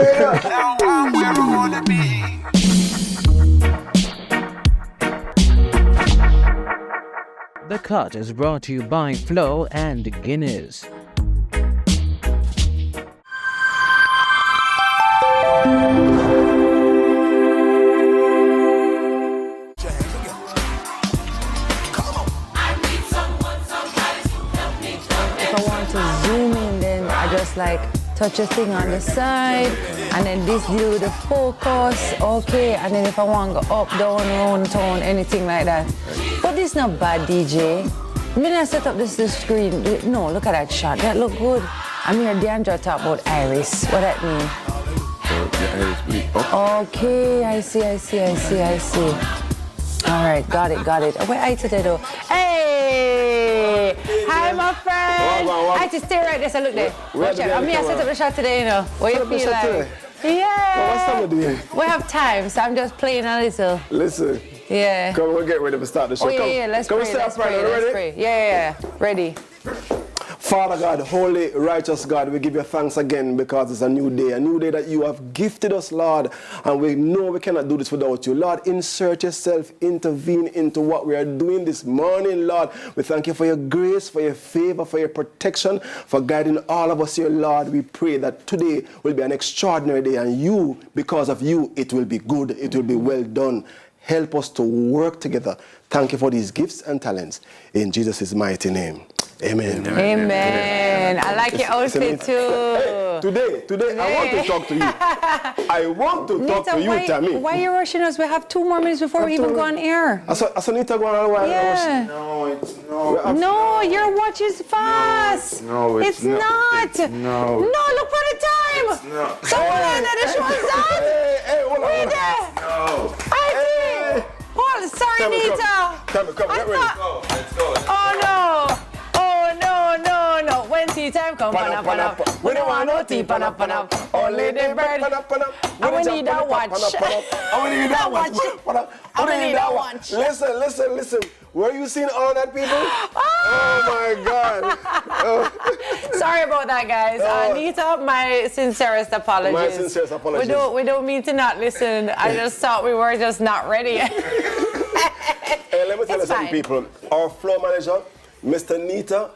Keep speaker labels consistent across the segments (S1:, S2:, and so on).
S1: Now I'm where I wanna be.
S2: The Cut is brought to you by Flo and Guinness.
S3: If I want to zoom in, then I just like touch a thing on the side, and then this deal with the focus, okay, and then if I want to go up, down, round, tone, anything like that. But this not bad, DJ. When I set up this screen, no, look at that shot, that look good. I'm here, Deandra talk about iris, what that mean? Okay, I see. All right, got it. Where are you today though? Hey! Hi, my friend. I just stay right there, so look there. Watch out. I set up the shot today, you know. What you feel like? Yeah.
S4: What's up with you?
S3: We have time, so I'm just playing a little.
S4: Listen.
S3: Yeah.
S4: Come, we'll get ready to start the show.
S3: Oh, yeah, let's pray. Yeah. Ready?
S4: Father God, holy, righteous God, we give you thanks again because it's a new day that you have gifted us, Lord, and we know we cannot do this without you. Lord, insert yourself, intervene into what we are doing this morning, Lord. We thank you for your grace, for your favor, for your protection, for guiding all of us here, Lord. We pray that today will be an extraordinary day, and you, because of you, it will be good, it will be well done. Help us to work together. Thank you for these gifts and talents. In Jesus' mighty name. Amen.
S3: Amen. I like your outfit too.
S4: Hey, today, I want to talk to you. I want to talk to you, Tami.
S3: Why are you rushing us? We have 2 more minutes before we even go on air.
S4: I saw Nita going on a while.
S3: Yeah. No, your watch is fast.
S5: No, it's not.
S3: No, look for the time.
S5: It's not.
S3: Someone under the show is on.
S4: Hey, hold on.
S3: Wait there.
S5: No.
S3: I see. Oh, sorry, Nita.
S4: Come, get ready.
S5: Let's go.
S3: Oh, no. When tea time come, pan up. We don't want no tea, pan up. Only the bird. And we need a watch.
S4: Listen. Were you seeing all that, people? Oh my God.
S3: Sorry about that, guys. Nita, my sincerest apologies. We don't mean to not listen. I just thought we were just not ready.
S4: Hey, let me tell you something, people. Our floor manager, Mr. Nita,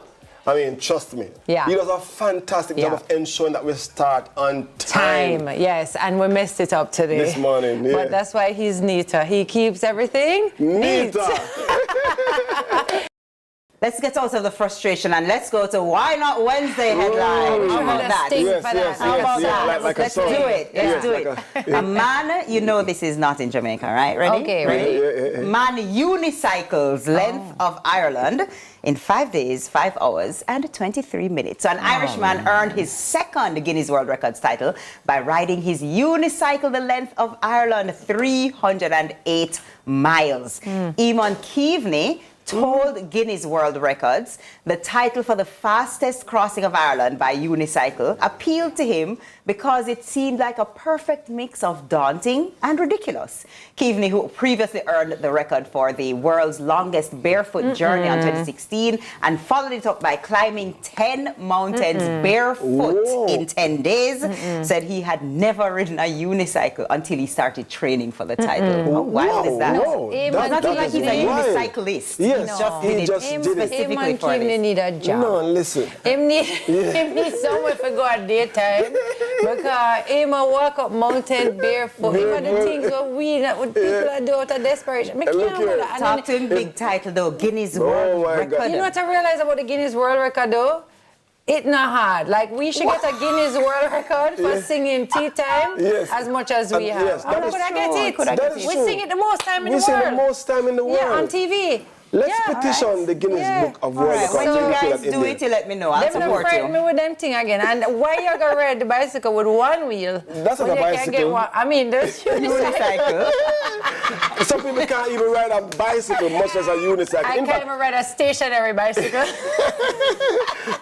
S4: I mean, trust me.
S3: Yeah.
S4: He does a fantastic job of ensuring that we start on time.
S3: Yes, and we messed it up today.
S4: This morning, yeah.
S3: But that's why he's Nita. He keeps everything neat.
S6: Let's get out of the frustration and let's go to Why Not Wednesday headline. How about that? Let's do it. Let's do it. A man, you know this is not in Jamaica, right? Ready?
S3: Okay, ready.
S6: Man unicycles length of Ireland in 5 days, 5 hours, and 23 minutes. So an Irishman earned his second Guinness World Records title by riding his unicycle the length of Ireland, 308 miles. Eamon Keaveney told Guinness World Records the title for the fastest crossing of Ireland by unicycle appealed to him because it seemed like a perfect mix of daunting and ridiculous. Keaveney, who previously earned the record for the world's longest barefoot journey in 2016 and followed it up by climbing 10 mountains barefoot in 10 days, said he had never ridden a unicycle until he started training for the title. How wild is that? It's not like he's a unicyclist.
S4: Yes, he just did it
S6: specifically for this.
S3: Need a job.
S4: No, listen.
S3: Him need somewhere for go at daytime because him a walk up mountain barefoot. Him are the things what people do out of desperation.
S6: Talk to him big title though, Guinness World Record.
S3: You know what I realize about the Guinness World Record though? It's not hard. Like, we should get a Guinness World Record for singing tea time as much as we have.
S4: Yes, that is
S3: could I get it? We sing it the most time in the world.
S4: We sing the most time in the world.
S3: Yeah, on TV.
S4: Let's petition the Guinness Book of World Records.
S6: When you guys do it, you let me know. I'll support you.
S3: They're me with them thing again. And why you gonna ride the bicycle with one wheel?
S4: That's not a bicycle.
S3: I mean, there's unicycle.
S4: Some people can't even ride a bicycle, much as a unicycle.
S3: I can't even ride a stationary bicycle.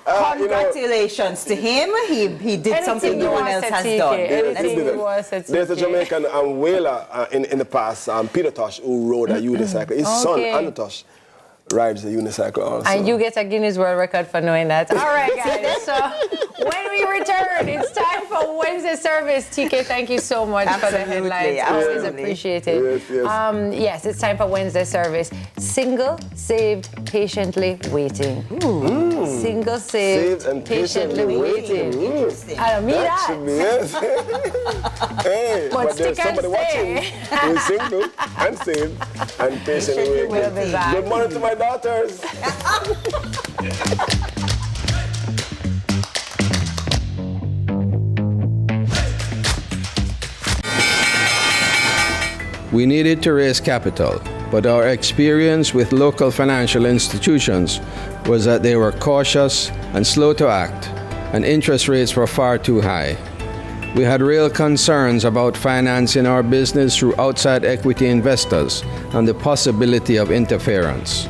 S6: Congratulations to him. He did something no one else has done.
S4: There's a Jamaican whaler in the past, Peter Tosh, who rode a unicycle. His son, Anatosh, rides the unicycle also.
S3: And you get a Guinness World Record for knowing that. All right, guys. So when we return, it's time for Wednesday service. TK, thank you so much for the headlines. Always appreciated. Yes, it's time for Wednesday service. Single, saved, patiently waiting. Single, saved,
S4: and
S3: patiently waiting. I don't mean that.
S4: Hey,
S3: But
S4: there's
S3: stick and
S4: somebody watching
S3: stay.
S4: who is single and saved and patiently waiting.
S3: We'll be back.
S4: Good morning to my daughters.
S7: We needed to raise capital, but our experience with local financial institutions was that they were cautious and slow to act, and interest rates were far too high. We had real concerns about financing our business through outside equity investors and the possibility of interference.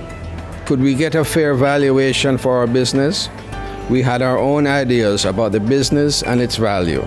S7: Could we get a fair valuation for our business? We had our own ideas about the business and its value.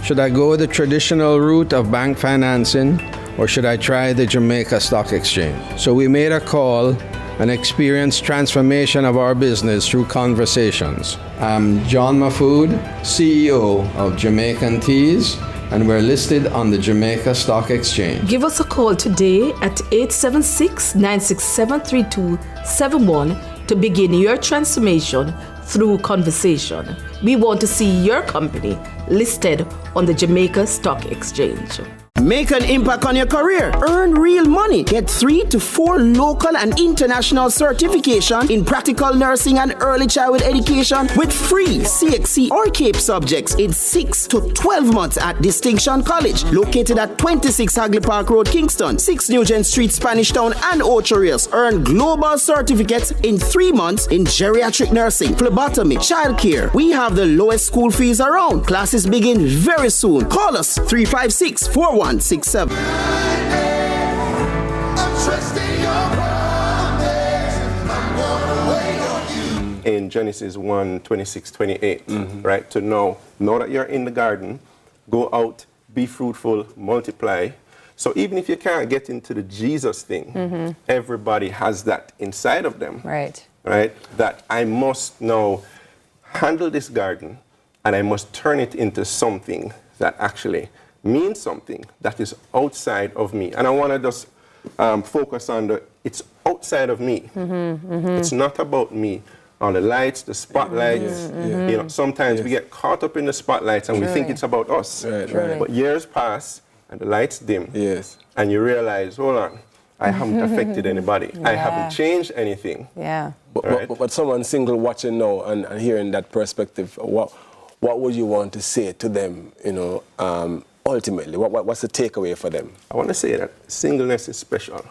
S7: Should I go the traditional route of bank financing, or should I try the Jamaica Stock Exchange? So we made a call and experienced transformation of our business through conversations. I'm John Mafood, CEO of Jamaican Teas, and we're listed on the Jamaica Stock Exchange.
S8: Give us a call today at 876-967-3271 to begin your transformation through conversation. We want to see your company listed on the Jamaica Stock Exchange.
S9: Make an impact on your career. Earn real money. Get 3 to 4 local and international certification in practical nursing and early childhood education with free CXC or CAPE subjects in 6 to 12 months at Distinction College, located at 26 Hagley Park Road, Kingston, 6 Nugent Street, Spanish Town, and Ocho Rios. Earn global certificates in 3 months in geriatric nursing, phlebotomy, childcare. We have the lowest school fees around. Classes begin very soon. Call us 356-4167.
S5: In Genesis 1:26-28, right? To know that you're in the garden, go out, be fruitful, multiply. So even if you can't get into the Jesus thing, everybody has that inside of them.
S3: Right.
S5: Right? That I must now handle this garden and I must turn it into something that actually means something that is outside of me. And I want to just focus on it's outside of me. It's not about me. All the lights, the spotlights. You know, sometimes we get caught up in the spotlights and we think it's about us. But years pass and the lights dim. And you realize, hold on, I haven't affected anybody. I haven't changed anything.
S4: But someone single watching now and hearing that perspective, what would you want to say to them, you know, ultimately? What's the takeaway for them?
S5: I want to say that singleness is special.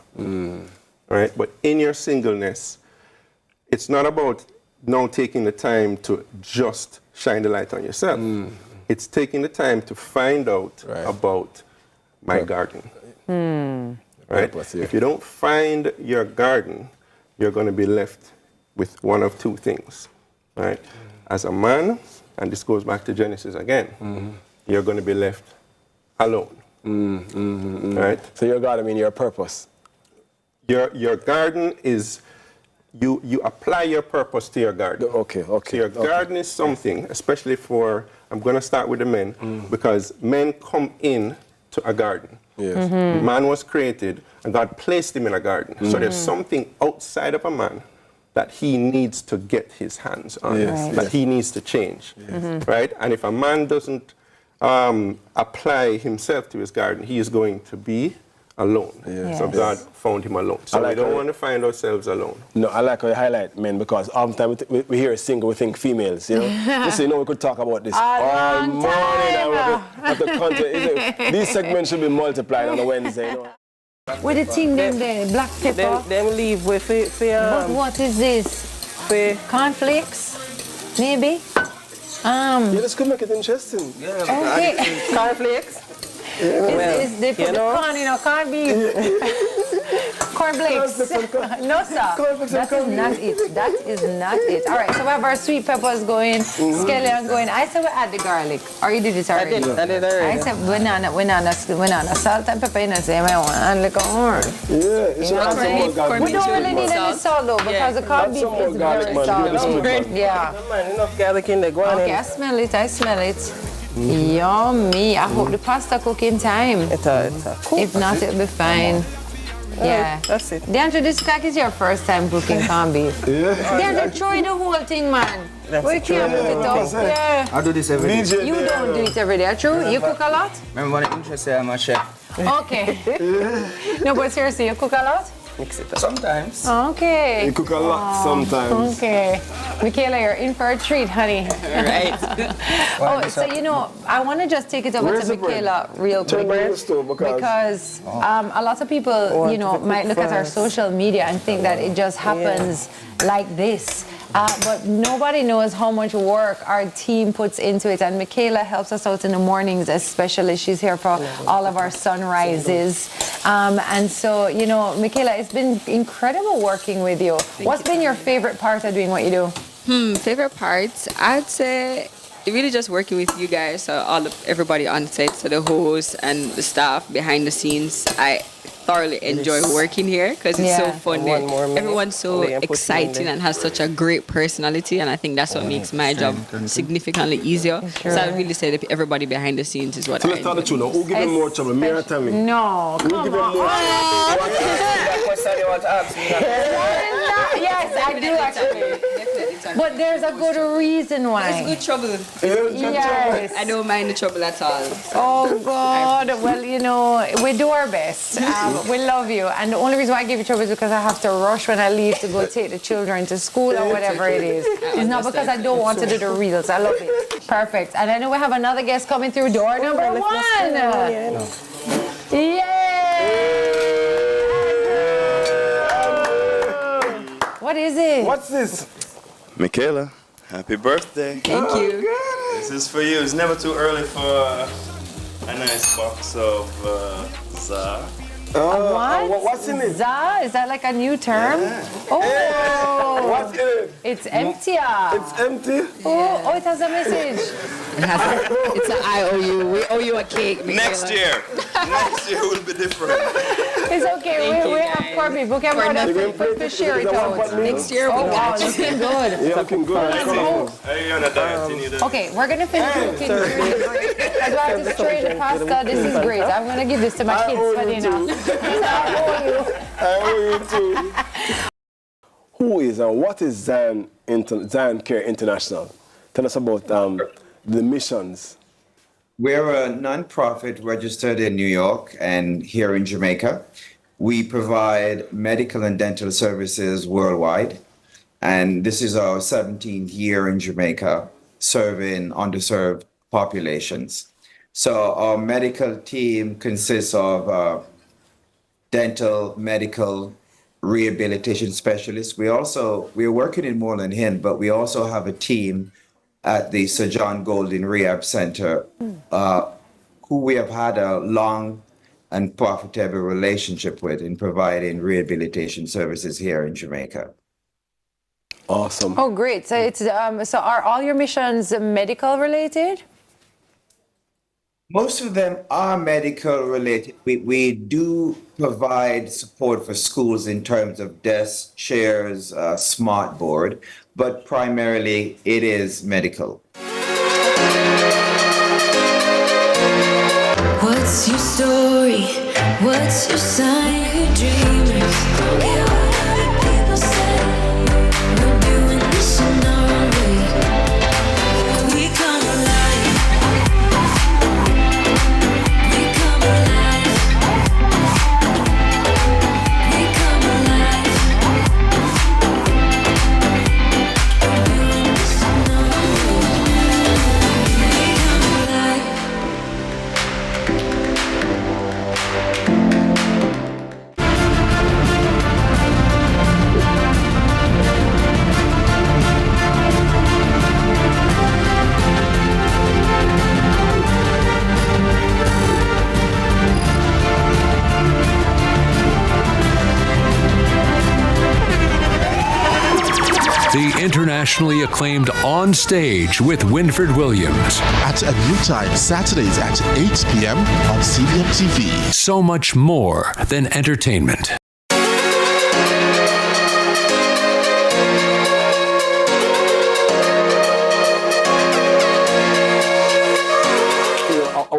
S5: Right? But in your singleness, it's not about now taking the time to just shine the light on yourself. It's taking the time to find out about my garden. Right? If you don't find your garden, you're going to be left with one of two things. Right? As a man, and this goes back to Genesis again, you're going to be left alone. Right?
S4: So your garden means your purpose.
S5: Your garden is, you apply your purpose to your garden. So your garden is something, especially for, I'm going to start with the men, because men come in to a garden. Man was created and God placed him in a garden. So there's something outside of a man that he needs to get his hands on, that he needs to change, right? And if a man doesn't apply himself to his garden, he is going to be alone. So God found him alone. So we don't want to find ourselves alone.
S4: No, I like how you highlight men, because oftentimes we hear a single, we think females, you know. Listen, you know, we could talk about this all morning. And the content, these segments should be multiplied on a Wednesday, you know.
S3: What the thing them there? Black pepper?
S10: Them leave with
S3: But what is this? Cornflakes? Maybe?
S4: Yeah, this could make it interesting.
S3: Okay.
S10: cornflakes.
S3: They put the corn in a corned beef. Cornflakes. No, sir. That is not it. That is not it. All right, so we have our sweet peppers going, scallion going. I said we add the garlic. Or you did it already?
S10: I did already.
S3: I said banana, salt and pepper in the same one, and like orange.
S4: Yeah, it's not some more garlic.
S3: We don't really need any salt though, because the corned beef is very salty. Yeah.
S10: Man, enough garlic in there. Go on
S3: Okay,
S10: in.
S3: I smell it. Yummy. I hope the pasta cook in time.
S10: It's a cook.
S3: If not, it'll be fine. Yeah.
S10: That's it.
S3: DeAndre, this like is your first time cooking corned beef.
S4: Yeah.
S3: DeAndre, try the whole thing, man. We can't put it up. Yeah.
S11: I do this every day.
S4: DJ
S3: You don't do it every day, true? You cook a lot?
S11: Remember when I'm interested, I'm a chef.
S3: Okay. No, but seriously, you cook a lot?
S10: Mix it up.
S11: Sometimes.
S3: Okay.
S4: You cook a lot sometimes.
S3: Okay. Michaela, you're in for a treat, honey.
S10: Right.
S3: So I want to just take it over
S4: Where's
S3: to
S4: the bread?
S3: Michaela real
S4: Turn
S3: quick.
S4: down the stove because
S3: a lot of people, might look at our social media and think that it just happens like this. But nobody knows how much work our team puts into it. And Michaela helps us out in the mornings, especially. She's here for all of our sunrises. And so, Michaela, it's been incredible working with you. What's been your favorite part of doing what you do?
S12: Favorite parts? I'd say really just working with you guys, everybody on set, so the hosts and the staff behind the scenes. I thoroughly enjoy working here because it's so fun. Everyone's so exciting and has such a great personality, and I think that's what makes my job significantly easier. So I really say that everybody behind the scenes is what
S4: So
S12: I
S4: let's tell the
S12: enjoy.
S4: truth now. Who give him more trouble, me or Tami?
S3: No,
S4: Who give him more
S3: Yes, I do actually. But there's a good reason why.
S12: It's good trouble.
S3: Yes.
S12: I don't mind the trouble at all.
S3: Oh, God. Well, we do our best. We love you. And the only reason why I give you trouble is because I have to rush when I leave to go take the children to school or whatever it is. It's not because I don't want to do the reels. I love it. Perfect. And I know we have another guest coming through door number one. Yay! What is it?
S4: What's this?
S13: Michaela, happy birthday.
S12: Thank you.
S13: This is for you. It's never too early for a nice box of za.
S3: What?
S4: What's in it?
S3: Za? Is that like a new term?
S13: Yeah.
S3: Oh!
S4: What's in it?
S3: It's empty.
S4: It's empty?
S3: Oh, it has a message.
S12: It's an I owe you. We owe you a cake, Michaela.
S13: Next year will be different.
S3: It's okay. We have corned beef. Okay, more than for share it out.
S12: Next year we
S3: Wow,
S12: got you.
S3: looking good.
S4: Yeah, looking good.
S13: Are you on a diet? You need a...
S3: Okay, we're gonna finish cooking during the break. Because I have to strain the pasta. This is great. I'm gonna give this to my kids for dinner.
S4: I owe you too. Who is and what is Zion Care International? Tell us about the missions.
S11: We're a non-profit registered in New York and here in Jamaica. We provide medical and dental services worldwide. And this is our 17th year in Jamaica, serving underserved populations. So our medical team consists of dental, medical, rehabilitation specialists. We're working in Moreland Hill, but we also have a team at the Sir John Golden Rehab Center, who we have had a long and profitable relationship with in providing rehabilitation services here in Jamaica.
S4: Awesome.
S3: Oh, great. So it's so are all your missions medical related?
S11: Most of them are medical related. We do provide support for schools in terms of desks, chairs, smart board, but primarily it is medical.
S14: What's your story? What's your sign? You're dreamers. Don't care what other people say. We're doing this in our own way. We come alive. We come alive. We come alive. We're doing this in our own way. We come alive.
S15: the internationally acclaimed On Stage with Winford Williams.
S16: At a new time, Saturdays at 8 p.m. on CVM TV.
S15: So much more than entertainment.
S4: I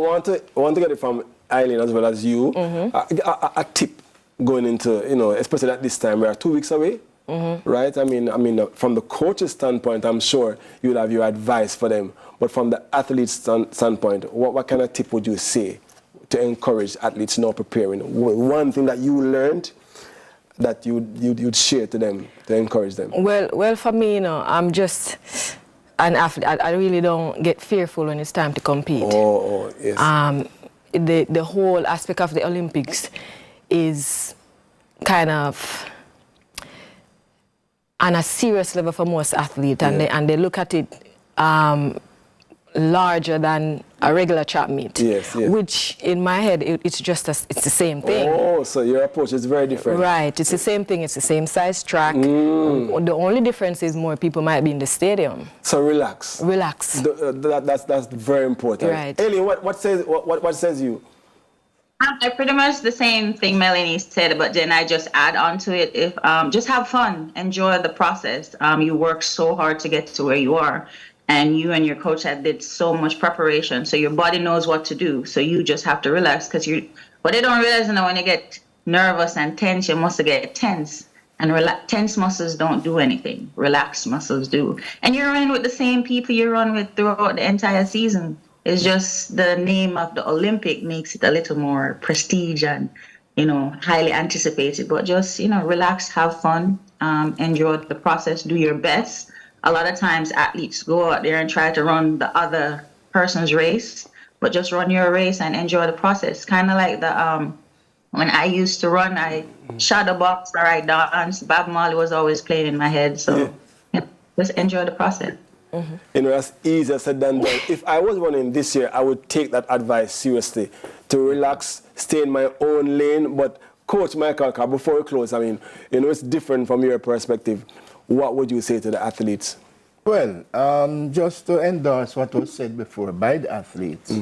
S4: want to get it from Eileen as well as you. A tip going into, especially at this time, we are 2 weeks away, right? I mean, from the coach's standpoint, I'm sure you'll have your advice for them. But from the athlete's standpoint, what kind of tip would you say to encourage athletes now preparing? One thing that you learned that you'd share to them to encourage them?
S3: Well, for me, I'm just an athlete. I really don't get fearful when it's time to compete.
S4: Oh, yes.
S3: The whole aspect of the Olympics is kind of on a serious level for most athletes, and they look at it larger than a regular track meet. Yes. Which in my head it's the same thing.
S4: Oh, so your approach is very different.
S3: Right, it's the same thing. It's the same size track. The only difference is more people might be in the stadium.
S4: So relax.
S3: Relax.
S4: That's very important.
S3: Right.
S4: Ellie, what says you?
S17: Pretty much the same thing Melanie said, but then I just add on to it. If just have fun, enjoy the process. You work so hard to get to where you are, and you and your coach did so much preparation, so your body knows what to do. So you just have to relax, because what they don't realize is that when you get nervous and tense, you must get tense. And tense muscles don't do anything. Relaxed muscles do. And you're running with the same people you run with throughout the entire season. It's just the name of the Olympic makes it a little more prestige and, highly anticipated. But just, relax, have fun, enjoy the process, do your best. A lot of times athletes go out there and try to run the other person's race, but just run your race and enjoy the process. Kind of like when I used to run, I shadow box or I danced. Bob Marley was always playing in my head. So just enjoy the process.
S4: That's easier said than done. If I was running this year, I would take that advice seriously, to relax, stay in my own lane. But Coach Michael, before we close, it's different from your perspective. What would you say to the athletes?
S18: Well, just to endorse what was said before by the athletes,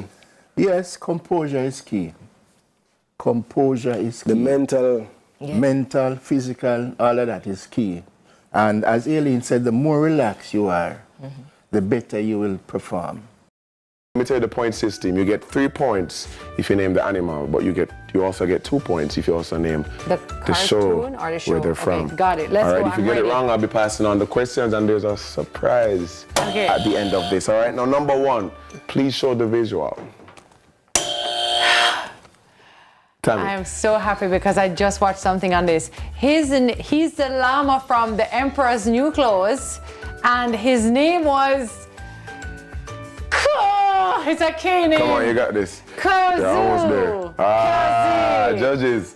S18: yes, composure is key. Composure is key.
S4: The
S18: mental, physical, all of that is key. And as Aileen said, the more relaxed you are, the better you will perform.
S19: Let me tell you the point system. You get 3 points if you name the animal, but you also get 2 points if you also name the show,
S20: or the show
S19: where they're from.
S20: Okay, got it. Let's
S19: all right,
S20: go.
S19: if you get it wrong, I'll be passing on the questions, and there's a surprise at the end of this. All right, now number 1, please show the visual. Tami.
S20: I'm so happy because I just watched something on this. He's the llama from the Emperor's New Clothes, and his name was... It's a K name.
S19: Come on, you got this.
S20: Kazu.
S19: You're almost there. Judges.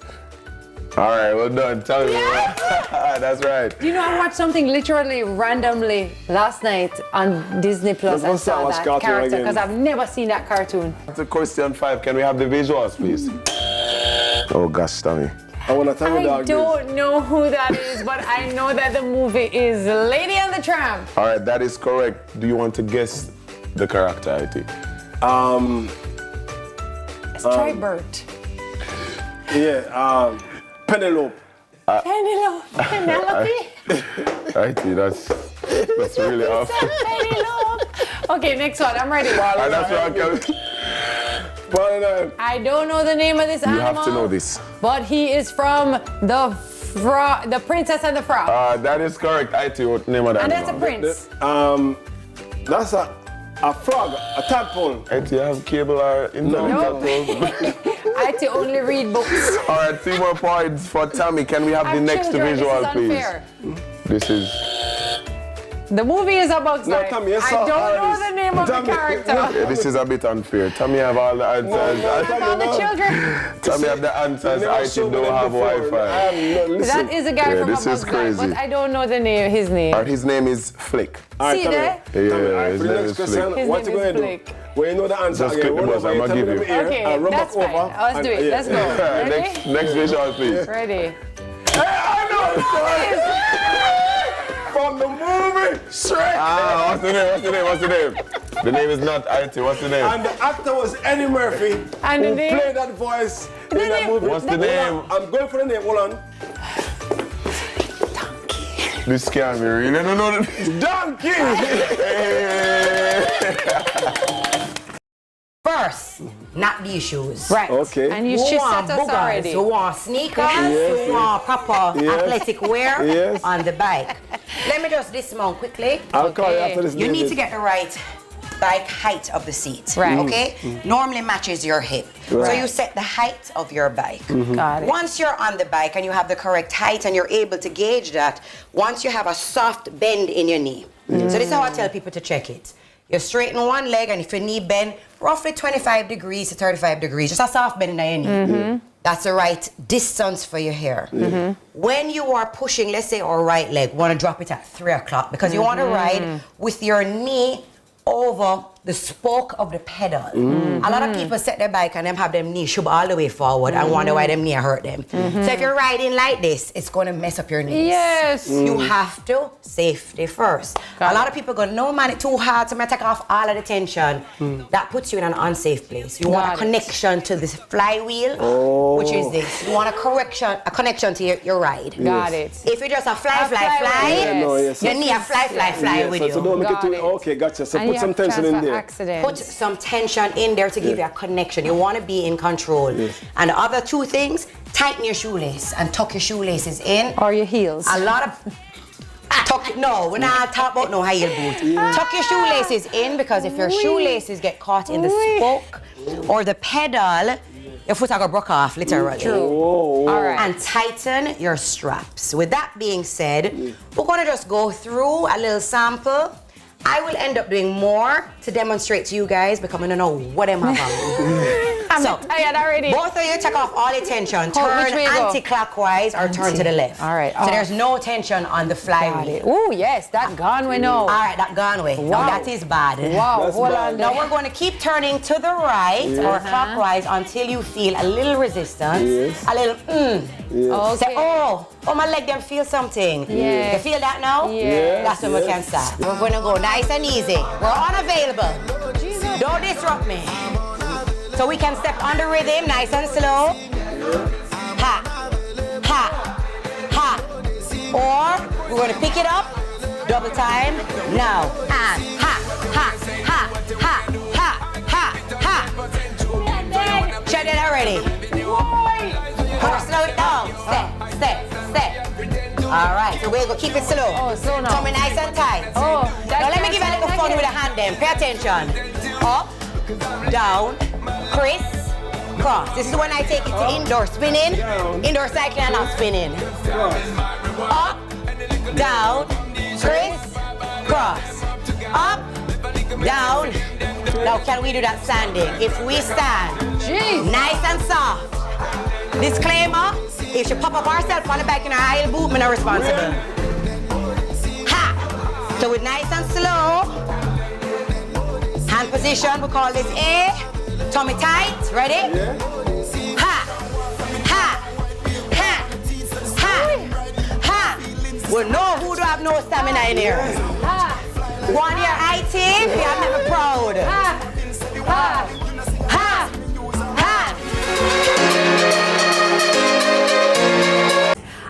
S19: All right, well done. Tell me. That's right.
S20: Do you know, I watched something literally randomly last night on Disney Plus and saw that character because I've never seen that cartoon.
S19: To question 5, can we have the visuals, please? Oh gosh, Tami.
S4: I want to tell you
S20: I don't know who that is, but I know that the movie is Lady and the Tramp.
S19: All right, that is correct. Do you want to guess the character, I think?
S20: Let's try Bert.
S4: Yeah, Penelope.
S20: Penelope?
S19: I think that's really off.
S20: Penelope. Okay, next one. I'm ready.
S19: That's right.
S20: I don't know the name of this animal.
S19: You have to know this.
S20: But he is from the Princess and the Frog.
S19: That is correct. I too, what name of that
S20: And
S19: animal?
S20: that's a prince.
S4: That's a frog, a tadpole.
S19: I too have cable or internet tadpole.
S20: I too only read books.
S19: All right, 3 more points for Tami. Can we have the next visual, please? This is...
S20: The movie is about
S4: no, Tami,
S20: I don't know the name of the character.
S19: Yeah, this is a bit unfair. Tami have all the answers.
S20: All the children.
S19: Tami have the answers. I don't have Wi-Fi.
S20: That is a guy from
S19: this is crazy.
S20: But I don't know the name. His name.
S19: All right, his name is Flick.
S20: See there?
S19: Yeah, his name is Flick.
S4: What you going to do? When you know the answer,
S19: just click the buzzer. I'm gonna give you.
S20: Okay, that's fine. Let's do it. Let's go. Ready?
S19: Next visual, please.
S20: Ready.
S19: I know.
S4: from the movie Shrek.
S19: What's the name? The name is not IT. What's the name?
S4: And the actor was Eddie Murphy,
S20: And
S4: who
S20: the name?
S4: played that voice in that movie.
S19: What's the name?
S4: I'm going for the name. Hold on.
S19: This can't be real. I don't know.
S4: Donkey.
S2: First, not these shoes.
S20: Right.
S4: Okay.
S20: And you
S2: Who
S20: should
S2: want
S20: set us
S2: boogers,
S20: already.
S2: who want sneakers,
S4: Yes,
S2: who want proper
S4: Yes.
S2: athletic wear
S4: Yes.
S2: on the bike. Let me just dismount quickly.
S4: I'll call you after this.
S2: You need
S4: David.
S2: to get the right bike height of the seat.
S20: Right.
S2: Okay? Normally matches your hip. So
S4: Right.
S2: you set the height of your bike.
S20: Got it.
S2: Once you're on the bike and you have the correct height and you're able to gauge that, once you have a soft bend in your knee. So this is how I tell people to check it. You straighten one leg, and if your knee bend, roughly 25 degrees to 35 degrees, just a soft bend in your knee. That's the right distance for your hair. When you are pushing, let's say, our right leg, want to drop it at 3 o'clock because you want to ride with your knee over the spoke of the pedal. A lot of people set their bike and them have them knees shoot all the way forward and wonder why them knee hurt them. So if you're riding like this, it's going to mess up your knees.
S20: Yes.
S2: You have to safety first. A lot of people go, no man, it's too hard, so I'm gonna take off all of the tension. That puts you in an unsafe place. You want a connection to this flywheel, which is this. You want a connection to your ride.
S20: Got it.
S2: If you just a fly,
S20: Yes.
S2: your knee a fly with you.
S4: So don't make it
S20: Got
S4: too.
S20: it.
S4: Okay, gotcha. So
S20: And
S4: put
S20: you
S4: some
S20: have
S4: tension in
S20: transfer
S4: there.
S20: accidents.
S2: Put some tension in there to give you a connection. You want to be in control. And the other two things, tighten your shoelace and tuck your shoelaces in.
S20: Or your heels.
S2: A lot of no, we're not talking about no high heel boot. Tuck your shoelaces in because if your shoelaces get caught in the spoke or the pedal, your foot are gonna broke off, literally.
S20: True. All right.
S2: And tighten your straps. With that being said, we're gonna just go through a little sample. I will end up doing more to demonstrate to you guys because I don't know what I'm having.
S20: I'm tired already.
S2: Both of you take off all the tension.
S20: Which
S2: Turn
S20: way you go?
S2: anti-clockwise or turn to the left.
S20: All right.
S2: So there's no tension on the flywheel.
S20: Oh, yes, that gone way now.
S2: All right, that gone way.
S20: Wow.
S2: Now that is bad.
S20: Wow, hold on.
S2: Now we're going to keep turning to the right or clockwise until you feel a little resistance. A little
S20: Okay.
S2: Say, oh, my leg them feel something.
S20: Yeah.
S2: You feel that now?
S20: Yeah.
S2: That's when we can start. We're going to go nice and easy. We're unavailable. Don't disrupt me. So we can step on the rhythm nice and slow. Ha, ha, ha. Or we're going to pick it up, double time, now. And ha, ha, ha, ha, ha, ha, ha. Shut it already. Slow it down. Step. All right, so we're going to keep it slow.
S20: Oh, slow now.
S2: Coming nice and tight.
S20: Oh,
S2: now let me give you a little fun with the hand then. Pay attention. Up, down, criss, cross. This is when I take it to indoor spinning, indoor cycling and not spinning. Up, down, criss, cross. Up, down. Now can we do that standing? If we stand, nice and soft. Disclaimer, if she pop up herself on the back in her high heel boot, I'm not responsible. Ha! So with nice and slow, hand position, we call this A. Tummy tight, ready? Ha! Ha! Ha! Ha! Ha! We know who do have no stamina in here. 1 year IT, we are never proud. Ha! Ha! Ha! Ha!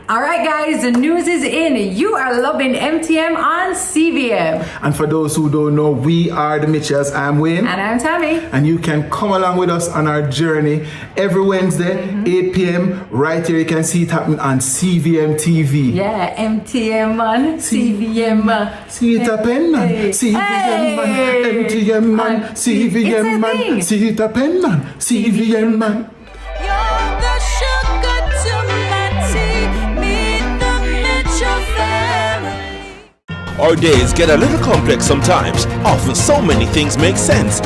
S20: All right, guys, the news is in. You are loving MTM on CVM.
S18: And for those who don't know, we are the Mitchells. I'm Wayne.
S20: And I'm Tami.
S18: And you can come along with us on our journey every Wednesday, 8 p.m. Right here, you can see it happening on CVM TV.
S20: Yeah, MTM on CVM.
S18: See it happen, man. CVM man. MTM man. CVM man. See it happen, man. CVM man.
S14: You're the sugar to my tea. Meet the Mitchell family.
S21: Our days get a little complex sometimes. Often so many things make sense,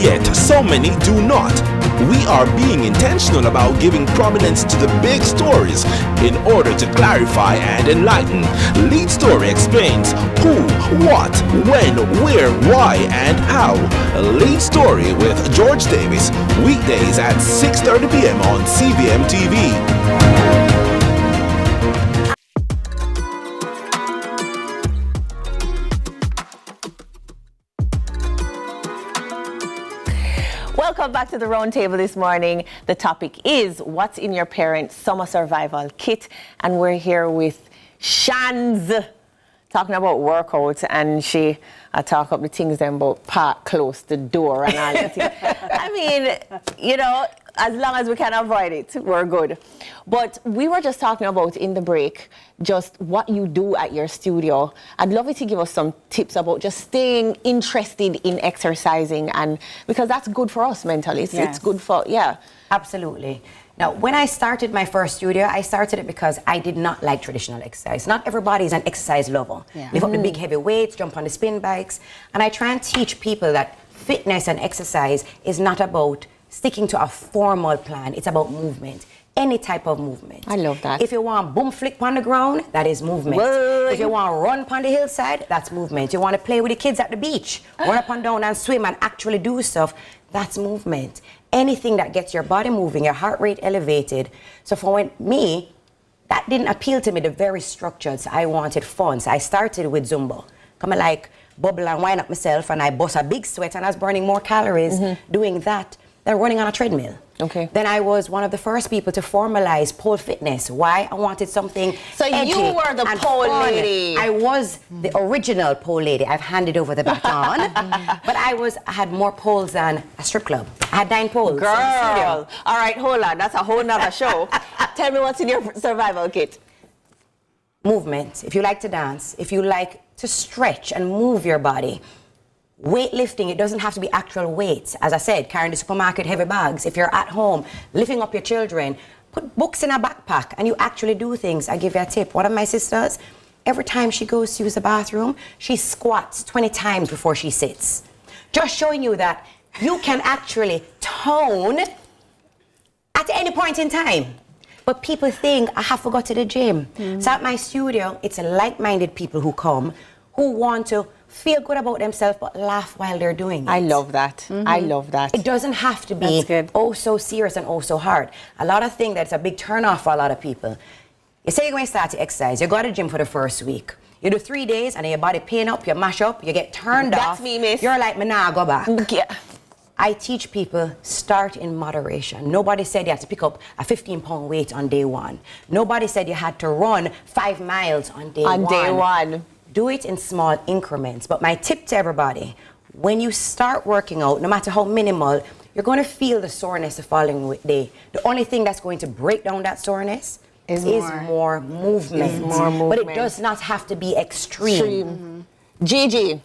S21: yet so many do not. We are being intentional about giving prominence to the big stories in order to clarify and enlighten. Lead Story explains who, what, when, where, why, and how. Lead Story with George Davis, weekdays at 6:30 p.m. on CVM TV.
S1: Welcome back to the round table this morning. The topic is what's in your parents' summer survival kit, and we're here with Shans talking about workouts, and she talk up the things then about park close the door and all that. I mean, you know, as long as we can avoid it, we're good. But we were just talking about in the break just what you do at your studio. I'd love you to give us some tips about just staying interested in exercising, and because that's good for us mentally. It's good for,
S2: Absolutely. Now, when I started my first studio, I started it because I did not like traditional exercise. Not everybody is an exercise lover. Lift up the big heavy weights, jump on the spin bikes. And I try and teach people that fitness and exercise is not about sticking to a formal plan. It's about movement. Any type of movement.
S1: I love that.
S2: If you want boom flick on the ground, that is movement.
S1: Whoa.
S2: If you want to run on the hillside, that's movement. You want to play with the kids at the beach, run up and down and swim and actually do stuff, that's movement. Anything that gets your body moving, your heart rate elevated. So for me, that didn't appeal to me, the very structured. So I wanted fun. So I started with Zumba. Come like bubble and wind up myself, and I bust a big sweat, and I was burning more calories doing that than running on a treadmill.
S1: Okay.
S2: Then I was one of the first people to formalize pole fitness. Why? I wanted something
S1: So
S2: edgy
S1: you were the
S2: and
S1: pole
S2: fun.
S1: lady.
S2: I was the original pole lady. I've handed over the baton. But I had more poles than a strip club. I had 9 poles.
S1: Girl. All right, hold on. That's a whole nother show. Tell me what's in your survival kit.
S2: Movement. If you like to dance, if you like to stretch and move your body. Weightlifting, it doesn't have to be actual weights. As I said, carrying the supermarket heavy bags. If you're at home, lifting up your children, put books in a backpack and you actually do things. I give you a tip. One of my sisters, every time she goes to use the bathroom, she squats 20 times before she sits. Just showing you that you can actually tone at any point in time. But people think, I have to go to the gym. So at my studio, it's like-minded people who come, who want to feel good about themselves but laugh while they're doing it.
S1: I love that. I love that.
S2: It doesn't have to be oh so serious and oh so hard. A lot of things that's a big turn off for a lot of people. You say you're going to start to exercise, you go to the gym for the first week. You do 3 days and then your body pain up, you mash up, you get turned off.
S1: That's me, miss.
S2: You're like, me nah, go back.
S1: Yeah.
S2: I teach people start in moderation. Nobody said you had to pick up a 15-pound weight on day 1. Nobody said you had to run 5 miles on day 1.
S1: On day 1.
S2: Do it in small increments. But my tip to everybody, when you start working out, no matter how minimal, you're going to feel the soreness the following day. The only thing that's going to break down that soreness is more movement. But it does not have to be extreme.
S1: Gigi.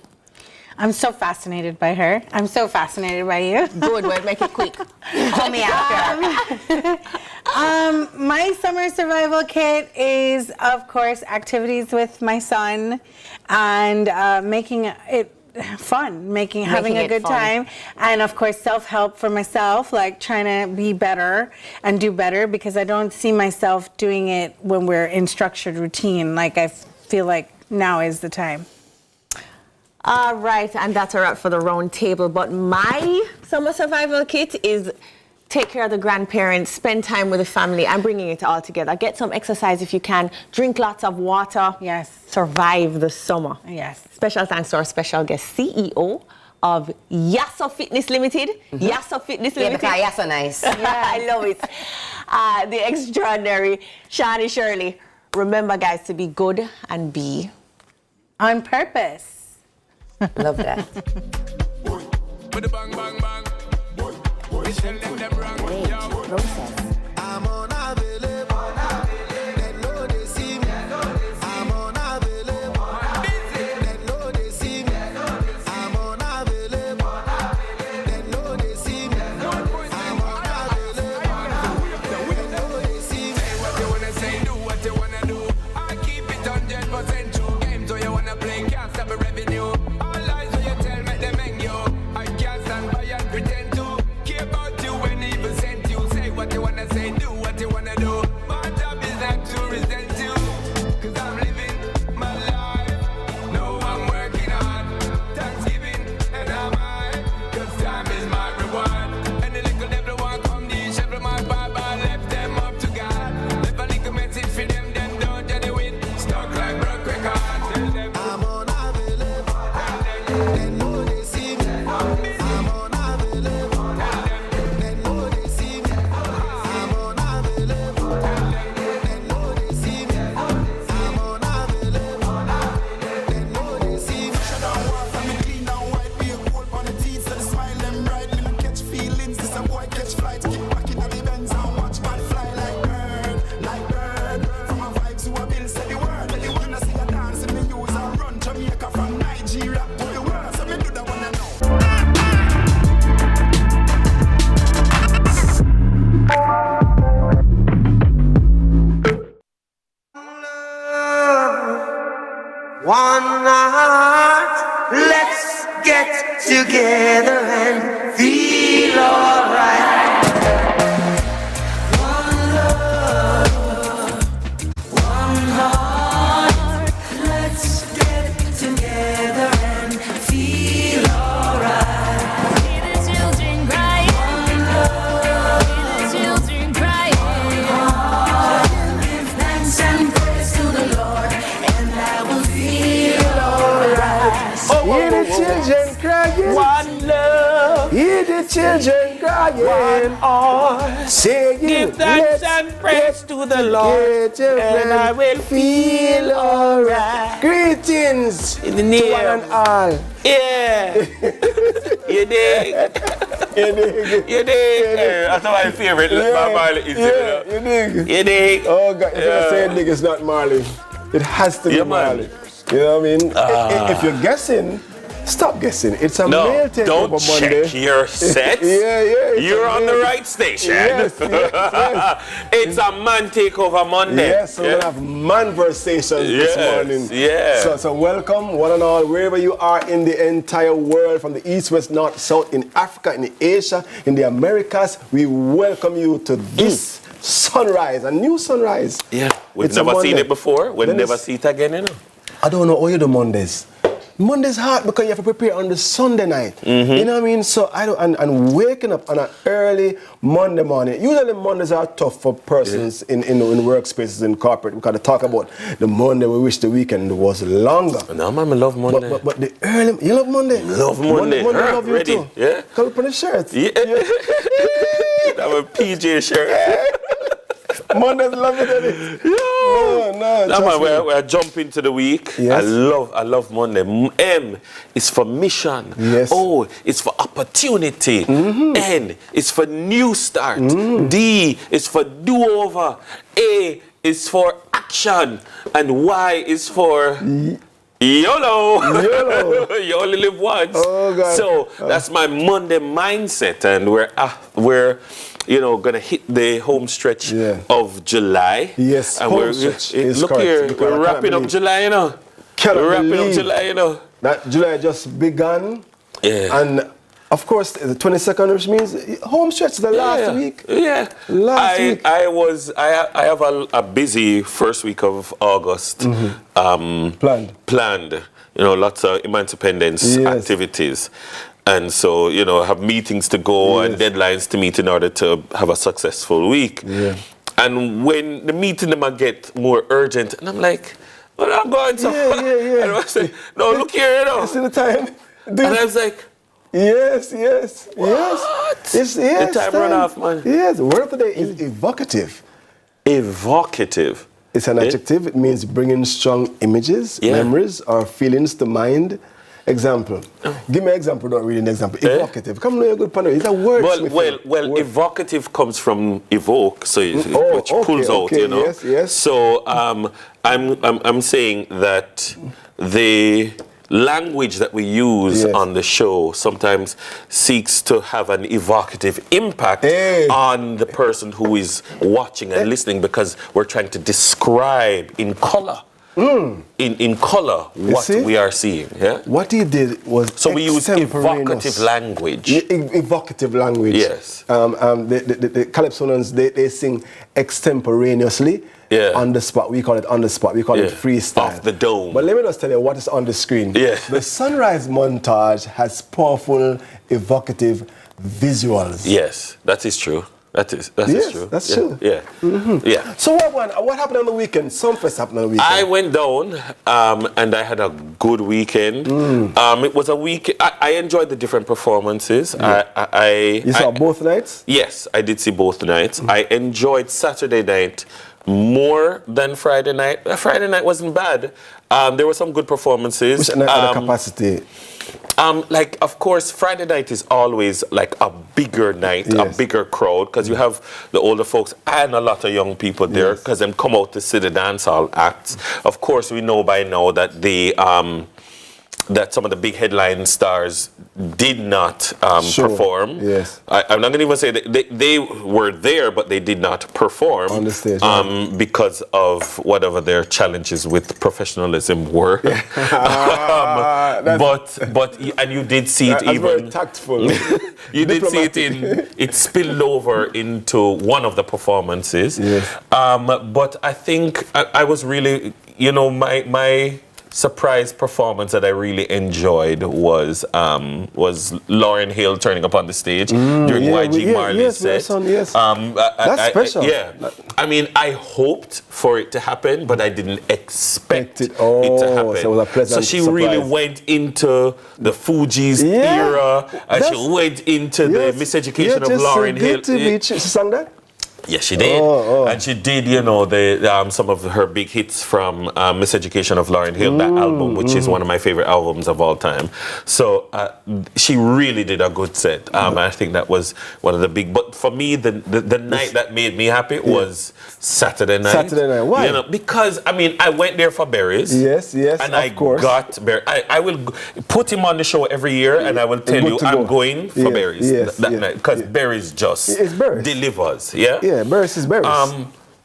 S22: I'm so fascinated by her. I'm so fascinated by you.
S1: Good, we'll make it quick.
S2: Call me after.
S22: My summer survival kit is, of course, activities with my son and making it fun, having a good time, and of course self-help for myself, like trying to be better and do better, because I don't see myself doing it when we're in structured routine. Like I feel like now is the time.
S1: All right, and that's a wrap for the round table. But my summer survival kit is take care of the grandparents, spend time with the family, and bringing it all together. Get some exercise if you can. Drink lots of water.
S22: Yes.
S1: Survive the summer.
S22: Yes.
S1: Special thanks to our special guest, CEO of Yasso Fitness Limited. Yasso Fitness Limited.
S2: Yeah, because Yasso nice.
S1: Yeah, I love it. The extraordinary Shani Shirley. Remember, guys, to be good and be
S22: on purpose.
S2: Love that.
S14: I'm unavailable. They know they see me. I'm unavailable. They know they see me. I'm unavailable. They know they see me. I'm unavailable. They know they see me.
S23: Say what you wanna say, do what you wanna do. I keep it 100% true. Games so you wanna play, can't stop a revenue. All lies when you tell me them hang you. I can't stand by and pretend to care about you when evil sent you. Say what you wanna
S6: together and feel alright. One love, one heart. Let's get together and feel alright. Hear the children crying. One love, hear the children crying. One heart. Give thanks and praise to the Lord, and I will feel alright.
S4: Hear the children crying.
S6: One love.
S4: Hear the children crying.
S6: One heart.
S4: Saying,
S6: give thanks and praise to the Lord, and I will feel alright.
S4: Greetings
S6: in the
S4: to
S6: near
S4: one and all.
S6: Yeah. You dig? You dig? That's my favorite.
S4: Yeah.
S6: Marley is
S4: Yeah, you dig?
S6: You dig?
S4: Oh God, if you say dig, it's not Marley. It has to be Marley. You know what I mean? If you're guessing, stop guessing. It's a male takeover
S6: don't
S4: Monday.
S6: check your set.
S4: Yeah.
S6: You're on the right station.
S4: Yes.
S6: It's a man takeover Monday.
S4: Yes, so we're gonna have manversations this morning.
S6: Yeah.
S4: So welcome, one and all, wherever you are in the entire world, from the east, west, north, south, in Africa, in Asia, in the Americas. We welcome you to this sunrise, a new sunrise.
S6: Yeah. We've
S4: It's a
S6: never seen
S4: Monday.
S6: it before. We'll
S4: Then
S6: never
S4: it's-
S6: see it again, you know.
S4: I don't know how you do Mondays. Monday's hard because you have to prepare on the Sunday night. You know what I mean? So I don't, and waking up on an early Monday morning. Usually Mondays are tough for persons in workspaces, in corporate. We got to talk about the Monday. We wish the weekend was longer.
S6: No, man, I love Monday.
S4: But the early, you love Monday?
S6: Love Monday.
S4: Monday love you
S6: Ready?
S4: too.
S6: Yeah.
S4: Come up on the shirt.
S6: Yeah. Have a PJ shirt.
S4: Mondays love it, Eddie. No,
S6: No,
S4: trust
S6: man,
S4: me.
S6: we're jumping to the week.
S4: Yes.
S6: I love Monday. M is for mission.
S4: Yes.
S6: O is for opportunity. N is for new start. D is for do-over. A is for action. And Y is for YOLO. You only live once.
S4: Oh, God.
S6: So that's my Monday mindset, and we're gonna hit the home stretch of July.
S4: Yes,
S6: and
S4: home stretch is
S6: look
S4: correct.
S6: here,
S4: Because
S6: we're
S4: I cannot
S6: wrapping up
S4: believe-
S6: July, you know.
S4: Cannot
S6: We're wrapping up
S4: believe
S6: July, you know.
S4: That July just begun.
S6: Yeah.
S4: And of course, the 22nd, which means home stretch, the last week.
S6: Yeah.
S4: Last week.
S6: I have a busy first week of August. Planned. Lots of independence activities. And so, I have meetings to go and deadlines to meet in order to have a successful week.
S4: Yeah.
S6: And when the meeting them get more urgent, and I'm like, well, I'm going to. And I was like, no, look here,
S4: It's in the time.
S6: And I was like,
S4: Yes.
S6: The time run off, man.
S4: Yes, the word of the day is evocative.
S6: Evocative.
S4: It's an adjective. It means bringing strong images, memories, or feelings to mind. Example. Give me an example, not really an example. Evocative. Come on, you're good partner. It's a word.
S6: Well, evocative comes from evoke, so which pulls out,
S4: Yes.
S6: So I'm saying that the language that we use on the show sometimes seeks to have an evocative impact on the person who is watching and listening, because we're trying to describe in color. In color, what we are seeing. Yeah.
S4: What he did was
S6: we use evocative language.
S4: Evocative language.
S6: Yes.
S4: The Calypsonians they sing extemporaneously. On the spot. We call it on the spot. We call it freestyle.
S6: Off the dome.
S4: But let me just tell you what is on the screen. The sunrise montage has powerful, evocative visuals.
S6: Yes, that is true. That is true.
S4: That's true.
S6: Yeah. Yeah.
S4: So what happened on the weekend? Some fest happened on the weekend.
S6: I went down and I had a good weekend. It was a week. I enjoyed the different performances.
S4: You saw both nights?
S6: Yes, I did see both nights. I enjoyed Saturday night more than Friday night. Friday night wasn't bad. There were some good performances.
S4: Which other capacity?
S6: Of course, Friday night is always like a bigger night, a bigger crowd, because you have the older folks and a lot of young people there, because them come out to see the dancehall acts. Of course, we know by now that the
S7: that some of the big headline stars did not perform.
S4: Yes.
S7: I'm not going to even say that they were there, but they did not perform
S4: on the stage
S7: because of whatever their challenges with professionalism were. But you did see it
S4: that's
S7: even
S4: very tactful.
S7: you did see it it spilled over into one of the performances.
S4: Yes.
S7: But I think I was really, my surprise performance that I really enjoyed was Lauryn Hill turning up on the stage during YG Marley's set.
S4: That's special.
S7: I mean, I hoped for it to happen, but I didn't expect it to happen.
S4: So it was a pleasant
S7: she
S4: surprise.
S7: really went into the Fugees era, and she went into the Miseducation of Lauryn Hill.
S4: She sang that?
S7: Yes, she did. And she did, some of her big hits from Miseducation of Lauryn Hill, that album, which is one of my favorite albums of all time. So she really did a good set. I think that was one of the big... But for me, the night that made me happy was Saturday night.
S4: Saturday night. Why?
S7: Because, I went there for berries.
S4: Yes,
S7: and I got berries. I will put him on the show every year, and I will tell you I'm going for berries that night. Because berries just delivers.
S4: Yeah, berries is berries.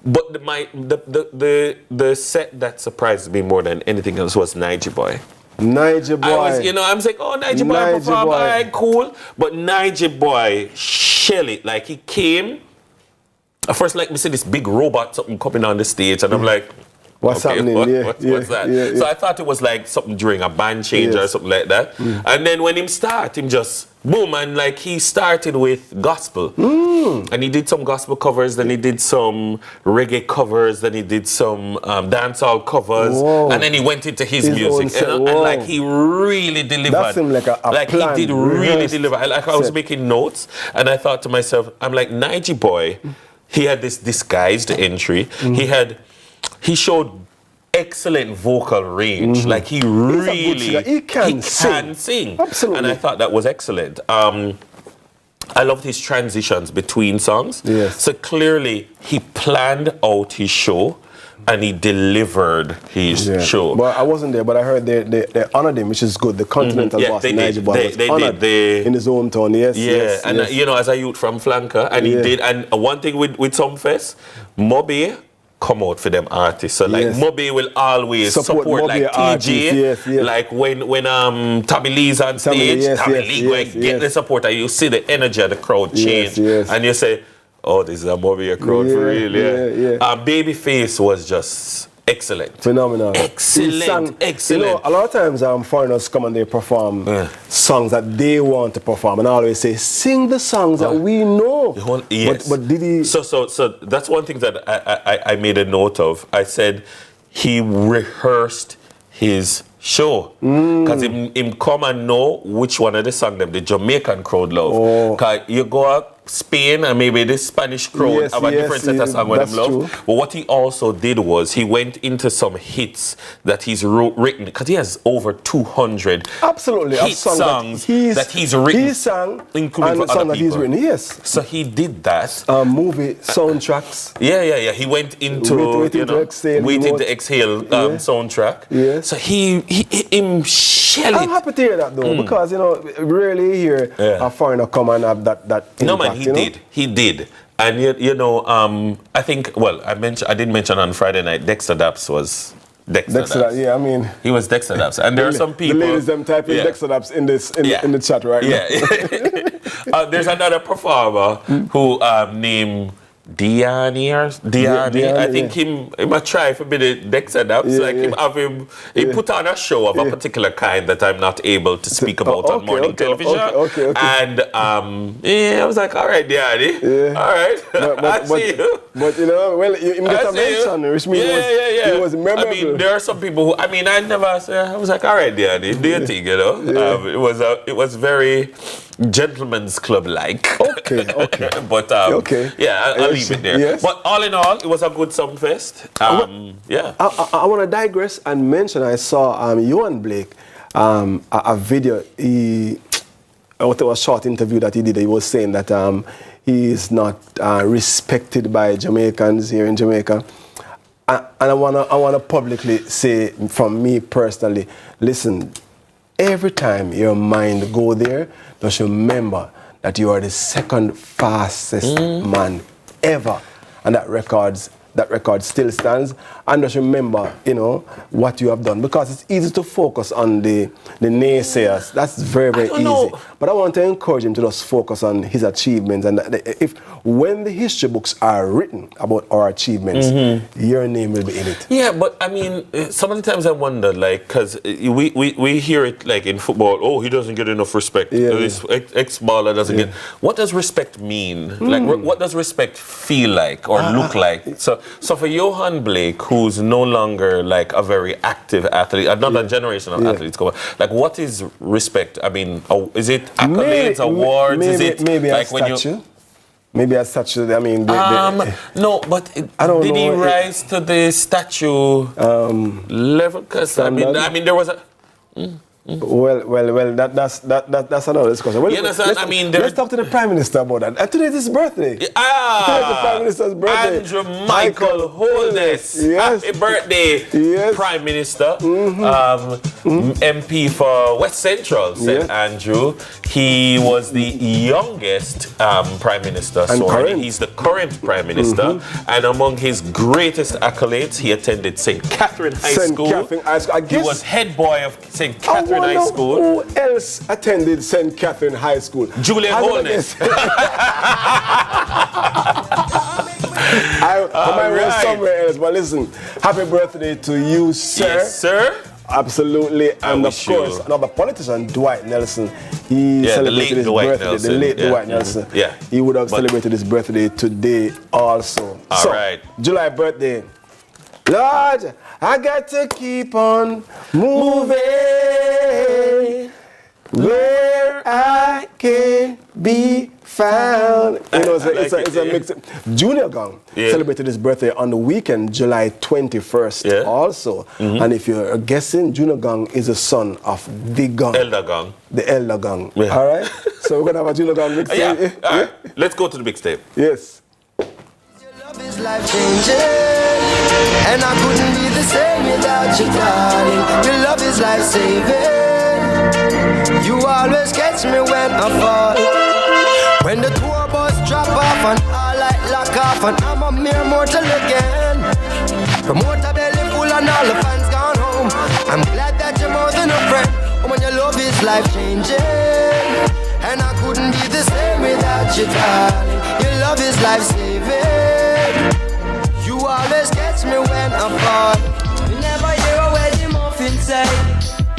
S7: But the set that surprised me more than anything else was Niger Boy.
S4: Niger Boy.
S7: I'm like, oh, Niger Boy performed, all right, cool. But Niger Boy shell it. Like, he came. At first, like, we see this big robot something coming on the stage, and I'm like,
S4: what's happening?
S7: What's that? So I thought it was like something during a band change or something like that. And then when him just boom, and like he started with gospel. And he did some gospel covers, then he did some reggae covers, then he did some dancehall covers, and then he went into his music. And like he really delivered.
S4: That seemed like a
S7: he did really deliver. I was making notes, and I thought to myself, I'm like, Niger Boy, he had this disguised entry. He showed excellent vocal range. Like he really
S4: he can sing. Absolutely.
S7: And I thought that was excellent. I loved his transitions between songs.
S4: Yes.
S7: So clearly he planned out his show and he delivered his show.
S4: Well, I wasn't there, but I heard they honored him, which is good. The Continental boss, Niger Boy, was honored in his hometown. Yes.
S7: And as a youth from Flanker, and he did. And one thing with some fest, Moby come out for them artists. So like Moby will always support like TJ. Like when Tami Lee's on stage, Tami Lee get the support, and you see the energy of the crowd change. And you say, oh, this is a Moby crowd for real. Babyface was just excellent.
S4: Phenomenal.
S7: Excellent.
S4: A lot of times foreigners come and they perform songs that they want to perform, and I always say, sing the songs that we know. But did he...
S7: So that's one thing that I made a note of. I said he rehearsed his show. Because him come and know which one of the songs the Jamaican crowd love. Because you go out Spain and maybe the Spanish crowd have a different set of songs with them love. But what he also did was he went into some hits that he's written, because he has over 200 hit songs that he's written.
S4: He sang
S7: including
S4: and the song that he's written,
S7: So he did that.
S4: Movie soundtracks.
S7: Yeah. He went into Waiting to Exhale soundtrack. So he shell it.
S4: I'm happy to hear that though, because rarely hear a foreigner come and have that impact.
S7: No man, he did. And I think, I did mention on Friday night, Dexter Daps was Dexter Daps.
S4: He
S7: was Dexter Daps. And there are some people...
S4: The ladies them typing Dexter Daps in the chat right now.
S7: There's another performer who named Diani. I think him a try for be the Dexter Daps. He put on a show of a particular kind that I'm not able to speak about on morning television. And I was like, all right, Diani. All right. I see you.
S4: But you get a mention, which means it was memorable.
S7: I mean, there are some people who, I never say, I was like, all right, Diani, do your thing, It was very gentleman's club like. But I'll leave it there. But all in all, it was a good Summerfest.
S4: I want to digress and mention I saw Ewan Blake a video. It was a short interview that he did. He was saying that he is not respected by Jamaicans here in Jamaica. And I wanna publicly say, from me personally, listen, every time your mind go there, just remember that you are the second fastest man ever, and that record still stands. And just remember, what you have done, because it's easy to focus on the naysayers. That's very, very easy. But I want to encourage him to just focus on his achievements, and when the history books are written about our achievements, your name will be in it.
S7: Yeah, but I mean, sometimes I wonder, because we hear it like in football. Oh, he doesn't get enough respect. This ex-baller doesn't get. What does respect mean? Like, what does respect feel like or look like? So for Johan Blake, who's no longer like a very active athlete, another generation of athletes, like, what is respect? I mean, is it accolades, awards? Is it
S4: maybe
S7: like
S4: a
S7: when
S4: statue? Maybe a statue. I mean,
S7: no, but did he rise to the statue level? Because I mean, there was a.
S4: Well, that's another discussion. Well,
S7: you understand?
S4: Let's talk to the Prime Minister about that. And today is his birthday. Today's the Prime Minister's birthday.
S7: Andrew Michael Holness.
S4: Yes.
S7: Happy birthday, Prime Minister. MP for West Central, St. Andrew. He was the youngest Prime Minister. He's the current Prime Minister. And among his greatest accolades, he attended St. Catherine High School. He was head boy of St. Catherine High School.
S4: Who else attended St. Catherine High School?
S7: Julian Holness.
S4: I might went somewhere else, but listen, happy birthday to you, sir.
S7: Yes, sir.
S4: Absolutely. And of course, another politician, Dwight Nelson, he celebrated his birthday. The late Dwight Nelson.
S7: Yeah.
S4: He would have celebrated his birthday today also.
S7: All right.
S4: July birthday. Lord, I got to keep on moving where I can be found. It's a mix. Junior Gang celebrated his birthday on the weekend, July 21st also. And if you're guessing, Junior Gang is the son of the Gang.
S7: Elder Gang.
S4: The Elder Gang. All right? So we're going to have a Junior Gang mixtape.
S7: All right. Let's go to the mixtape.
S4: Yes.
S6: Is life changing, and I couldn't be the same without you, darling. Your love is life saving. You always catch me when I fall. When the tour bus drop off and all light lock off, and I'm a mere mortal again. Promoter belly full and all the fans gone home. I'm glad that you're more than a friend. When your love is life changing, and I couldn't be the same without you, darling. Your love is life saving. You always catch me when I fall. You never hear a wedding muffin say.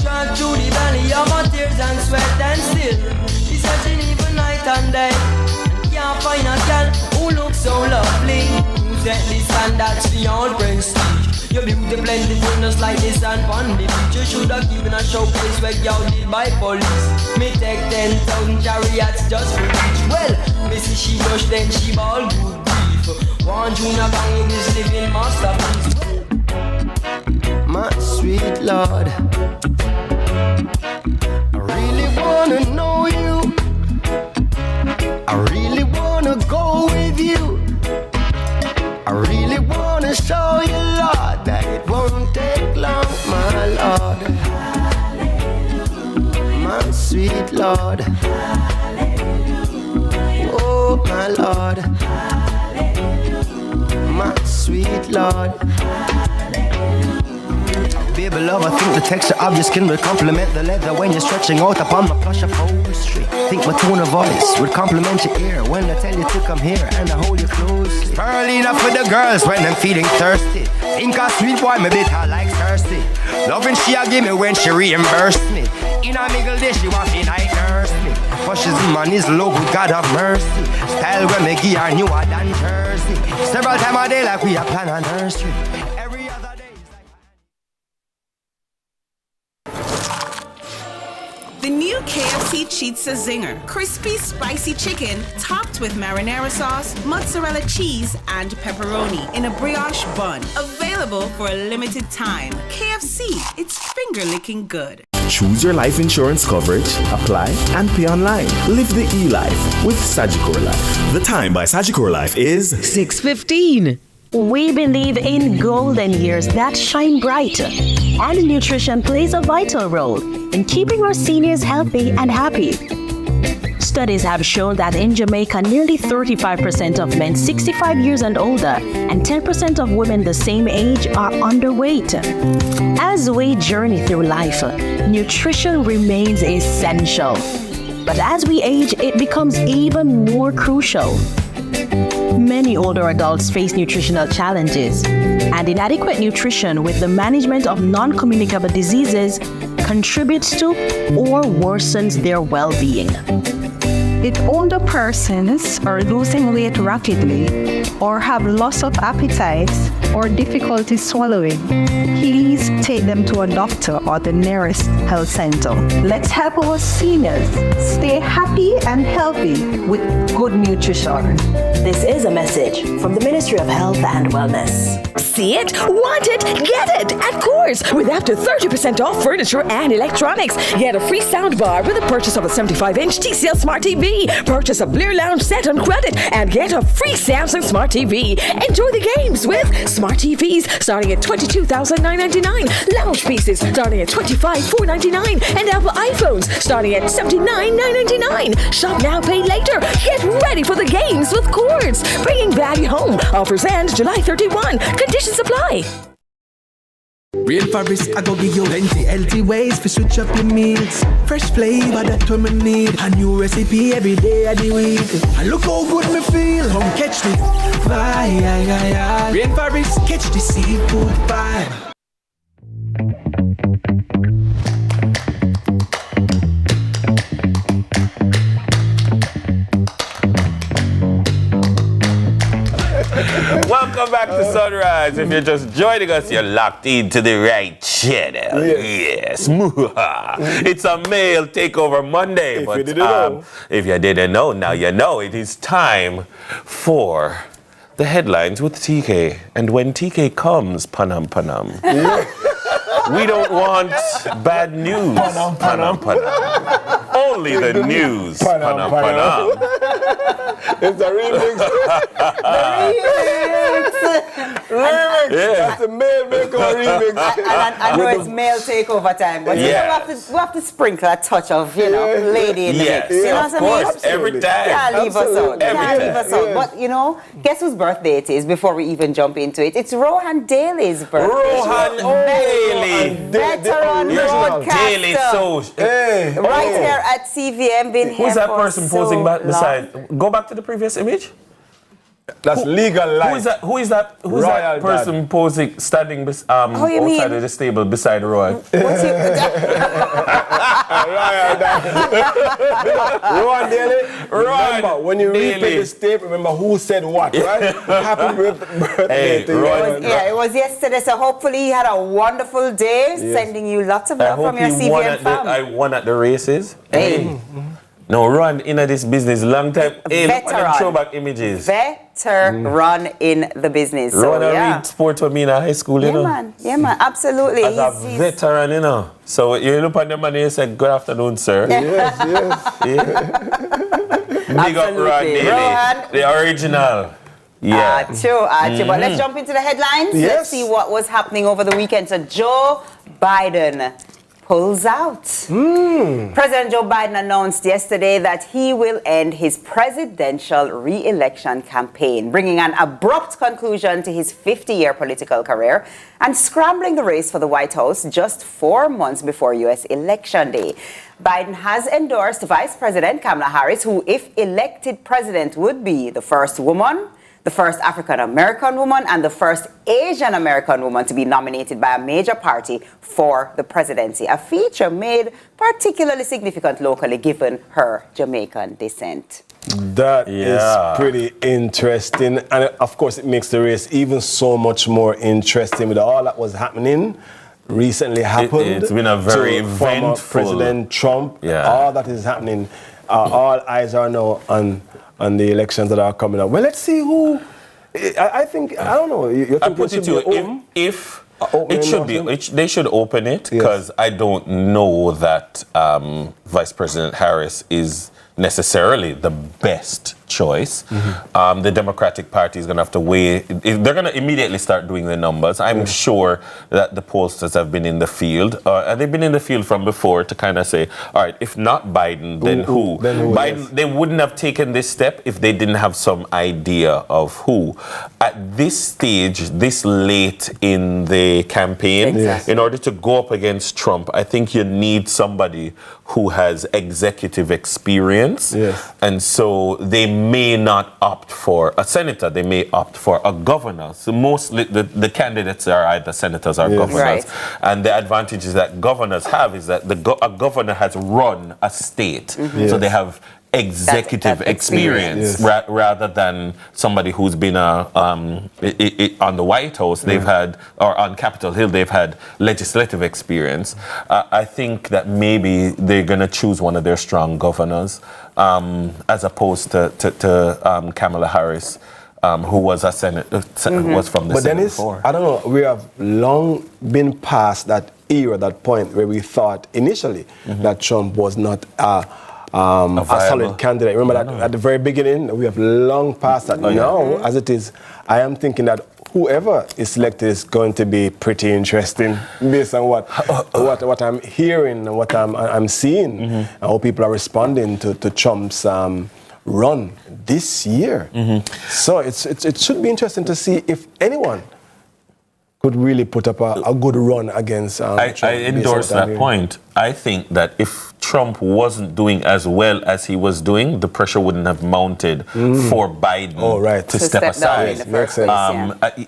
S6: Drunk through the valley of my tears and sweat, and still it's such an even night and day. And can't find a girl who looks so lovely. Who set the standards beyond prestige. Your beauty blended in us like the sand on the beach. You should have given a showcase where y'all did by police. Me take 10,000 chariots just for each. Well, me see she blush then she ball good grief. One Junior Gang is living masterpiece. My sweet Lord, I really wanna know you. I really wanna go with you. I really wanna show you, Lord, that it won't take long, my Lord. My sweet Lord. Oh, my Lord. My sweet Lord. Baby love, I think the texture of your skin would complement the leather when you're stretching out upon my plush upholstery. Think my tone of voice would complement your ear when I tell you to come here and I hold you closely. Early enough for the girls when I'm feeling thirsty. Think a sweet boy, my bitter like thirsty. Loving she a give me when she reimbursed me. In a middle day she want me night nurse me. Pushes in man is low, good God have mercy. Style when me give her newer than Jersey. Several times a day like we a plan a nursery.
S5: The new KFC Chizza Zinger. Crispy, spicy chicken topped with marinara sauce, mozzarella cheese, and pepperoni in a brioche bun. Available for a limited time. KFC, it's finger-licking good.
S8: Choose your life insurance coverage, apply, and pay online. Live the e-life with Sagicor Life. The time by Sagicor Life is
S9: 6:15. We believe in golden years that shine bright, and nutrition plays a vital role in keeping our seniors healthy and happy. Studies have shown that in Jamaica, nearly 35% of men 65 years and older and 10% of women the same age are underweight. As we journey through life, nutrition remains essential. But as we age, it becomes even more crucial. Many older adults face nutritional challenges, and inadequate nutrition with the management of non-communicable diseases contributes to or worsens their well-being.
S10: If older persons are losing weight rapidly or have loss of appetite or difficulty swallowing, please take them to a doctor or the nearest health center. Let's help our seniors stay happy and healthy with good nutrition.
S9: This is a message from the Ministry of Health and Wellness.
S12: See it, want it, get it at Coors with up to 30% off furniture and electronics. Get a free soundbar with the purchase of a 75-inch TCL Smart TV. Purchase a Blair Lounge set on credit and get a free Samsung Smart TV. Enjoy the games with Smart TVs starting at $22,999, lounge pieces starting at $25,499, and Apple iPhones starting at $79,999. Shop now, pay later. Get ready for the games with Coors. Bringing value home. Offers end July 31. Conditions apply.
S6: Rainforest, I go give you plenty healthy ways to switch up your meals. Fresh flavor, that's what I need. A new recipe every day of the week. And look how good me feel. Come catch the vibe. Rainforest, catch the seafood vibe.
S7: Welcome back to Sunrise. If you're just joining us, you're locked into the right channel. Yes. It's a male takeover Monday.
S4: If you didn't know.
S7: If you didn't know, now you know. It is time for the headlines with TK. And when TK comes, panam panam. We don't want bad news. Panam panam. Only the news. Panam panam.
S4: It's a remix. Remix.
S7: Yeah.
S4: That's the male makeover remix.
S2: I know it's male takeover time, but you know, we have to sprinkle a touch of, lady in the mix. You know what I mean?
S7: Of course, every time.
S2: Can't leave us out. Can't leave us out. But, guess whose birthday it is before we even jump into it? It's Rohan Daly's birthday.
S7: Rohan Daly.
S2: Veteran broadcaster. Right here at CVM, been here
S7: Who's that
S2: for
S7: person
S2: so
S7: posing back
S2: long.
S7: beside? Go back to the previous image.
S4: That's legal life.
S7: Who is that person posing, standing outside of the stable beside Roy?
S4: Rohan Daly. Remember, when you replay this tape, remember who said what, right? Happy birthday to you.
S2: It was yesterday, so hopefully he had a wonderful day. Sending you lots of love from your CVM fam.
S7: I won at the races. Hey. No, run in this business long time. Hey, look at the throwback images.
S2: Veteran in the business.
S7: Run read sport with me in high school, you know.
S2: Yeah, man, absolutely.
S7: As a veteran, you know. So you look at the man and you say, good afternoon, sir.
S4: Yes.
S7: Big up Ron Daly, the original. Yeah.
S2: But let's jump into the headlines.
S4: Yes.
S2: Let's see what was happening over the weekend. So Joe Biden pulls out. President Joe Biden announced yesterday that he will end his presidential re-election campaign, bringing an abrupt conclusion to his 50-year political career and scrambling the race for the White House just 4 months before U.S. Election Day. Biden has endorsed Vice President Kamala Harris, who, if elected president, would be the first woman, the first African-American woman, and the first Asian-American woman to be nominated by a major party for the presidency, a feature made particularly significant locally given her Jamaican descent.
S4: That is pretty interesting. And of course, it makes the race even so much more interesting with all that was happening. Recently happened.
S7: It's been a very
S4: eventful. President Trump, all that is happening. All eyes are now on the elections that are coming up. Well, let's see who. I think, I don't know. You think it should be open?
S7: If it should be, they should open it, because I don't know that Vice President Harris is necessarily the best choice. The Democratic Party is going to have to weigh. They're going to immediately start doing the numbers. I'm sure that the pollsters have been in the field, and they've been in the field from before to kind of say, all right, if not Biden, then who? Biden, they wouldn't have taken this step if they didn't have some idea of who. At this stage, this late in the campaign, in order to go up against Trump, I think you need somebody who has executive experience. And so they may not opt for a senator, they may opt for a governor. So mostly the candidates are either senators or governors. And the advantages that governors have is that a governor has run a state. So they have executive experience rather than somebody who's been on the White House, they've had, or on Capitol Hill, they've had legislative experience. I think that maybe they're going to choose one of their strong governors as opposed to Kamala Harris, who was a senator, was from the
S4: But
S7: Senate
S4: Dennis,
S7: before.
S4: I don't know, we have long been past that era, that point where we thought initially that Trump was not a solid candidate. Remember that at the very beginning, we have long past that. Now, as it is, I am thinking that whoever is selected is going to be pretty interesting based on what I'm hearing and what I'm seeing, and how people are responding to Trump's run this year. So it should be interesting to see if anyone could really put up a good run against Trump.
S7: I endorse that point. I think that if Trump wasn't doing as well as he was doing, the pressure wouldn't have mounted for Biden to step aside.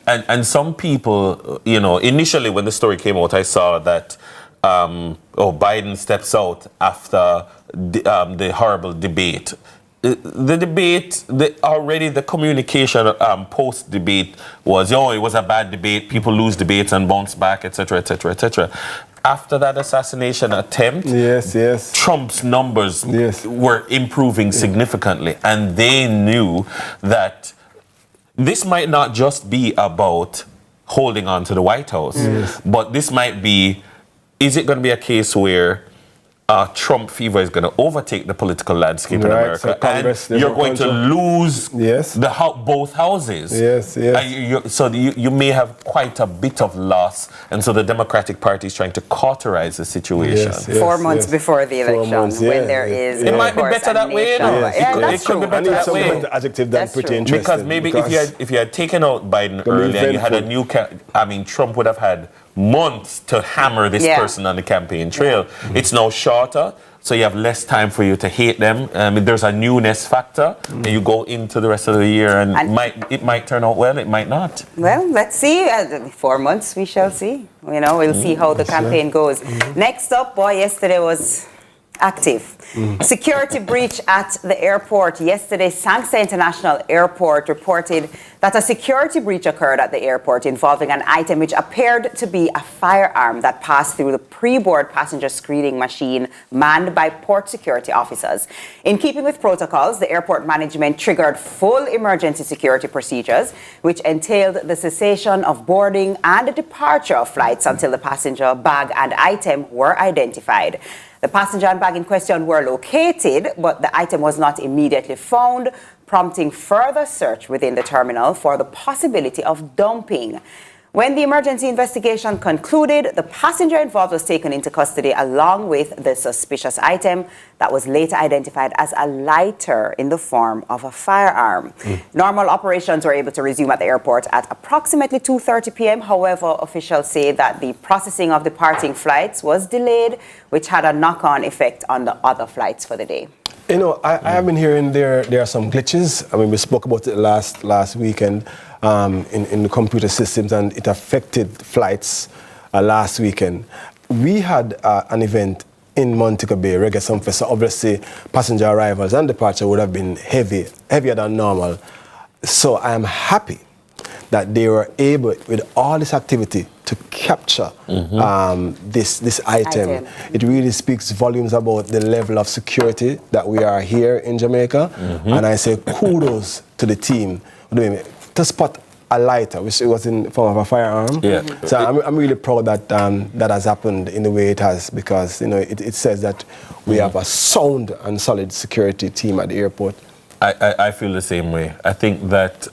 S7: And some people, initially when the story came out, I saw that Biden steps out after the horrible debate. The debate, the communication post-debate was, it was a bad debate, people lose debates and bounce back, etc., etc., etc. After that assassination attempt, Trump's numbers were improving significantly, and they knew that this might not just be about holding on to the White House, but this might be, is it going to be a case where Trump fever is going to overtake the political landscape in America, and you're going to lose both houses. So you may have quite a bit of loss, and so the Democratic Party is trying to cauterize the situation.
S2: 4 months before the election, when there is,
S7: it might be better that way. It could be better that way.
S4: Adjective that's pretty interesting.
S7: Because maybe if you had taken out Biden early and you had a new, Trump would have had months to hammer this person on the campaign trail. It's now shorter, so you have less time for you to hate them. There's a newness factor, and you go into the rest of the year, and it might turn out well, it might not.
S2: Well, let's see. 4 months, we shall see. We'll see how the campaign goes. Next up, yesterday was active. Security breach at the airport. Yesterday, Sangster International Airport reported that a security breach occurred at the airport involving an item which appeared to be a firearm that passed through the pre-board passenger screening machine manned by port security officers. In keeping with protocols, the airport management triggered full emergency security procedures, which entailed the cessation of boarding and the departure of flights until the passenger, bag, and item were identified. The passenger and bag in question were located, but the item was not immediately found, prompting further search within the terminal for the possibility of dumping. When the emergency investigation concluded, the passenger involved was taken into custody along with the suspicious item that was later identified as a lighter in the form of a firearm. Normal operations were able to resume at the airport at approximately 2:30 p.m. However, officials say that the processing of departing flights was delayed, which had a knock-on effect on the other flights for the day.
S4: I have been hearing there are some glitches. We spoke about it last weekend in the computer systems, and it affected flights last weekend. We had an event in Montego Bay, Reggae Sumfest, so obviously passenger arrivals and departure would have been heavier than normal. So I am happy that they were able, with all this activity, to capture this item. It really speaks volumes about the level of security that we are here in Jamaica. And I say kudos to the team to spot a lighter, which was in form of a firearm. So I'm really proud that that has happened in the way it has, because it says that we have a sound and solid security team at the airport.
S7: I feel the same way. I think that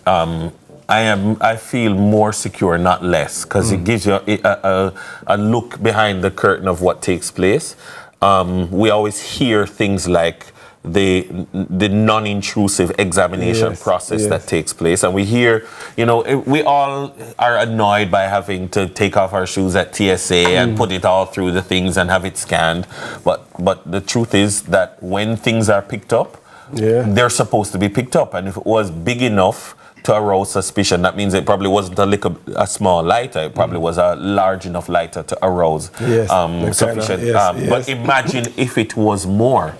S7: I feel more secure, not less, because it gives you a look behind the curtain of what takes place. We always hear things like the non-intrusive examination process that takes place, and we hear, we all are annoyed by having to take off our shoes at TSA and put it all through the things and have it scanned, but the truth is that when things are picked up, they're supposed to be picked up, and if it was big enough to arouse suspicion, that means it probably wasn't a small lighter, it probably was a large enough lighter to arouse suspicion. But imagine if it was more.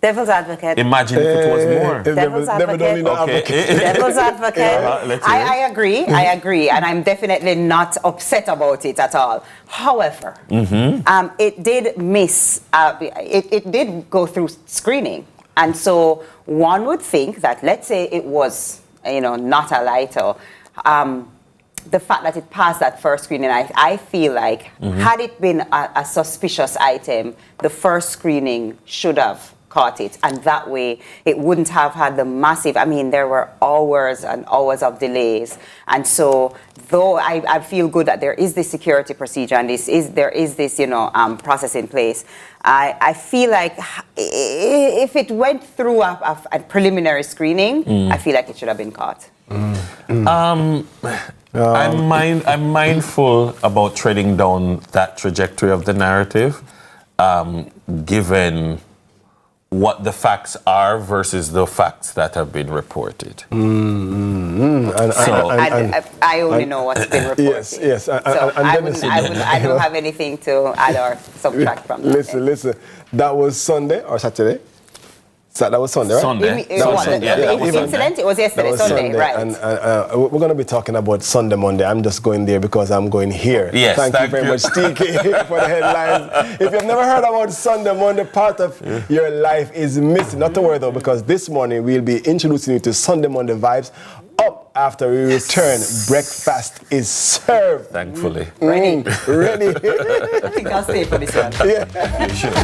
S11: Devil's advocate.
S7: Imagine if it was more.
S11: Devil's advocate. Devil's advocate. I agree, and I'm definitely not upset about it at all. However, it did miss, it did go through screening. And so one would think that, let's say it was, not a lighter, the fact that it passed that first screening, I feel like had it been a suspicious item, the first screening should have caught it, and that way it wouldn't have had the massive, there were hours and hours of delays. And so though I feel good that there is this security procedure and there is this process in place, I feel like if it went through a preliminary screening, I feel like it should have been caught.
S7: I'm mindful about treading down that trajectory of the narrative, given what the facts are versus the facts that have been reported.
S11: I only know what's been reported.
S4: Yes.
S11: I don't have anything to add or subtract from that.
S4: Listen. That was Sunday or Saturday? That was Sunday, right?
S7: Sunday.
S11: The incident, it was yesterday, Sunday, right.
S4: And we're going to be talking about Sunday, Monday. I'm just going there because I'm going here.
S7: Yes,
S4: thank you very much, TK, for the headlines. If you've never heard about Sunday, Monday, part of your life is missing. Not to worry, though, because this morning we'll be introducing you to Sunday, Monday vibes. Up after we return, breakfast is served.
S7: Thankfully.
S11: Ready.
S4: I
S11: think I'll stay for this one.
S4: Yeah.
S7: You should.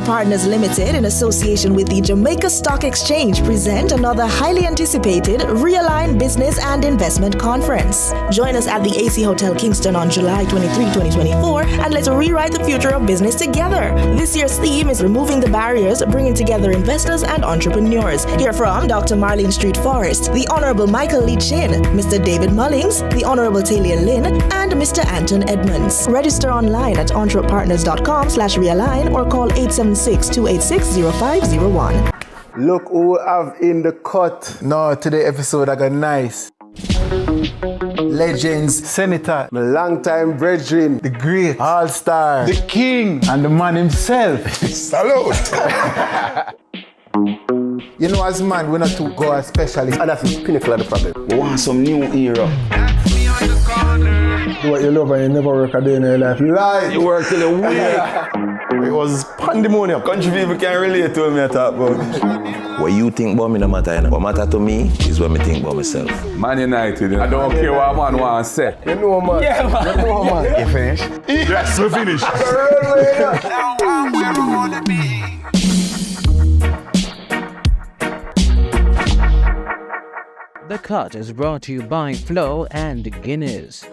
S13: Partners Limited, in association with the Jamaica Stock Exchange, present another highly anticipated Realign Business and Investment Conference. Join us at the AC Hotel Kingston on July 23, 2024, and let's rewrite the future of business together. This year's theme is Removing the Barriers, Bringing Together Investors and Entrepreneurs. Hear from Dr. Marlene Street Forrest, the Honorable Michael Lee Chin, Mr. David Mullings, the Honorable Talia Lynn, and Mr. Anton Edmonds. Register online at entrepreneurs.com/realign or call 876-286-0501.
S18: Look who we have in the cut. No, today episode I got nice. Legends, Senator, my longtime brethren, the great, all-star, the king, and the man himself. Salute! You know, as man, we're not too go specialist, and that's the pinnacle of the problem. We want some new era. Do what you love and you never work a day in your life. Lie! You work till you win. It was pandemonium. Country people can't relate to me I talk about.
S16: What you think about me no matter, you know. What matter to me is what me think about myself.
S24: Man United, you know. I don't care what a man wants to say.
S18: You know, man.
S24: Yeah, man.
S18: You know, man. You finished?
S24: Yes, we finished.
S25: The Cut is brought to you by Flo and Guinness.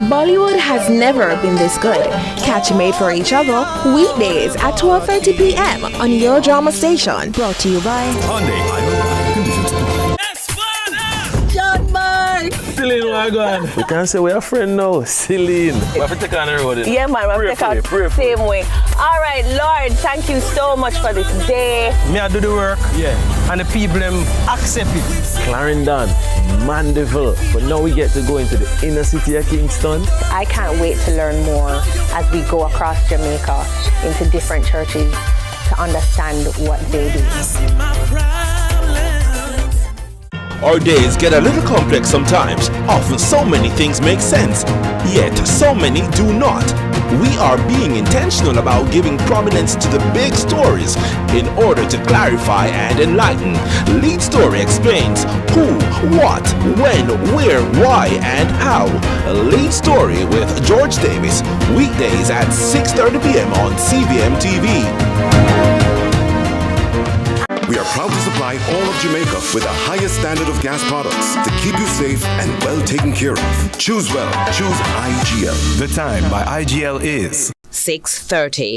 S13: Bollywood has never been this good. Catch Made for Each Other weekdays at 12:30 p.m. on your drama station. Brought to you by
S24: John Mark! Celine, where you going?
S16: We can't say we're a friend now. Celine.
S24: We have to take on the road.
S1: Yeah, man, we have to take out the same way. All right, Lord, thank you so much for this day.
S24: Me, I do the work. Yeah. And the people, them accept it.
S16: Clarendon, Mandeville. But now we get to go into the inner city of Kingston.
S1: I can't wait to learn more as we go across Jamaica into different churches to understand what they do.
S21: Our days get a little complex sometimes. Often so many things make sense, yet so many do not. We are being intentional about giving prominence to the big stories in order to clarify and enlighten. Lead Story explains who, what, when, where, why, and how. Lead Story with George Davis, weekdays at 6:30 p.m. on CVM TV.
S3: We are proud to supply all of Jamaica with the highest standard of gas products to keep you safe and well taken care of. Choose well. Choose IGL.
S8: The time by IGL is
S15: 6:30.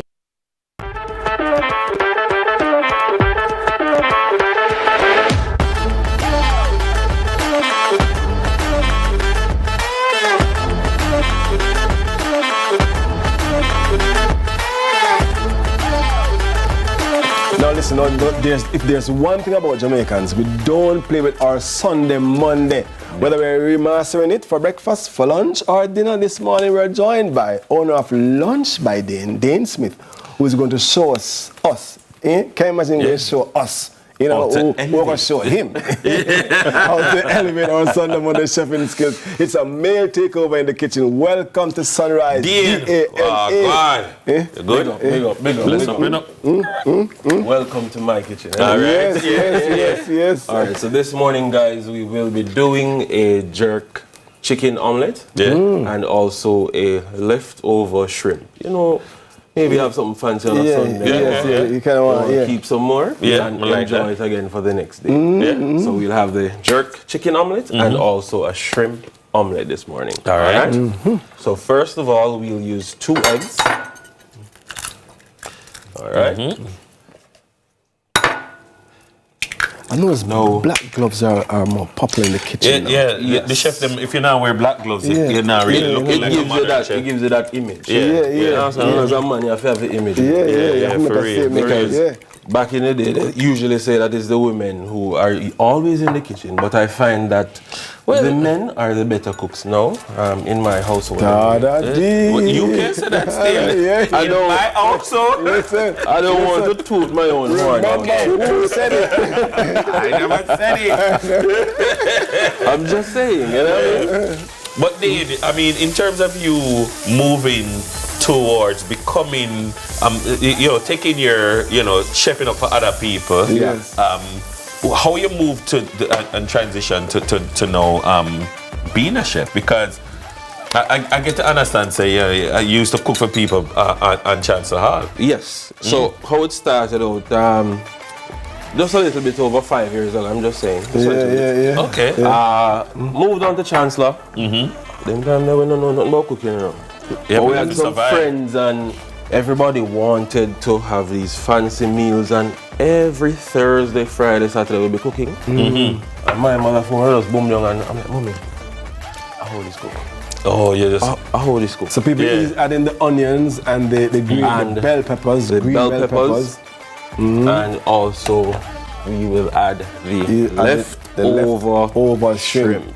S4: Now listen, if there's one thing about Jamaicans, we don't play with our Sunday, Monday. Whether we're remastering it for breakfast, for lunch, or dinner this morning, we're joined by owner of Lunch by Dane Smith, who is going to show us. Can you imagine going to show us? You know, we're going to show him how to elevate our Sunday, Monday chefing skills. It's a male takeover in the kitchen. Welcome to Sunrise.
S17: God. Big up. Listen up. Welcome to my kitchen.
S4: All right. Yes.
S17: All right, so this morning, guys, we will be doing a jerk chicken omelette and also a leftover shrimp. You know, maybe have something fancy on a Sunday.
S4: You kind of want to
S17: keep some more and enjoy it again for the next day. So we'll have the jerk chicken omelette and also a shrimp omelette this morning.
S7: All right.
S17: So first of all, we'll use 2 eggs. All right.
S4: I know black gloves are more popular in the kitchen.
S7: The chef, them, if you now wear black gloves, you're not really looking like a modern chef.
S17: It gives you that image.
S7: As
S17: a man, you have to have the image.
S7: For real.
S17: Because back in the day, they usually say that it's the women who are always in the kitchen, but I find that the men are the better cooks now in my household.
S7: You can say that still.
S17: I don't.
S7: I also.
S17: Listen, I don't want to toot my own horn.
S4: Who said it?
S7: I never said it.
S17: I'm just saying, you know.
S7: But Dave, I mean, in terms of you moving towards becoming, taking your, chefing up for other people.
S4: Yes.
S7: How you move to and transition to now being a chef? Because I get to understand. Say, I used to cook for people on Chancellor Hall.
S17: Yes. So how it started out. Just a little bit over 5 years ago, I'm just saying.
S7: Okay.
S17: Moved on to Chancellor. Them time there we don't know nothing about cooking, you know. But we had some friends and everybody wanted to have these fancy meals, and every Thursday, Friday, Saturday we'll be cooking. And my mother phone just boom down and I'm like, Mommy, I hold this cook.
S7: Oh, yeah, just
S17: I hold this cook.
S4: So people add in the onions and the green and the bell peppers,
S17: the green bell peppers. And also we will add the leftover shrimp.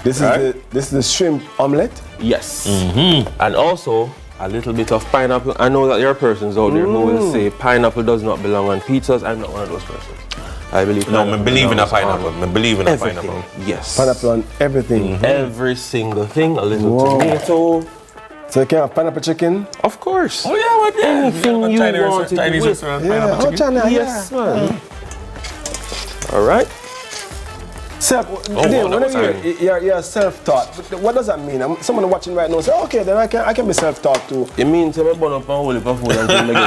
S4: This is the shrimp omelette?
S17: Yes. And also a little bit of pineapple. I know that there are persons out there who will say pineapple does not belong on pizzas. I'm not one of those persons. I believe
S7: I believe in a pineapple. I believe in a pineapple.
S17: Yes.
S4: Pineapple on everything.
S17: Every single thing. A little tomato.
S4: So you can have pineapple chicken?
S17: Of course.
S7: Oh yeah, what
S17: anything you want
S7: Chinese restaurant, pineapple chicken.
S17: Yes, man. All right.
S4: You're self-taught. What does that mean? Someone watching right now say, okay, then I can be self-taught too.
S17: It means I'm going to burn up food until I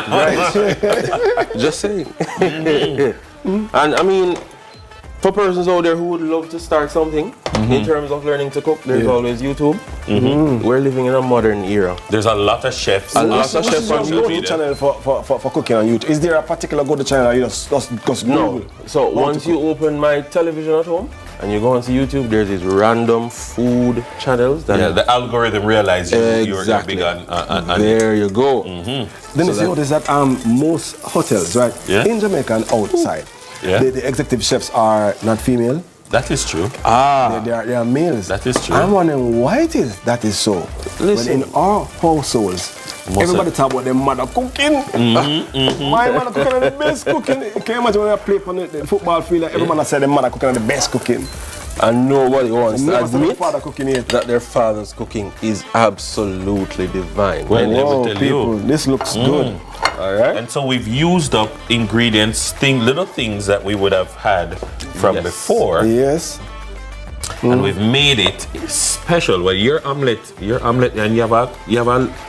S17: get it right. Just saying. And I mean, for persons out there who would love to start something in terms of learning to cook, there's always YouTube. We're living in a modern era.
S7: There's a lot of chefs.
S17: A lot of chefs on
S4: YouTube. Go-to channel for cooking on YouTube. Is there a particular go-to channel or you just
S17: No. So once you open my television at home and you go onto YouTube, there's these random food channels. That
S7: the algorithm realizes you're big on
S17: there you go.
S4: Then you see notice that most hotels, right, in Jamaica and outside, the executive chefs are not female.
S7: That is true.
S4: They are males.
S7: That is true.
S4: I'm wondering why it is that is so.
S17: Listen.
S4: When in our households, everybody talk about their mother cooking. My mother cooking on the best cooking. Can you imagine when I play on the football field, every man said their mother cooking on the best cooking.
S17: And nobody wants to
S4: Never seen
S17: admit
S4: father cooking yet.
S17: that their father's cooking is absolutely divine.
S7: Well, let me tell
S4: people, this looks good.
S17: All right.
S7: And so we've used up ingredients, little things that we would have had from before.
S4: Yes.
S7: And we've made it special. Well, your omelette, and you have a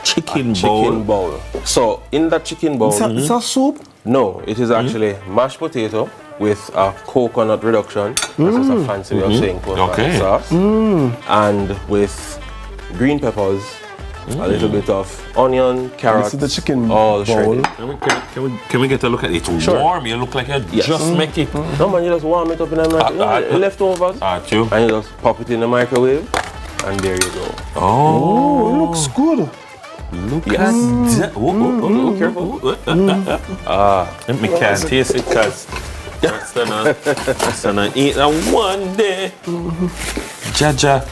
S7: chicken bowl.
S17: So in that chicken bowl,
S4: It's a soup?
S17: No, it is actually mashed potato with a coconut reduction. That's just a fancy way of saying coconut sauce. And with green peppers, a little bit of onion, carrots,
S4: This is the chicken
S17: all
S4: bowl.
S17: shredded.
S7: Can we get a look at it? It's
S17: Sure.
S7: warm. You look like you just make it.
S17: No man, you just warm it up in the microwave. Leftovers.
S7: True.
S17: And you just pop it in the microwave, and there you go.
S7: Oh,
S4: it looks good.
S7: Look at that.
S17: Careful.
S7: Me can't taste it because that's gonna eat that one day. Jaja.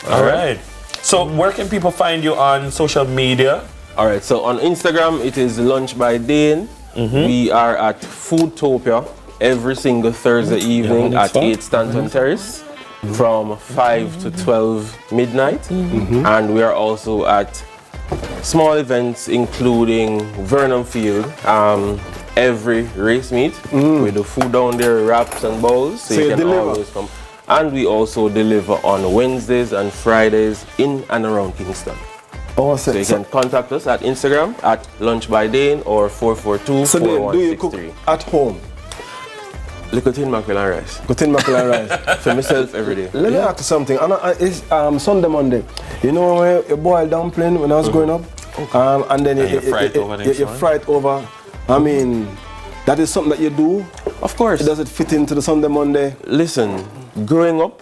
S7: All right. So where can people find you on social media?
S17: All right, so on Instagram, it is Lunch by Dane. We are at Foodtopia every single Thursday evening at 8 Stanton Terrace from 5 to 12 midnight. And we are also at small events including Vernon Field, every race meet. We do food down there, wraps and bowls, so you can always come. And we also deliver on Wednesdays and Fridays in and around Kingston. So you can contact us at Instagram at Lunch by Dane or 442-4163.
S4: So then, do you cook at home?
S17: Little tin mackerel and rice.
S4: Good tin mackerel and rice.
S17: For myself every day.
S4: Let me ask you something. It's Sunday, Monday. You know when you boil dumpling when I was growing up? And then you fry it over. I mean, that is something that you do?
S17: Of course.
S4: Does it fit into the Sunday, Monday?
S17: Listen, growing up,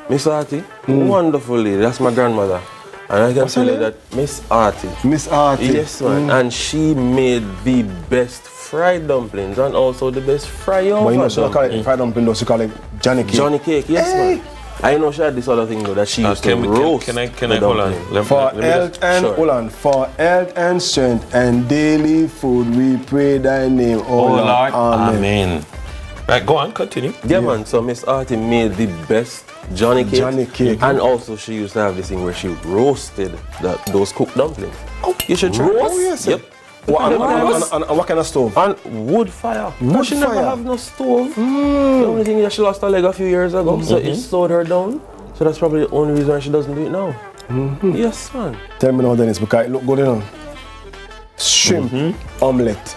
S17: Miss Artie, wonderful lady. That's my grandmother. And I can tell you that Miss Artie.
S4: Miss Artie.
S17: Yes, man. And she made the best fried dumplings and also the best fry over.
S4: But you know, she don't call it fried dumpling, though. She call it Johnny cake.
S17: Johnny cake, yes, man. I know she had this other thing though that she used to roast.
S7: Can I hold on?
S4: For health and strength and daily food, we pray thy name, O Lord.
S7: Amen. Right, go on, continue.
S17: Yeah, man. So Miss Artie made the best Johnny cake. And also she used to have this thing where she roasted those cooked dumplings. Oh, you should try.
S4: Roast? Oh, yes.
S17: Yep.
S4: And what kind of stove?
S17: On wood fire.
S4: Wood
S17: she
S4: fire.
S17: never have no stove. The only thing is that she lost her leg a few years ago, so it slowed her down. So that's probably the only reason why she doesn't do it now. Yes, man.
S4: Tell me now, Dennis, because it look good enough. Shrimp omelette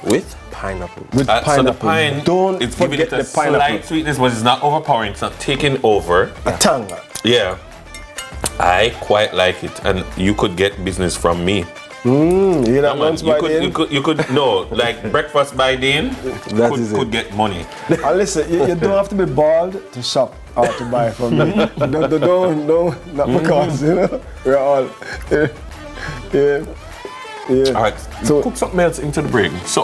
S17: with pineapple.
S4: With pineapple.
S7: So the pine,
S4: Don't
S7: it's giving
S4: forget
S7: it a
S4: the pineapple.
S7: slight sweetness, but it's not overpowering. It's not taking over.
S4: A tongue.
S7: Yeah. I quite like it, and you could get business from me.
S4: You know, lunch by Dane?
S7: You could no, like breakfast by Dane could get money.
S4: And listen, you don't have to be bald to shop or to buy from me. don't, not because, you know, we're all, yeah.
S7: All right, so cook something else into the break. So,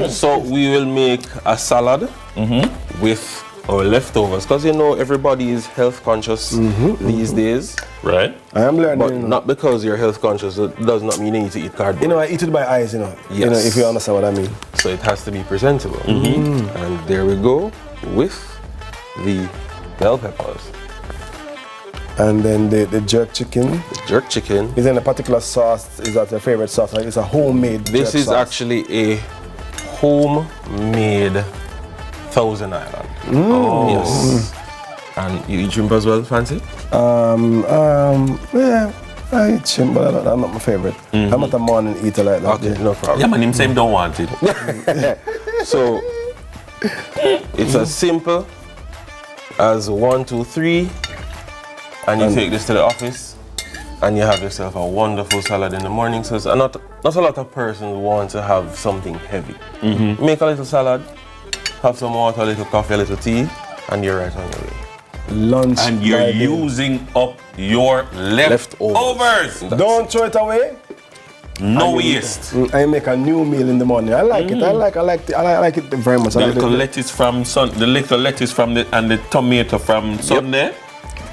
S17: So we will make a salad with our leftovers, because you know everybody is health conscious these days.
S7: Right.
S4: I am learning.
S17: But not because you're health conscious, it does not mean you need to eat cardboard.
S4: You know, I eat it by eyes, you know.
S17: Yes.
S4: You know, if you understand what I mean.
S17: So it has to be presentable. And there we go with the bell peppers.
S4: And then the jerk chicken.
S17: The jerk chicken.
S4: Is in a particular sauce? Is that your favorite sauce? Like it's a homemade
S17: This
S4: jerk
S17: is
S4: sauce.
S17: actually a homemade Thousand Island. Yes. And you eat shrimp as well, fancy?
S4: Yeah, I eat shrimp, but I'm not my favorite. I'm not a morning eater like that.
S17: Okay, no problem.
S7: Yeah, man, him say him don't want it.
S17: So it's as simple as 1, 2, 3, and you take this to the office, and you have yourself a wonderful salad in the morning. So it's not a lot of persons want to have something heavy. Make a little salad, have some water, a little coffee, a little tea, and you're right on your way.
S4: Lunch.
S7: And you're using up your leftovers.
S4: Don't throw it away.
S7: No waste.
S4: I make a new meal in the morning. I like it. I like it very much.
S7: The little lettuce from and the tomato from Sunday.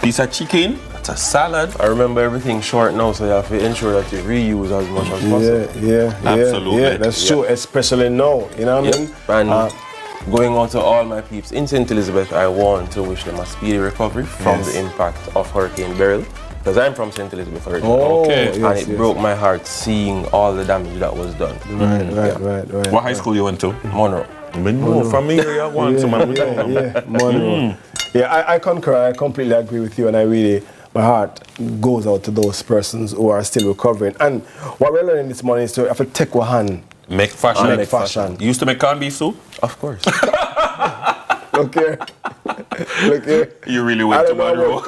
S7: Piece of chicken. That's a salad.
S17: I remember everything short now, so you have to ensure that you reuse as much as possible.
S4: Yeah,
S7: absolutely.
S4: Yeah, that's true, especially now. You know what I mean?
S17: And Going out to all my peeps in St. Elizabeth, I want to wish them a speedy recovery from the impact of Hurricane Beryl. Because I'm from St. Elizabeth originally.
S4: Oh, okay.
S17: And it broke my heart seeing all the damage that was done.
S4: Right.
S7: What high school you went to?
S17: Monroe.
S7: From here, I want to
S4: Monroe. Yeah, I concur. I completely agree with you, and my heart goes out to those persons who are still recovering. And what we're learning this morning is to have to take one hand.
S7: Make fashion. You used to make corned beef soup?
S17: Of course.
S4: Look here.
S7: You really went to Monroe.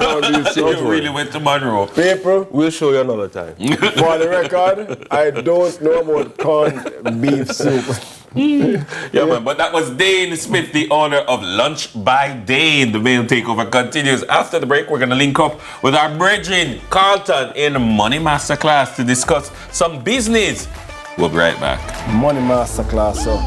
S7: You really went to Monroe.
S4: People,
S17: we'll show you another time.
S4: For the record, I don't know about corned beef soup.
S7: Yeah, man, but that was Dane Smith, the owner of Lunch by Dane. The Mail Takeover continues. After the break, we're going to link up with our brethren, Carlton, in Money Masterclass to discuss some business. We'll be right back.
S4: Money Masterclass, so.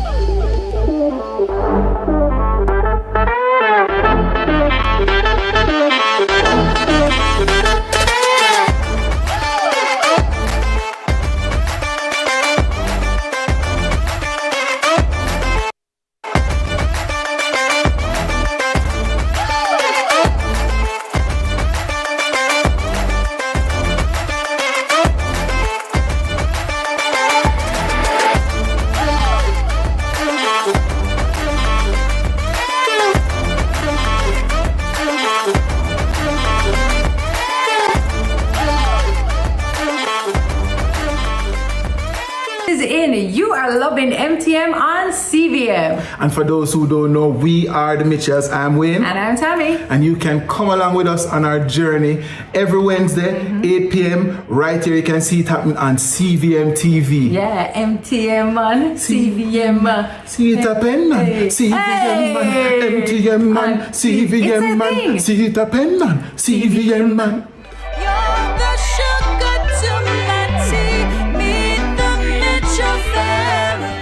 S14: MTM on CVM.
S15: And for those who don't know, we are the Mitchells. I'm Wayne.
S14: And I'm Tami.
S15: And you can come along with us on our journey every Wednesday, 8 p.m. Right here, you can see it happening on CVM TV.
S14: Yeah, MTM man, CVM man.
S15: See it happen, man. CVM man, MTM man, CVM man. See it happen, man. CVM man.
S6: You're the sugar to my tea. Meet the Mitchell family.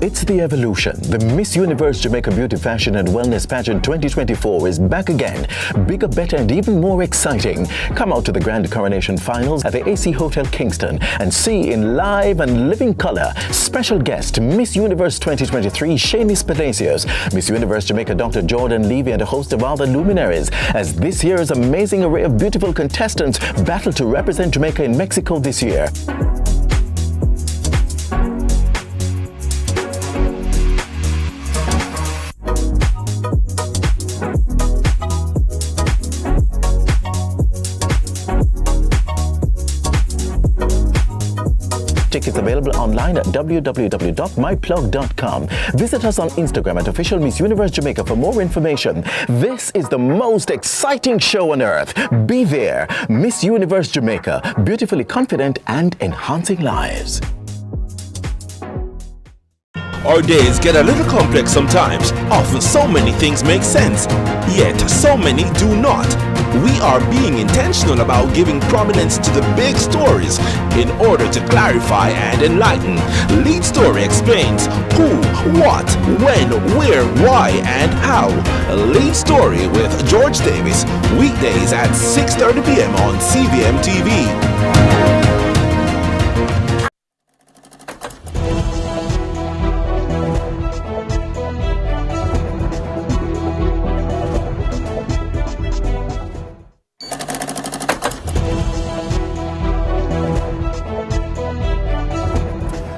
S19: It's the evolution. The Miss Universe Jamaica Beauty Fashion and Wellness Pageant 2024 is back again. Bigger, better, and even more exciting. Come out to the Grand Coronation Finals at the AC Hotel Kingston and see in live and living color special guest Miss Universe 2023 Shanice Palacios, Miss Universe Jamaica Dr. Jordan Levy, and a host of other luminaries as this year's amazing array of beautiful contestants battle to represent Jamaica in Mexico this year. Tickets available online at www.myplug.com. Visit us on Instagram at Official Miss Universe Jamaica for more information. This is the most exciting show on earth. Be there. Miss Universe Jamaica, beautifully confident and enhancing lives.
S21: Our days get a little complex sometimes. Often so many things make sense, yet so many do not. We are being intentional about giving prominence to the big stories in order to clarify and enlighten. Lead Story explains who, what, when, where, why, and how. Lead Story with George Davis, weekdays at 6:30 p.m. on CVM TV.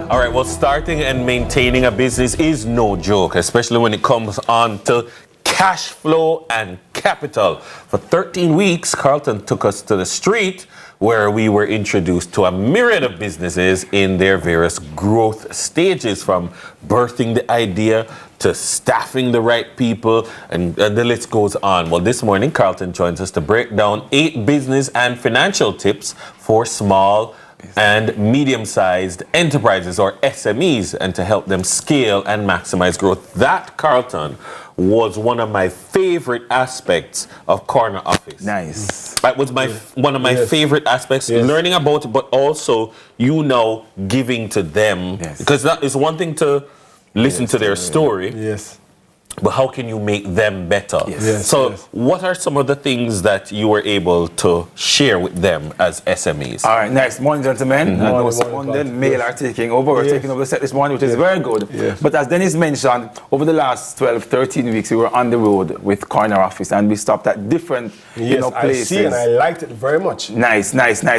S7: All right, well, starting and maintaining a business is no joke, especially when it comes on to cash flow and capital. For 13 weeks, Carlton took us to the street where we were introduced to a myriad of businesses in their various growth stages, from birthing the idea to staffing the right people, and the list goes on. Well, this morning, Carlton joins us to break down 8 business and financial tips for small and medium-sized enterprises, or SMEs, and to help them scale and maximize growth. That, Carlton, was one of my favorite aspects of Corner Office.
S19: Nice.
S7: That was one of my favorite aspects, learning about it, but also, giving to them. Because that is one thing to listen to their story.
S4: Yes.
S7: but how can you make them better? So what are some of the things that you were able to share with them as SMEs?
S5: All right, next morning, gentlemen. Monday, male are taking over. We're taking over the set this morning, which is very good. But as Dennis mentioned, over the last 12, 13 weeks, we were on the road with corner office, and we stopped at different places.
S4: I see, and I liked it very much.
S5: Nice.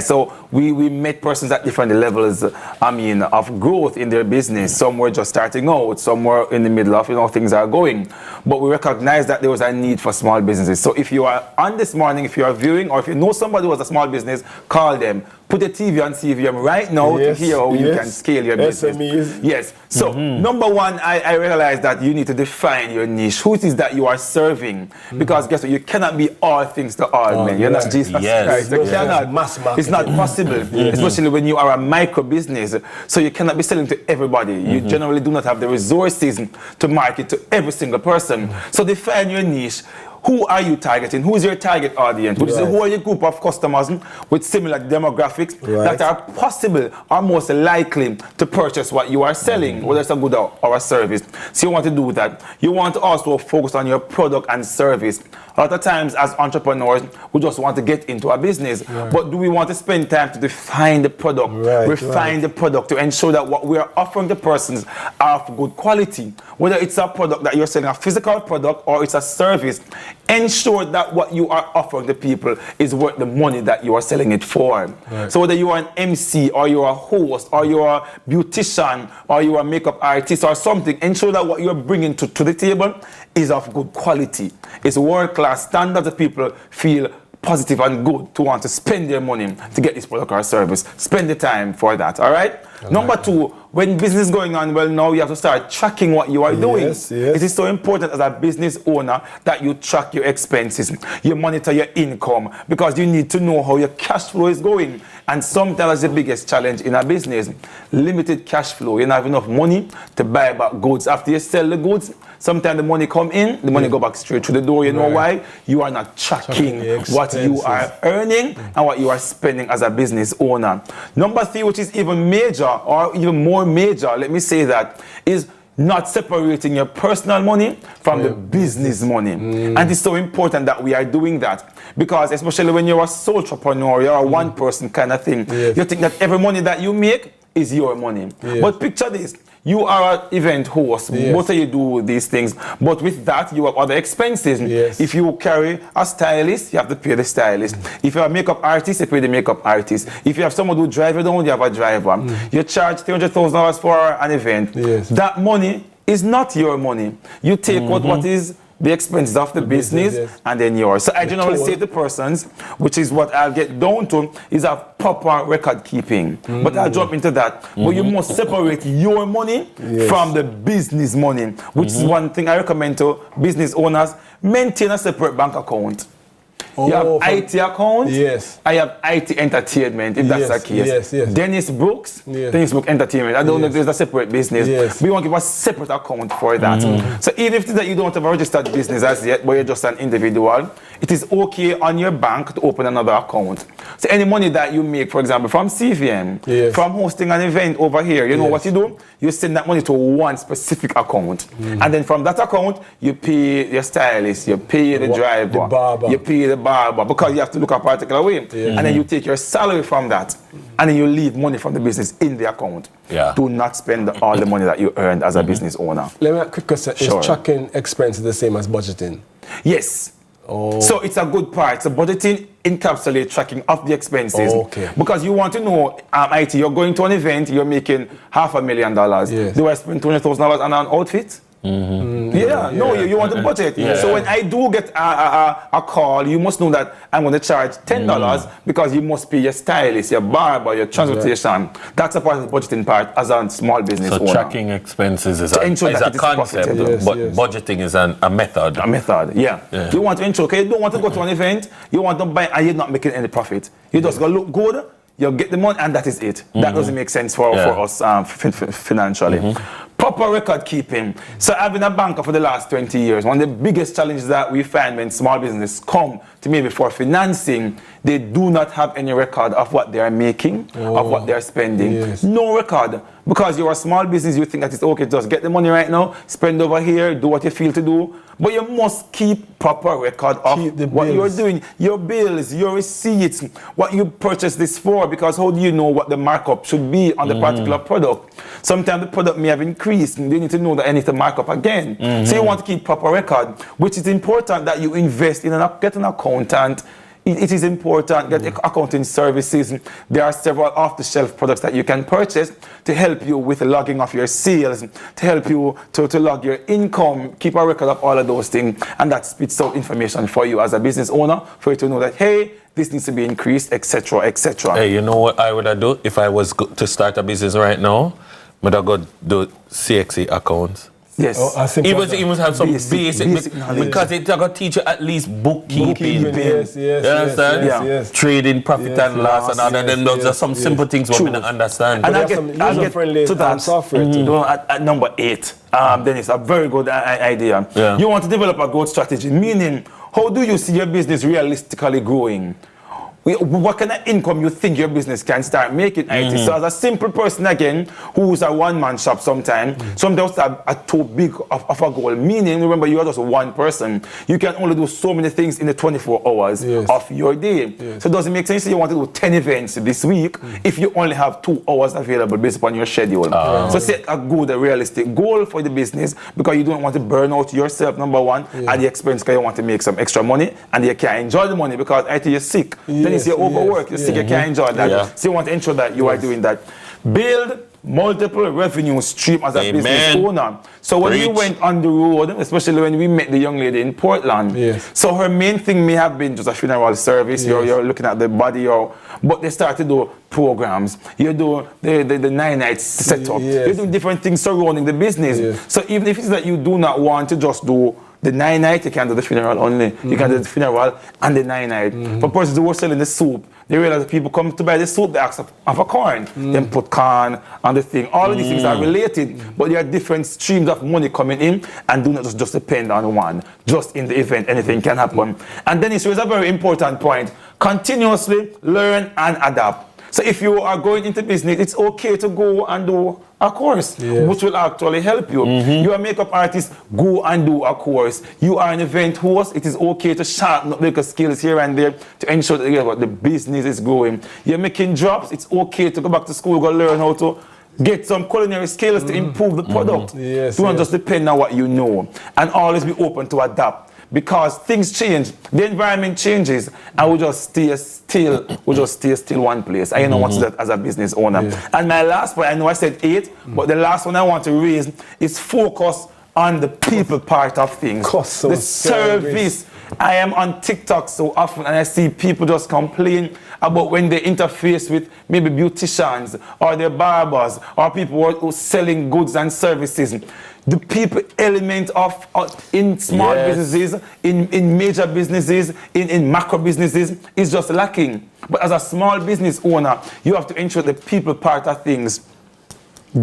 S5: So we met persons at different levels, of growth in their business. Some were just starting out, some were in the middle of, things are going. But we recognize that there was a need for small businesses. So if you are on this morning, if you are viewing, or if you know somebody who has a small business, call them. Put a TV on CVM right now to hear how you can scale your business.
S4: SMEs.
S5: Yes. So number one, I realized that you need to define your niche. Who it is that you are serving? Because guess what? You cannot be all things to all men. You're not Jesus Christ. You cannot. It's not possible, especially when you are a micro business. So you cannot be selling to everybody. You generally do not have the resources to market to every single person. So define your niche. Who are you targeting? Who is your target audience? Who are your group of customers with similar demographics that are possible or most likely to purchase what you are selling, whether it's a good or a service? So you want to do that. You want to also focus on your product and service. A lot of times as entrepreneurs, we just want to get into a business. But do we want to spend time to define the product, refine the product to ensure that what we are offering the persons are of good quality? Whether it's a product that you're selling, a physical product, or it's a service, ensure that what you are offering the people is worth the money that you are selling it for. So whether you are an MC, or you're a host, or you're a beautician, or you're a makeup artist or something, ensure that what you're bringing to the table is of good quality. It's world-class standards that people feel positive and good to want to spend their money to get this product or service. Spend the time for that, all right? Number two, when business is going on well now, you have to start tracking what you are doing. It is so important as a business owner that you track your expenses, you monitor your income, because you need to know how your cash flow is going. And sometimes the biggest challenge in a business, limited cash flow. You don't have enough money to buy back goods. After you sell the goods, sometimes the money come in, the money go back straight through the door. You know why? You are not tracking what you are earning and what you are spending as a business owner. Number three, which is even major, or even more major, let me say that, is not separating your personal money from the business money. And it's so important that we are doing that, because especially when you're a sole entrepreneur, you're a one person kind of thing, you think that every money that you make is your money. But picture this. You are an event host, both of you do these things, but with that you have other expenses. If you carry a stylist, you have to pay the stylist. If you're a makeup artist, you pay the makeup artist. If you have someone who drive you down, you have a driver. You charge $300,000 for an event. That money is not your money. You take out what is the expenses of the business and then yours. So I generally say to persons, which is what I'll get down to, is a proper record keeping. But I'll jump into that. But you must separate your money from the business money, which is one thing I recommend to business owners. Maintain a separate bank account. You have IT account. I have IT entertainment, if that's the case. Dennis Brooks, Dennis Brooks Entertainment. I don't know if there's a separate business. We want to give a separate account for that. So even if you don't have a registered business as yet, but you're just an individual, it is okay on your bank to open another account. So any money that you make, for example, from CVM, from hosting an event over here, you know what you do? You send that money to one specific account. And then from that account, you pay your stylist, you pay the driver, the barber. You pay the barber, because you have to look a particular way. And then you take your salary from that, and then you leave money from the business in the account. Do not spend all the money that you earned as a business owner.
S4: Let me ask a quick question. Is tracking expenses the same as budgeting?
S5: Yes. So it's a good part. So budgeting encapsulates tracking of the expenses. Because you want to know, IT, you're going to an event, you're making $500,000. Do I spend $20,000 on an outfit? You want to budget. So when I do get a call, you must know that I'm going to charge $10 because you must pay your stylist, your barber, your transportation. That's a part of the budgeting part as a small business owner.
S7: So tracking expenses is a concept, but budgeting is a method.
S5: A method, You want to ensure, you don't want to go to an event, you want to buy and you're not making any profit. You just go look good, you get the money, and that is it. That doesn't make sense for us financially. Proper record keeping. So I've been a banker for the last 20 years. One of the biggest challenges that we find when small businesses come to me for financing, they do not have any record of what they are making, of what they are spending.
S17: Yes.
S5: No record. Because you're a small business, you think that it's okay, just get the money right now, spend over here, do what you feel to do. But you must keep proper record of what you're doing. Your bills, your receipts, what you purchased this for, because how do you know what the markup should be on the particular product? Sometimes the product may have increased, and you need to know that I need to mark up again. So you want to keep proper record, which is important that you invest in get an accountant. It is important that accounting services, there are several off-the-shelf products that you can purchase to help you with the logging of your sales, to help you to log your income, keep a record of all of those things, and that spits out information for you as a business owner, for you to know that, hey, this needs to be increased, etc., etc.
S7: Hey, you know what I would do if I was to start a business right now? But I go do CXC accounts.
S5: Yes.
S7: Even have some basic because it's going to teach you at least bookkeeping.
S17: Yes,
S7: you understand?
S17: yes.
S7: Trading, profit and loss, and all that. Then there's just some simple things we don't understand.
S5: And I get to that software at number 8. Then it's a very good idea.
S7: Yeah.
S5: You want to develop a growth strategy, meaning how do you see your business realistically growing? What kind of income you think your business can start making? So as a simple person again, who's a one-man shop sometimes have a too big of a goal. Meaning, remember, you are just one person. You can only do so many things in the 24 hours of your day. So it doesn't make sense you want to do 10 events this week if you only have 2 hours available based upon your schedule. So set a good, realistic goal for the business because you don't want to burn out yourself, number one, at the expense because you want to make some extra money and you can't enjoy the money because until you're sick. If you're overworked, you're sick, you can't enjoy that. So you want to ensure that you are doing that. Build multiple revenue stream as a business owner. So when we went on the road, especially when we met the young lady in Portland, so her main thing may have been just a funeral service, you're looking at the body, but they started to do programs. You do the 9 nights setup. You're doing different things surrounding the business. So even if it's that you do not want to just do the 9 night, you can do the funeral only. You can do the funeral and the 9 night. For persons who were selling the soup, they realize that people come to buy the soup, they ask for corn. Then put corn on the thing. All of these things are related, but there are different streams of money coming in and do not just depend on one. Just in the event, anything can happen. And then it's a very important point. Continuously learn and adapt. So if you are going into business, it's okay to go and do a course, which will actually help you. You're a makeup artist, go and do a course. You are an event host, it is okay to sharpen up your skills here and there to ensure that the business is growing. You're making drops, it's okay to go back to school, go learn how to get some culinary skills to improve the product. Don't just depend on what you know. And always be open to adapt. Because things change, the environment changes, and we just stay still. We just stay still one place. I know what's that as a business owner. And my last point, I know I said 8, but the last one I want to raise is focus on the people part of things. The service. I am on TikTok so often, and I see people just complain about when they interface with maybe beauticians or their barbers or people who are selling goods and services. The people element of in small businesses, in major businesses, in macro businesses is just lacking. But as a small business owner, you have to ensure the people part of things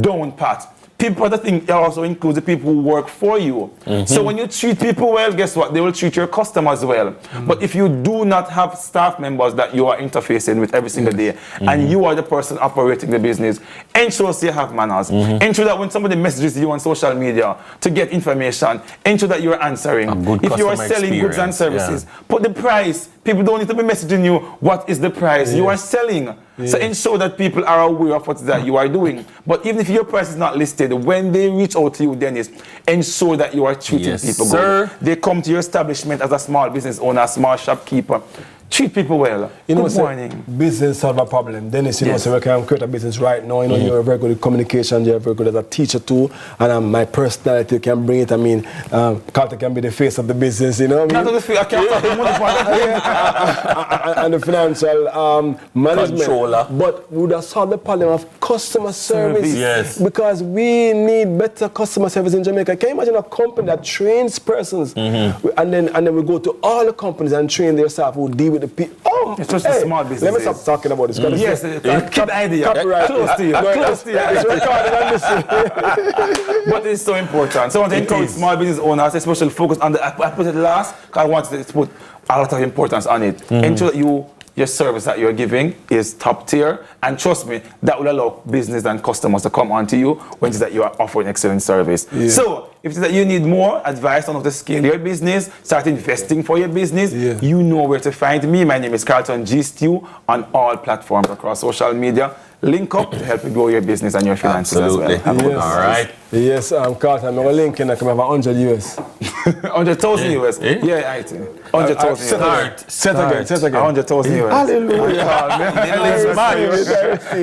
S5: don't pat. People part of things also includes the people who work for you. So when you treat people well, guess what? They will treat your customers well. But if you do not have staff members that you are interfacing with every single day, and you are the person operating the business, ensure you have manners. Ensure that when somebody messages you on social media to get information, ensure that you're answering. If you are selling goods and services, put the price. People don't need to be messaging you, what is the price you are selling? So ensure that people are aware of what that you are doing. But even if your price is not listed, when they reach out to you, Dennis, ensure that you are treating people good. They come to your establishment as a small business owner, a small shopkeeper. Treat people well.
S4: You know,
S5: good morning.
S4: Business solve a problem. Dennis, you know, so we can create a business right now. You know, you're very good at communication. You're very good as a teacher too. And my personality, you can bring it. I mean, Carter can be the face of the business. You know what I mean? I can't talk the money part. And the financial management. Controller. But we would have solved the problem of customer service. Because we need better customer service in Jamaica. Can you imagine a company that trains persons, and then we go to all the companies and train their staff who deal with the people. Oh,
S5: it's just a small business.
S4: Let me stop talking about this.
S5: Yes, keep the idea. Close to you. Close to you.
S4: It's recorded on this.
S5: But it's so important. So I want to encourage small business owners, especially focus on the, I put it last, because I wanted to put a lot of importance on it. Ensure that you your service that you're giving is top tier, and trust me, that will allow business and customers to come onto you when it is that you are offering excellent service.
S4: Yeah.
S5: So, if it is that you need more advice on how to scale your business, start investing for your business, you know where to find me. My name is Carlton G. Stew on all platforms across social media. Link up to help you grow your business and your finances as well.
S4: Yes.
S7: All right.
S4: Yes, Carlton, I'm going to link in. I can have 100 US.
S5: 100,000 US? Yeah, I think. 100,000 US.
S4: Set again.
S5: 100,000 US.
S4: Hallelujah.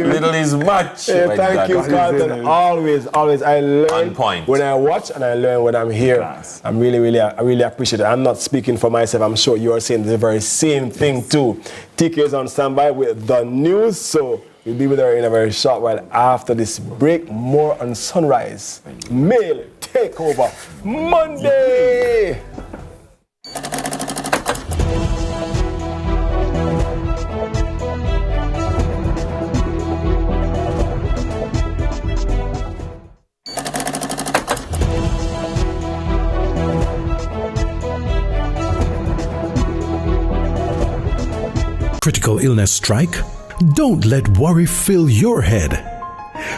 S7: Little is much.
S4: Thank you, Carlton. Always. I learn when I watch and I learn when I'm here. I really appreciate it. I'm not speaking for myself. I'm sure you are saying the very same thing too. TK is on standby with the news, so we'll be with her in a very short while after this break. More on Sunrise Male Takeover Monday.
S9: Critical illness strike? Don't let worry fill your head.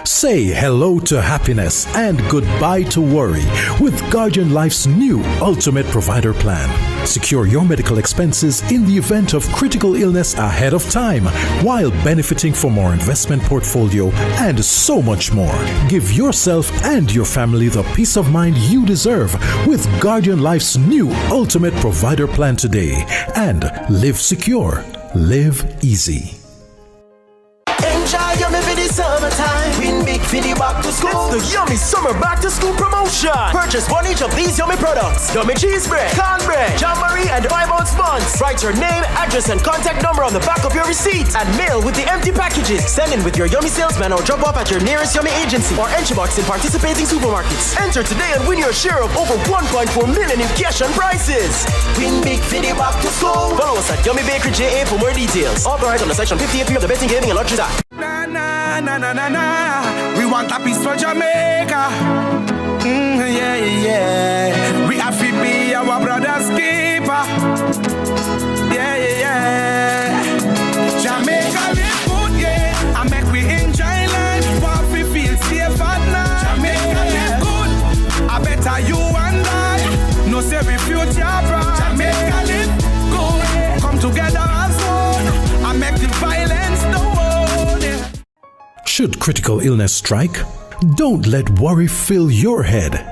S9: Say hello to happiness and goodbye to worry with Guardian Life's new Ultimate Provider Plan. Secure your medical expenses in the event of critical illness ahead of time while benefiting from our investment portfolio and so much more. Give yourself and your family the peace of mind you deserve with Guardian Life's new Ultimate Provider Plan today and live secure. Live easy.
S6: Enjoy yummy for the summertime. Win big for the back to school. It's the Yummy Summer Back to School promotion. Purchase one each of these yummy products: yummy cheese bread, cornbread, jamboree, and 5-ounce buns. Write your name, address, and contact number on the back of your receipt and mail with the empty packages. Send in with your Yummy salesman or drop off at your nearest Yummy agency or entry box in participating supermarkets. Enter today and win your share of over 1.4 million in cash and prizes. Win big for the back to school. Follow us at Yummy Bakery JA for more details. Authorized under Section 58 of the Betting, Gaming, and Lotteries Act.
S10: We want a piece for Jamaica. Yeah. We have to be our brother's keeper. Yeah. Jamaica live good, yeah. I make we enjoy life. What we feel safe at night. Jamaica live good. I better you and I. No say we future bright. Jamaica live good. Come together as one. I make the violence the world.
S9: Should critical illness strike? Don't let worry fill your head.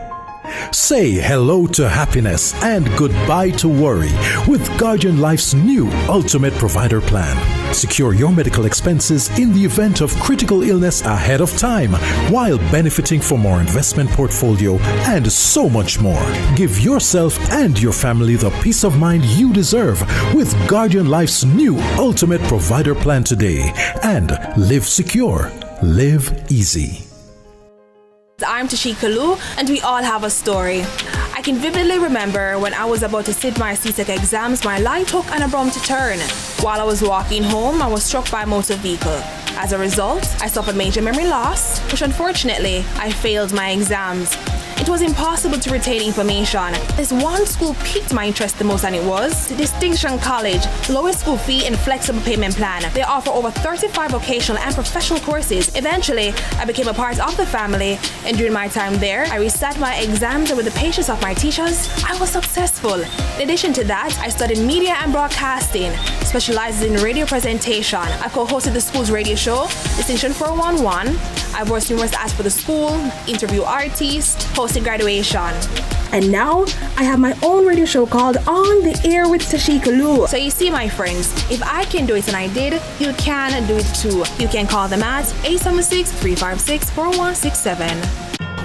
S9: Say hello to happiness and goodbye to worry with Guardian Life's new Ultimate Provider Plan. Secure your medical expenses in the event of critical illness ahead of time while benefiting from our investment portfolio and so much more. Give yourself and your family the peace of mind you deserve with Guardian Life's new Ultimate Provider Plan today and live secure. Live easy.
S20: I'm Tashika Lu, and we all have a story. I can vividly remember when I was about to sit my CSEC exams, my life took an abrupt turn. While I was walking home, I was struck by a motor vehicle. As a result, I suffered major memory loss, which unfortunately, I failed my exams. It was impossible to retain information. This one school piqued my interest the most, and it was the Distinction College, lowest school fee and flexible payment plan. They offer over 35 vocational and professional courses. Eventually, I became a part of the family, and during my time there, I resat my exams, and with the patience of my teachers, I was successful. In addition to that, I studied media and broadcasting, specializing in radio presentation. I co-hosted the school's radio show, Distinction 411. I voiced numerous acts for the school, interview artists, hosted graduation. And now, I have my own radio show called On the Air with Tashika Lu. So you see, my friends, if I can do it and I did, you can do it too. You can call them at 876-356-4167.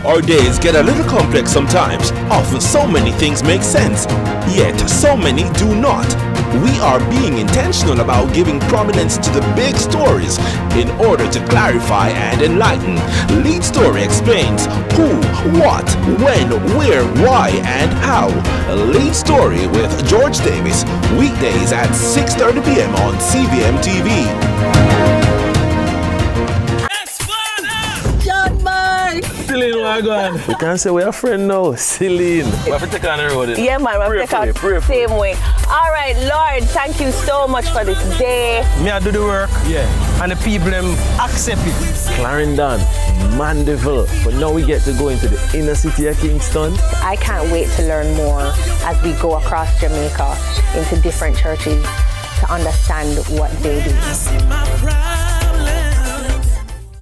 S21: Our days get a little complex sometimes. Often so many things make sense, yet so many do not. We are being intentional about giving prominence to the big stories in order to clarify and enlighten. Lead Story explains who, what, when, where, why, and how. Lead Story with George Davis, weekdays at 6:30 p.m. on CVM TV.
S24: John Mark!
S16: Still Celine, where you going? You can't say we're a friend now. Celine. We have to take on the road.
S1: Yeah, man, we have to take on the same way. All right, Lord, thank you so much for this day.
S2: Me, I do the work. Yeah. And the people them accept it.
S16: Clarendon, Mandeville. But now we get to go into the inner city of Kingston.
S1: I can't wait to learn more as we go across Jamaica into different churches to understand what they do.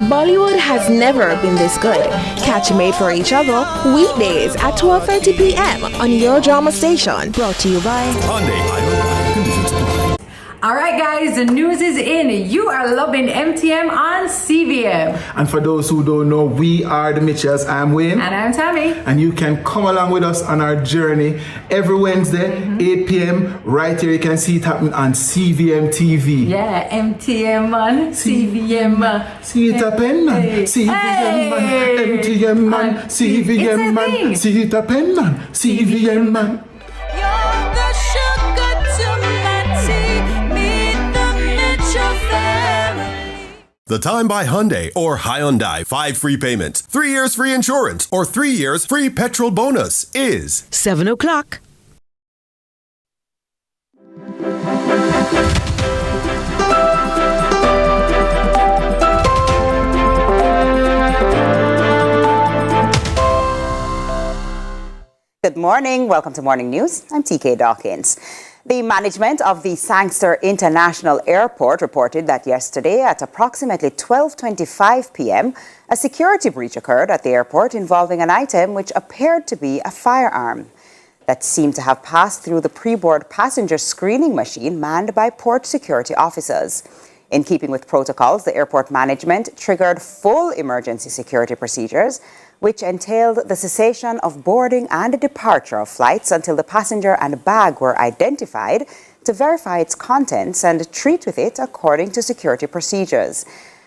S13: Bollywood has never been this good. Catch Made for Each Other weekdays at 12:30 p.m. on your drama station. Brought to you by
S9: Hyundai. Conditions apply.
S14: All right, guys, the news is in. You are loving MTM on CVM.
S15: And for those who don't know, we are the Mitchells. I'm Wayne.
S14: And I'm Tami.
S15: And you can come along with us on our journey every Wednesday, 8 p.m. Right here, you can see it happening on CVM TV.
S14: Yeah, MTM on CVM.
S15: See it happen, man. CVM man. MTM man. CVM man. See it happen, man. CVM man.
S9: The Time by Hyundai or Hyundai 5 free payments, 3 years free insurance, or 3 years free petrol bonus is
S13: 7 o'clock.
S11: Good morning. Welcome to Morning News. I'm TK Dawkins. The management of the Sangster International Airport reported that yesterday at approximately 12:25 p.m., a security breach occurred at the airport involving an item which appeared to be a firearm that seemed to have passed through the pre-board passenger screening machine manned by port security officers. In keeping with protocols, the airport management triggered full emergency security procedures, which entailed the cessation of boarding and departure of flights until the passenger and bag were identified to verify its contents and treat with it according to security procedures.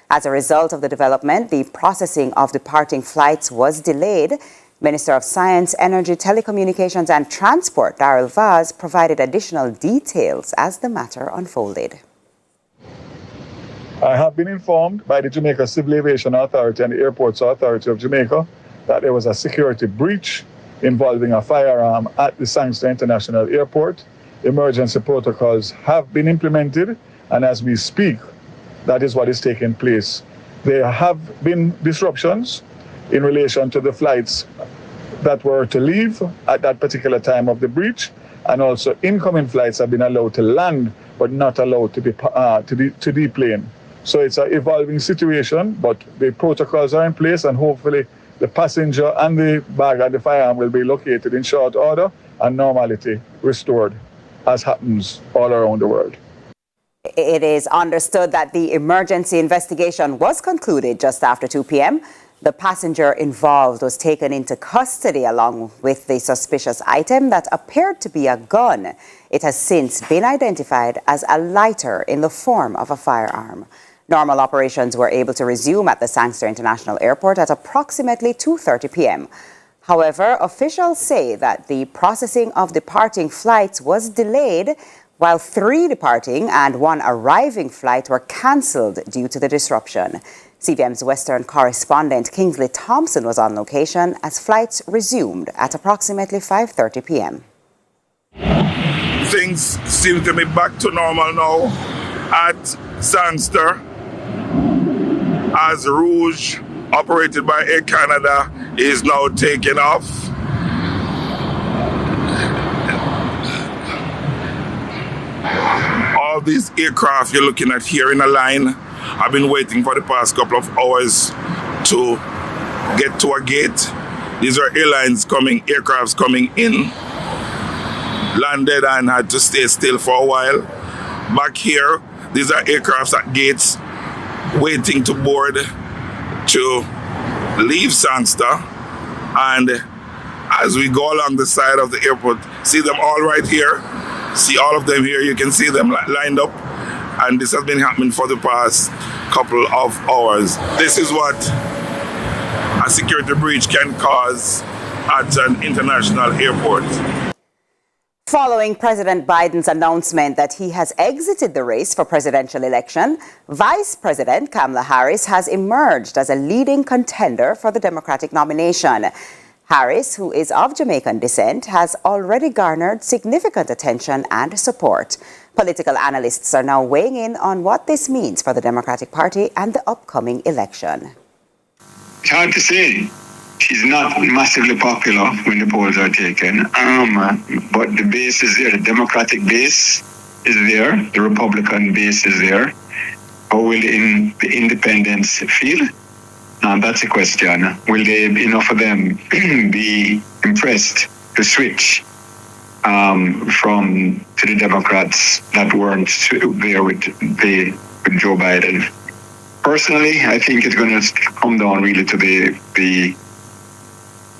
S11: As a result of the development, the processing of departing flights was delayed. Minister of Science, Energy, Telecommunications and Transport, Darrell Vaz, provided additional details as the matter unfolded.
S12: I have been informed by the Jamaica Civil Aviation Authority and the Airports Authority of Jamaica that there was a security breach involving a firearm at the Sangster International Airport. Emergency protocols have been implemented, and as we speak, that is what is taking place. There have been disruptions in relation to the flights that were to leave at that particular time of the breach, and also incoming flights have been allowed to land, but not allowed to deplane. So it's an evolving situation, but the protocols are in place, and hopefully the passenger and the bag and the firearm will be located in short order and normality restored, as happens all around the world.
S11: It is understood that the emergency investigation was concluded just after 2 p.m. The passenger involved was taken into custody along with the suspicious item that appeared to be a gun. It has since been identified as a lighter in the form of a firearm. Normal operations were able to resume at the Sangster International Airport at approximately 2:30 p.m. However, officials say that the processing of departing flights was delayed, while 3 departing and 1 arriving flight were cancelled due to the disruption. CVM's Western correspondent Kingsley Thompson was on location as flights resumed at approximately 5:30 p.m.
S22: Things seem to be back to normal now at Sangster, as Rouge, operated by Air Canada, is now taking off. All these aircraft you're looking at here in a line, I've been waiting for the past couple of hours to get to a gate. These are aircrafts coming in, landed and had to stay still for a while. Back here, these are aircrafts at gates waiting to board to leave Sangster. And as we go along the side of the airport, see them all right here. See all of them here. You can see them lined up. And this has been happening for the past couple of hours. This is what a security breach can cause at an international airport.
S11: Following President Biden's announcement that he has exited the race for presidential election, Vice President Kamala Harris has emerged as a leading contender for the Democratic nomination. Harris, who is of Jamaican descent, has already garnered significant attention and support. Political analysts are now weighing in on what this means for the Democratic Party and the upcoming election.
S3: It's hard to say. She's not massively popular when the polls are taken, but the base is there. The Democratic base is there. The Republican base is there. How will the independents feel? That's a question. Will enough of them be impressed to switch to the Democrats that weren't there with Joe Biden? Personally, I think it's going to come down really to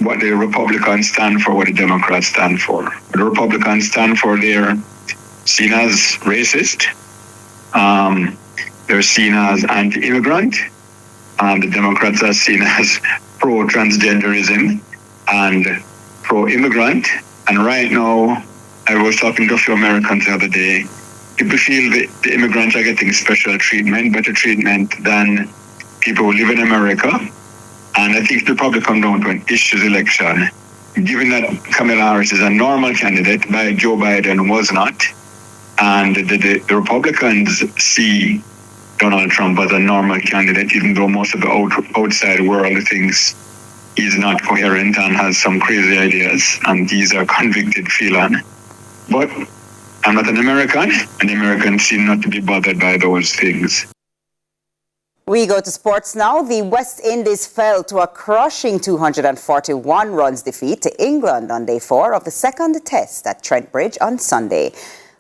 S3: what the Republicans stand for, what the Democrats stand for. The Republicans stand for, they're seen as racist. They're seen as anti-immigrant. The Democrats are seen as pro-transgenderism and pro-immigrant. And right now, I was talking to a few Americans the other day, people feel that the immigrants are getting special treatment, better treatment than people who live in America. And I think they'll probably come down to an issues election. Given that Kamala Harris is a normal candidate, Joe Biden was not, and the Republicans see Donald Trump as a normal candidate, even though most of the outside world thinks he's not coherent and has some crazy ideas, and he's a convicted felon. But I'm not an American, and the Americans seem not to be bothered by those things.
S11: We go to sports now. The West Indies fell to a crushing 241 runs defeat to England on day 4 of the second test at Trent Bridge on Sunday.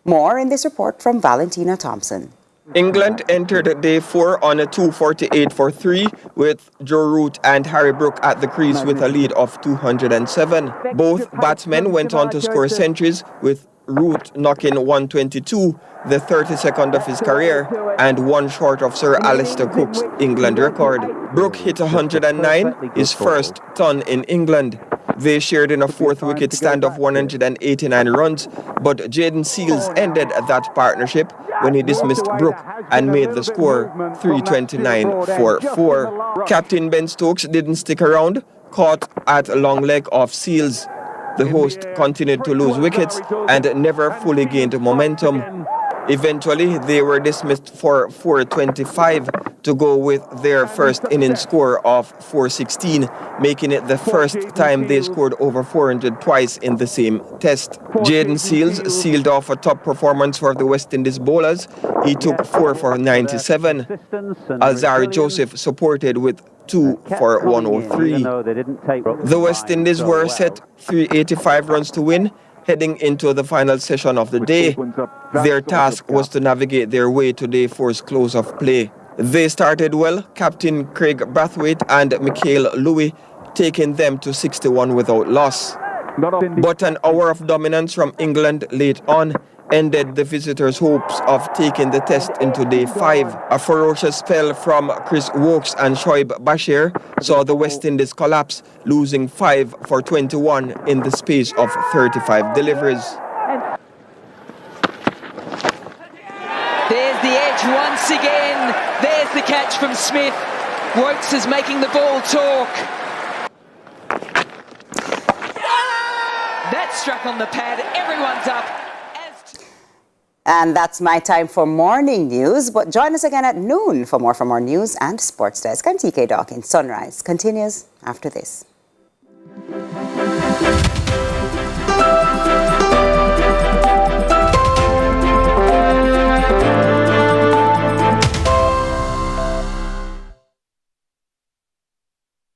S11: More in this report from Valentina Thompson.
S8: England entered day 4 on a 248 for 3 with Joe Root and Harry Brook at the crease with a lead of 207. Both batsmen went on to score centuries, with Root knocking 122, the 32nd of his career, and one short of Sir Alistair Cook's England record. Brook hit 109, his first ton in England. They shared in a 4th wicket stand of 189 runs, but Jaden Seals ended that partnership when he dismissed Brook and made the score 329 for 4. Captain Ben Stokes didn't stick around, caught at a long leg of Seals. The host continued to lose wickets and never fully gained momentum. Eventually, they were dismissed for 425 to go with their first innings score of 416, making it the first time they scored over 400 twice in the same test. Jaden Seals sealed off a top performance for the West Indies bowlers. He took 4 for 97. Alzari Joseph supported with 2 for 103. The West Indies were set 385 runs to win, heading into the final session of the day. Their task was to navigate their way to day 4's close of play. They started well, Captain Craig Brathwaite and Michael Louis taking them to 61 without loss. But an hour of dominance from England late on ended the visitors' hopes of taking the test into day 5. A ferocious spell from Chris Wokes and Shoaib Bashir saw the West Indies collapse, losing 5 for 21 in the space of 35 deliveries.
S18: There's the edge once again. There's the catch from Smith. Wokes is making the ball talk. That struck on the pad. Everyone's up.
S11: And that's my time for morning news. But join us again at noon for more news and sports desk. I'm TK Dawkins. Sunrise continues after this.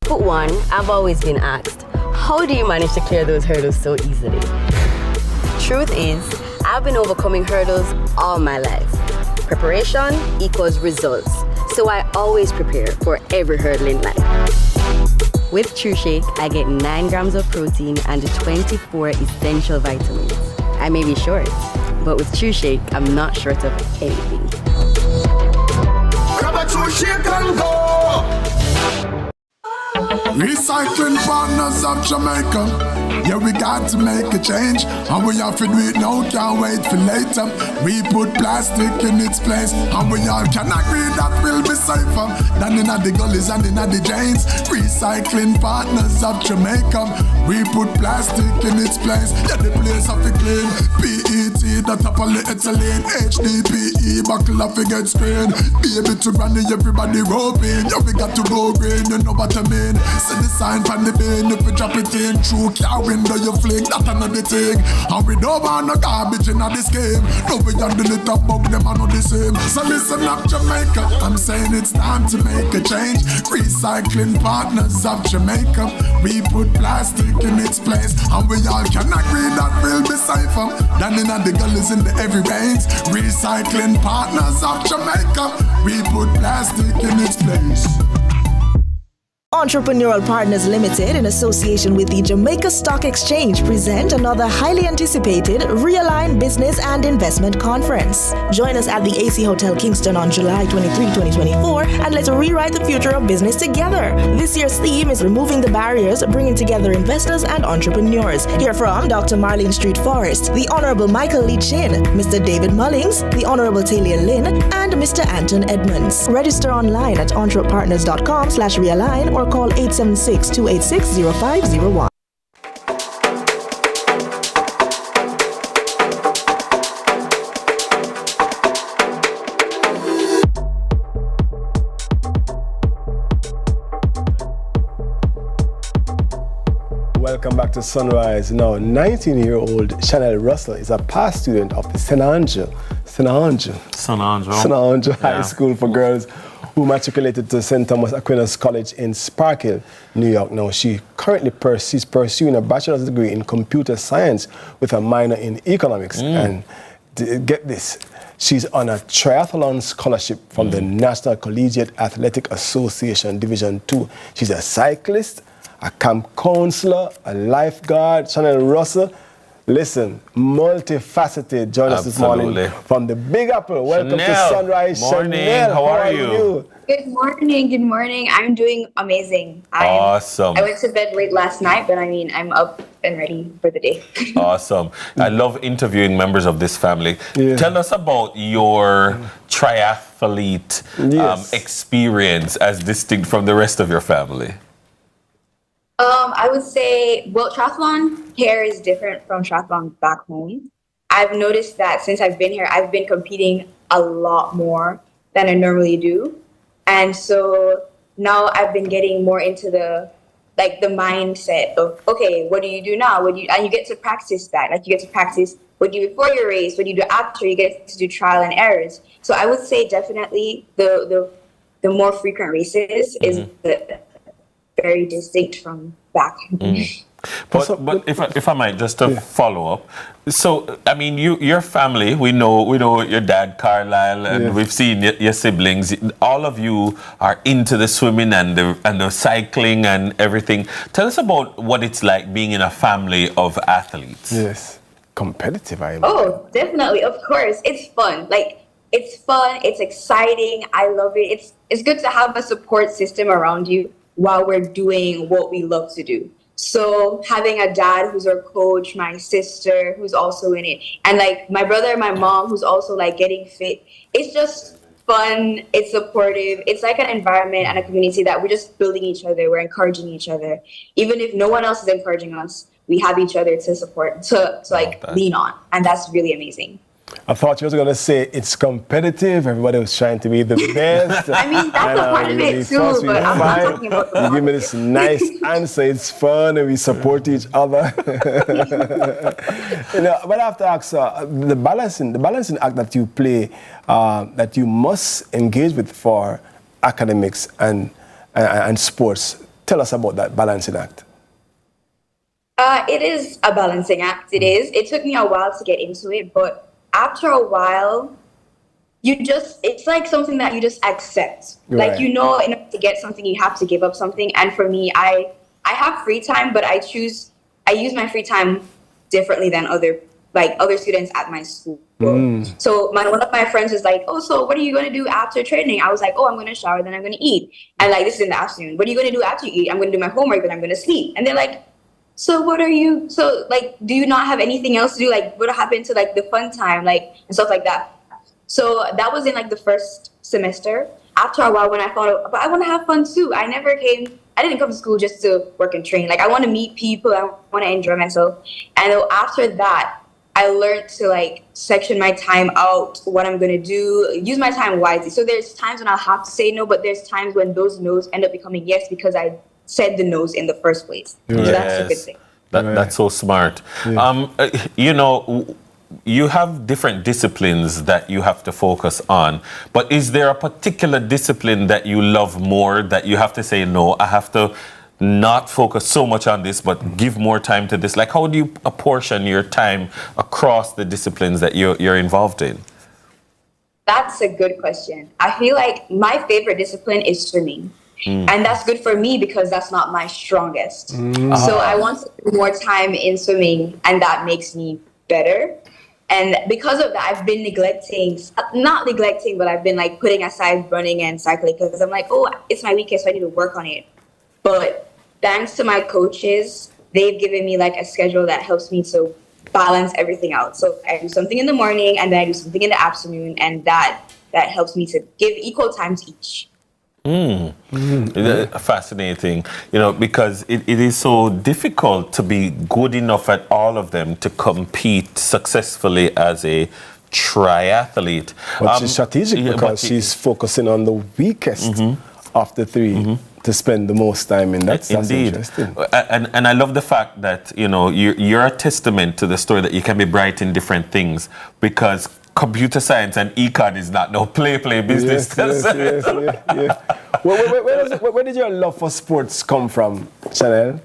S23: But one, I've always been asked, how do you manage to clear those hurdles so easily? Truth is, I've been overcoming hurdles all my life. Preparation equals results, so I always prepare for every hurdle in life. With True Shake, I get 9 grams of protein and 24 essential vitamins. I may be short, but with True Shake, I'm not short of anything.
S10: Grab a True Shake and go! Recycling partners of Jamaica, Yeah, we got to make a change, and we have to do it now, can't wait for later. We put plastic in its place, and we all can agree that will be safer than in the gullies and in the drains. Recycling partners of Jamaica, we put plastic in its place. Yeah, the place of it clean. PET, the top of the ethylene. HDPE, buckle up, it get screen. Baby to granny, everybody roping. Yeah, we got to go green, you know what I mean. See the sign from the bin, if we drop it in. Through car window, you flick, that another thing. And we don't want no garbage in this game. No, we handle it up, bug them are not the same. So listen up, Jamaica, I'm saying it's time to make a change. Recycling partners of Jamaica, we put plastic in its place, and we all can agree that will be safer than in the gullies in the every range. Recycling partners of Jamaica, we put plastic in its place.
S13: Entrepreneurial Partners Limited, in association with the Jamaica Stock Exchange, present another highly anticipated Realign Business and Investment Conference. Join us at the AC Hotel Kingston on July 23, 2024, and let's rewrite the future of business together. This year's theme is Removing the Barriers, Bringing Together Investors and Entrepreneurs. Hear from Dr. Marlene Street Forrest, the Honorable Michael Lee Chin, Mr. David Mullings, the Honorable Talia Lynn, and Mr. Anton Edmonds. Register online at entrepreneurs.com/realign or call 876-286-0501.
S4: Welcome back to Sunrise. Now, 19-year-old Chanel Russell is a past student of the St. Andrew High School for Girls, who matriculated to St. Thomas Aquinas College in Sparkill, New York. Now, she currently is pursuing a bachelor's degree in computer science with a minor in economics. And get this, she's on a triathlon scholarship from the National Collegiate Athletic Association Division II. She's a cyclist, a camp counselor, a lifeguard. Chanel Russell, listen, multifaceted. Join us this morning from the Big Apple. Welcome to Sunrise.
S5: Morning.
S4: Chanel,
S5: how are you?
S7: Good morning. I'm doing amazing.
S5: Awesome.
S7: I went to bed late last night, but I'm up and ready for the day.
S5: Awesome. I love interviewing members of this family. Tell us about your triathlete experience as distinct from the rest of your family.
S7: I would say, triathlon here is different from triathlon back home. I've noticed that since I've been here, I've been competing a lot more than I normally do. And so now I've been getting more into the mindset of, okay, what do you do now? And you get to practice that. Like, you get to practice what you do before your race, what you do after, you get to do trial and errors. So I would say definitely the more frequent races is very distinct from back.
S5: But if I might just to follow up, so I mean, your family, we know your dad Carlisle, and we've seen your siblings. All of you are into the swimming and the cycling and everything. Tell us about what it's like being in a family of athletes.
S4: Yes, competitive.
S7: Oh, definitely, of course, it's fun. It's fun. It's exciting. I love it. It's good to have a support system around you while we're doing what we love to do. So having a dad who's our coach, my sister who's also in it, and my brother and my mom who's also getting fit, it's just fun, it's supportive, it's like an environment and a community that we're just building each other, we're encouraging each other. Even if no one else is encouraging us, we have each other to support, to lean on, and that's really amazing.
S4: I thought you was going to say it's competitive. Everybody was trying to be the best.
S7: I mean, that's a part of it too, but I'm not talking about the
S4: You give me this nice answer. It's fun and we support each other. But I have to ask, the balancing act that you play, that you must engage with for academics and sports. Tell us about that balancing act.
S7: It is a balancing act. It is. It took me a while to get into it, but after a while, it's like something that you just accept.
S4: Right.
S7: In order to get something, you have to give up something. And for me, I have free time, but I use my free time differently than other students at my school. So one of my friends was like, oh, so what are you going to do after training? I was like, oh, I'm going to shower, then I'm going to eat. And this is in the afternoon. What are you going to do after you eat? I'm going to do my homework, then I'm going to sleep. And they're like, so do you not have anything else to do? Like, what happened to like the fun time, like, and stuff like that? So that was in like the first semester. After a while, when I found out, but I want to have fun too. I didn't come to school just to work and train. Like, I want to meet people. I want to enjoy myself. And after that, I learned to like section my time out, what I'm going to do, use my time wisely. So there's times when I'll have to say no, but there's times when those no's end up becoming yes because I said the no's in the first place. So that's a good thing.
S5: That's so smart. You know, you have different disciplines that you have to focus on, but is there a particular discipline that you love more that you have to say, no, I have to not focus so much on this, but give more time to this? Like, how do you apportion your time across the disciplines that you're involved in?
S7: That's a good question. I feel like my favorite discipline is swimming. And that's good for me because that's not my strongest. So I want to do more time in swimming, and that makes me better. And because of that, I've been not neglecting, but I've been like putting aside running and cycling because I'm like, oh, it's my weekend, so I need to work on it. But thanks to my coaches, they've given me like a schedule that helps me to balance everything out. So I do something in the morning and then I do something in the afternoon, and that helps me to give equal time to each.
S5: Fascinating, you know, because it is so difficult to be good enough at all of them to compete successfully as a triathlete.
S4: But she's strategic because she's focusing on the weakest of the three to spend the most time in. That's interesting.
S5: And I love the fact that, you know, you're a testament to the story that you can be bright in different things, because computer science and econ is not no play business.
S4: Where did your love for sports come from, Chanel?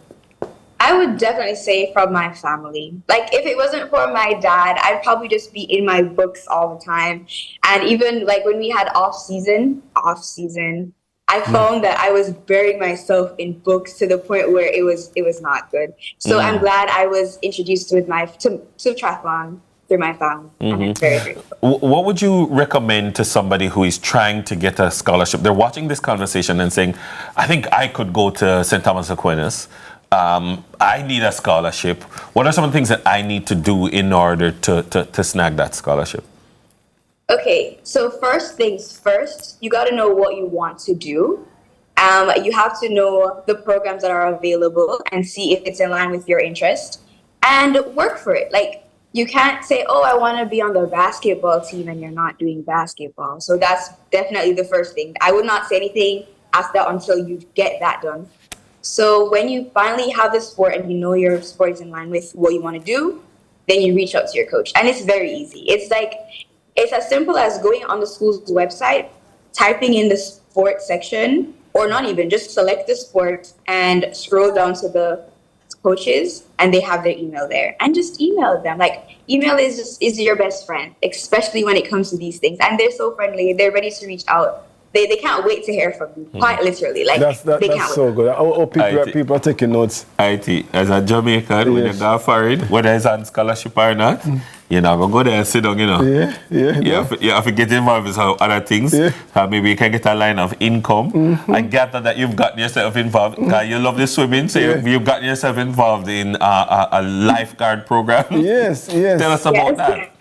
S7: I would definitely say from my family. Like, if it wasn't for my dad, I'd probably just be in my books all the time. And even like when we had off season, I found that I was burying myself in books to the point where it was not good. So I'm glad I was introduced to triathlon through my family, and I'm very grateful.
S5: What would you recommend to somebody who is trying to get a scholarship? They're watching this conversation and saying, I think I could go to St. Thomas Aquinas. I need a scholarship. What are some of the things that I need to do in order to snag that scholarship?
S7: Okay, so first things first, you got to know what you want to do. You have to know the programs that are available and see if it's in line with your interest, and work for it. Like, you can't say, oh, I want to be on the basketball team and you're not doing basketball. So that's definitely the first thing. I would not say anything after that until you get that done. So when you finally have the sport and you know your sport is in line with what you want to do, then you reach out to your coach. And it's very easy. It's as simple as going on the school's website, typing in the sport section, or not even, just select the sport and scroll down to the coaches, and they have their email there, and just email them. Like, email is your best friend, especially when it comes to these things, and they're so friendly. They're ready to reach out. They can't wait to hear from you, quite literally. Like,
S4: that's so good. Oh, people are taking notes.
S5: IT, as a Jamaican, when you go foreign, whether it's on scholarship or not, you know, go there and sit down, you know. You have to get involved with some other things. Maybe you can get a line of income. I gather that you've gotten yourself involved. You love the swimming, so you've gotten yourself involved in a lifeguard program.
S4: Yes.
S5: Tell us about that.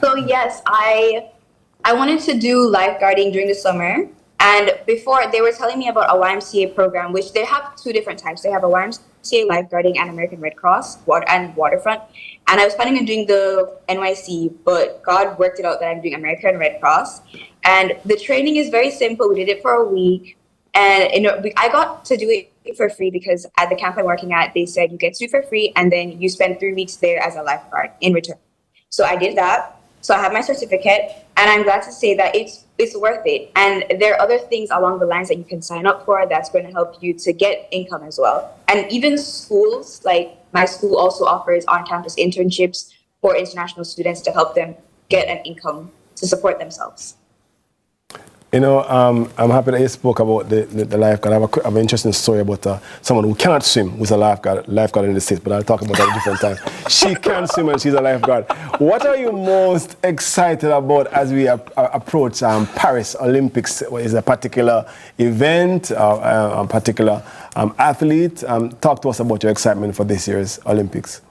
S7: So yes, I wanted to do lifeguarding during the summer. And before, they were telling me about a YMCA program, which they have two different types. They have a YMCA lifeguarding and American Red Cross and waterfront. And I was planning on doing the NYC, but God worked it out that I'm doing American Red Cross. And the training is very simple. We did it for a week. And I got to do it for free because at the camp I'm working at, they said you get to do it for free and then you spend 3 weeks there as a lifeguard in return. So I did that. So I have my certificate, and I'm glad to say that it's worth it. And there are other things along the lines that you can sign up for that's going to help you to get income as well. And even schools, like my school also offers on-campus internships for international students to help them get an income to support themselves.
S4: You know, I'm happy that you spoke about the lifeguard. I have an interesting story about someone who cannot swim, who's a lifeguard in the States, but I'll talk about that at a different time. She can swim and she's a lifeguard. What are you most excited about as we approach Paris Olympics? Is a particular event, a particular athlete? Talk to us about your excitement for this year's Olympics.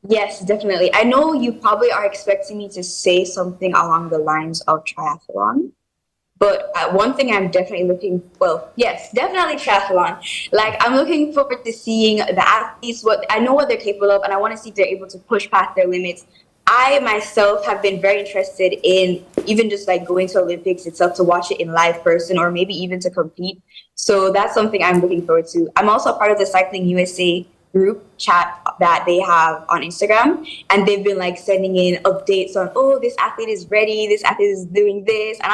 S7: Yes, definitely. I know you probably are expecting me to say something along the lines of triathlon. But one thing I'm definitely definitely triathlon. Like, I'm looking forward to seeing the athletes, I know what they're capable of, and I want to see if they're able to push past their limits. I myself have been very interested in even just like going to Olympics itself to watch it in live person, or maybe even to compete. So that's something I'm looking forward to. I'm also a part of the Cycling USA group chat that they have on Instagram, and they've been like sending in updates on, oh, this athlete is ready, this athlete is doing this, and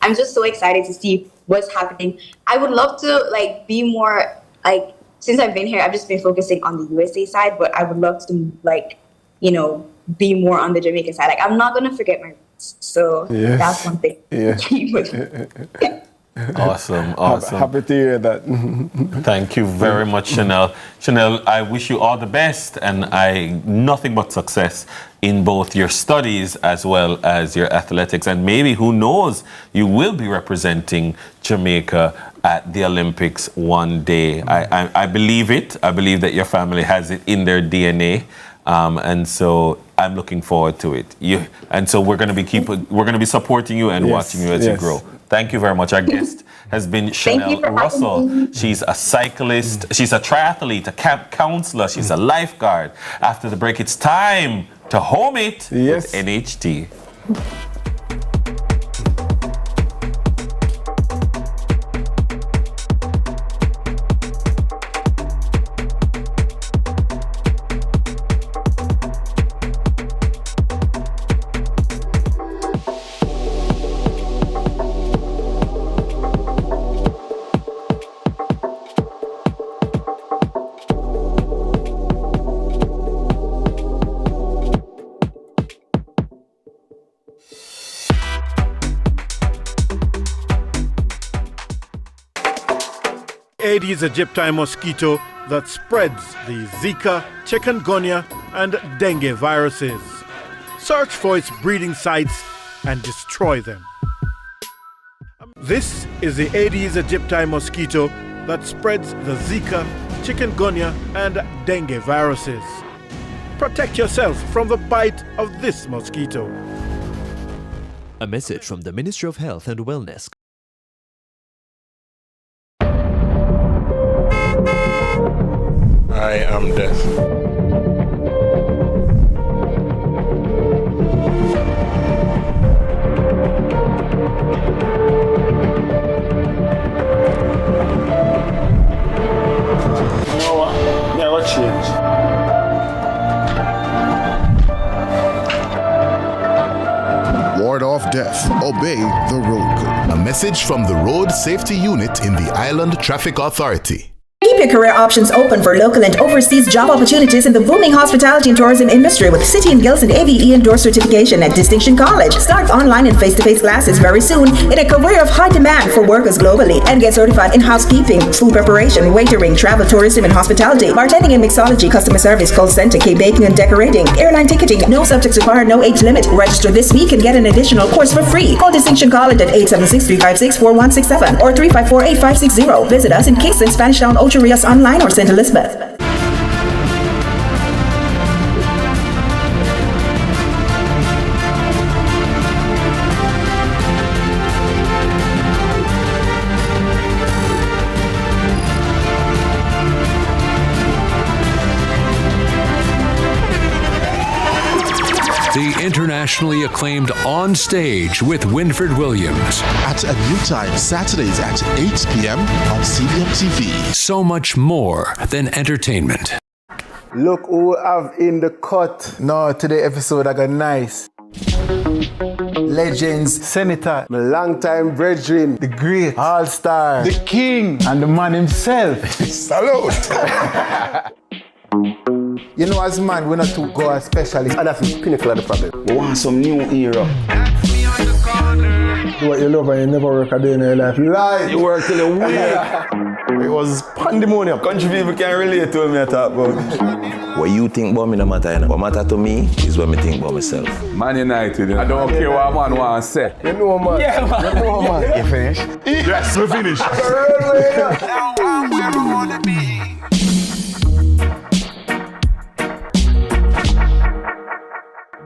S7: I'm just so excited to see what's happening. I would love to like be more like, since I've been here, I've just been focusing on the USA side, but I would love to like, you know, be more on the Jamaican side. Like, I'm not gonna forget my roots, so that's one thing.
S5: Awesome.
S4: Happy to hear that.
S5: Thank you very much, Chanel. Chanel, I wish you all the best and nothing but success in both your studies as well as your athletics. And maybe, who knows, you will be representing Jamaica at the Olympics one day. I believe it. I believe that your family has it in their DNA. And so I'm looking forward to it. And so we're going to be supporting you and watching you as you grow. Thank you very much. Our guest has been Chanel Russell. She's a cyclist. She's a triathlete, a camp counselor. She's a lifeguard. After the break, it's time to home it with NHT.
S9: Aedes aegypti mosquito that spreads the Zika, chikungunya, and dengue viruses. Search for its breeding sites and destroy them. This is the Aedes aegypti mosquito that spreads the Zika, chikungunya, and dengue viruses. Protect yourself from the bite of this mosquito.
S6: A message from the Ministry of Health and Wellness.
S17: I am deaf.
S19: You know what? Never change.
S20: Ward off deaf. Obey the road code. A message from the Road Safety Unit in the Island Traffic Authority.
S13: Keep your career options open for local and overseas job opportunities in the booming hospitality and tourism industry with City and Guilds and AVE endorsed certification at Distinction College. Start online and face-to-face classes very soon in a career of high demand for workers globally, and get certified in housekeeping, food preparation, waitering, travel, tourism and hospitality, bartending and mixology, customer service, call center, cake baking and decorating, airline ticketing. No subjects required, no age limit. Register this week and get an additional course for free. Call Distinction College at 876-356-4167 or 354-8560. Visit us in Kingston, Spanish Town, Ocho Rios online or St. Elizabeth.
S25: The internationally acclaimed On Stage with Winfred Williams.
S20: At a new time, Saturdays at 8 p.m. on CVM TV.
S25: So much more than entertainment.
S15: Look who I have in the cut. No, today episode I got nice. Legends, Senator, my longtime brethren, the great, all-star, the king, and the man himself. Salute! You know, as man, we're not too go as specialists, and that's the pinnacle of the problem. We want some new era. do what you love and you never work a day in your life. Lie.
S4: You work till a week. It was pandemonium. Country people can relate to me I talk about.
S2: What you think about me no matter, you know. What matter to me is what me think about myself.
S16: Man United, you know. I don't care what man want to say.
S15: You know, man.
S16: Yeah, man.
S15: You know, man.
S16: You finished?
S4: Yes, we finished.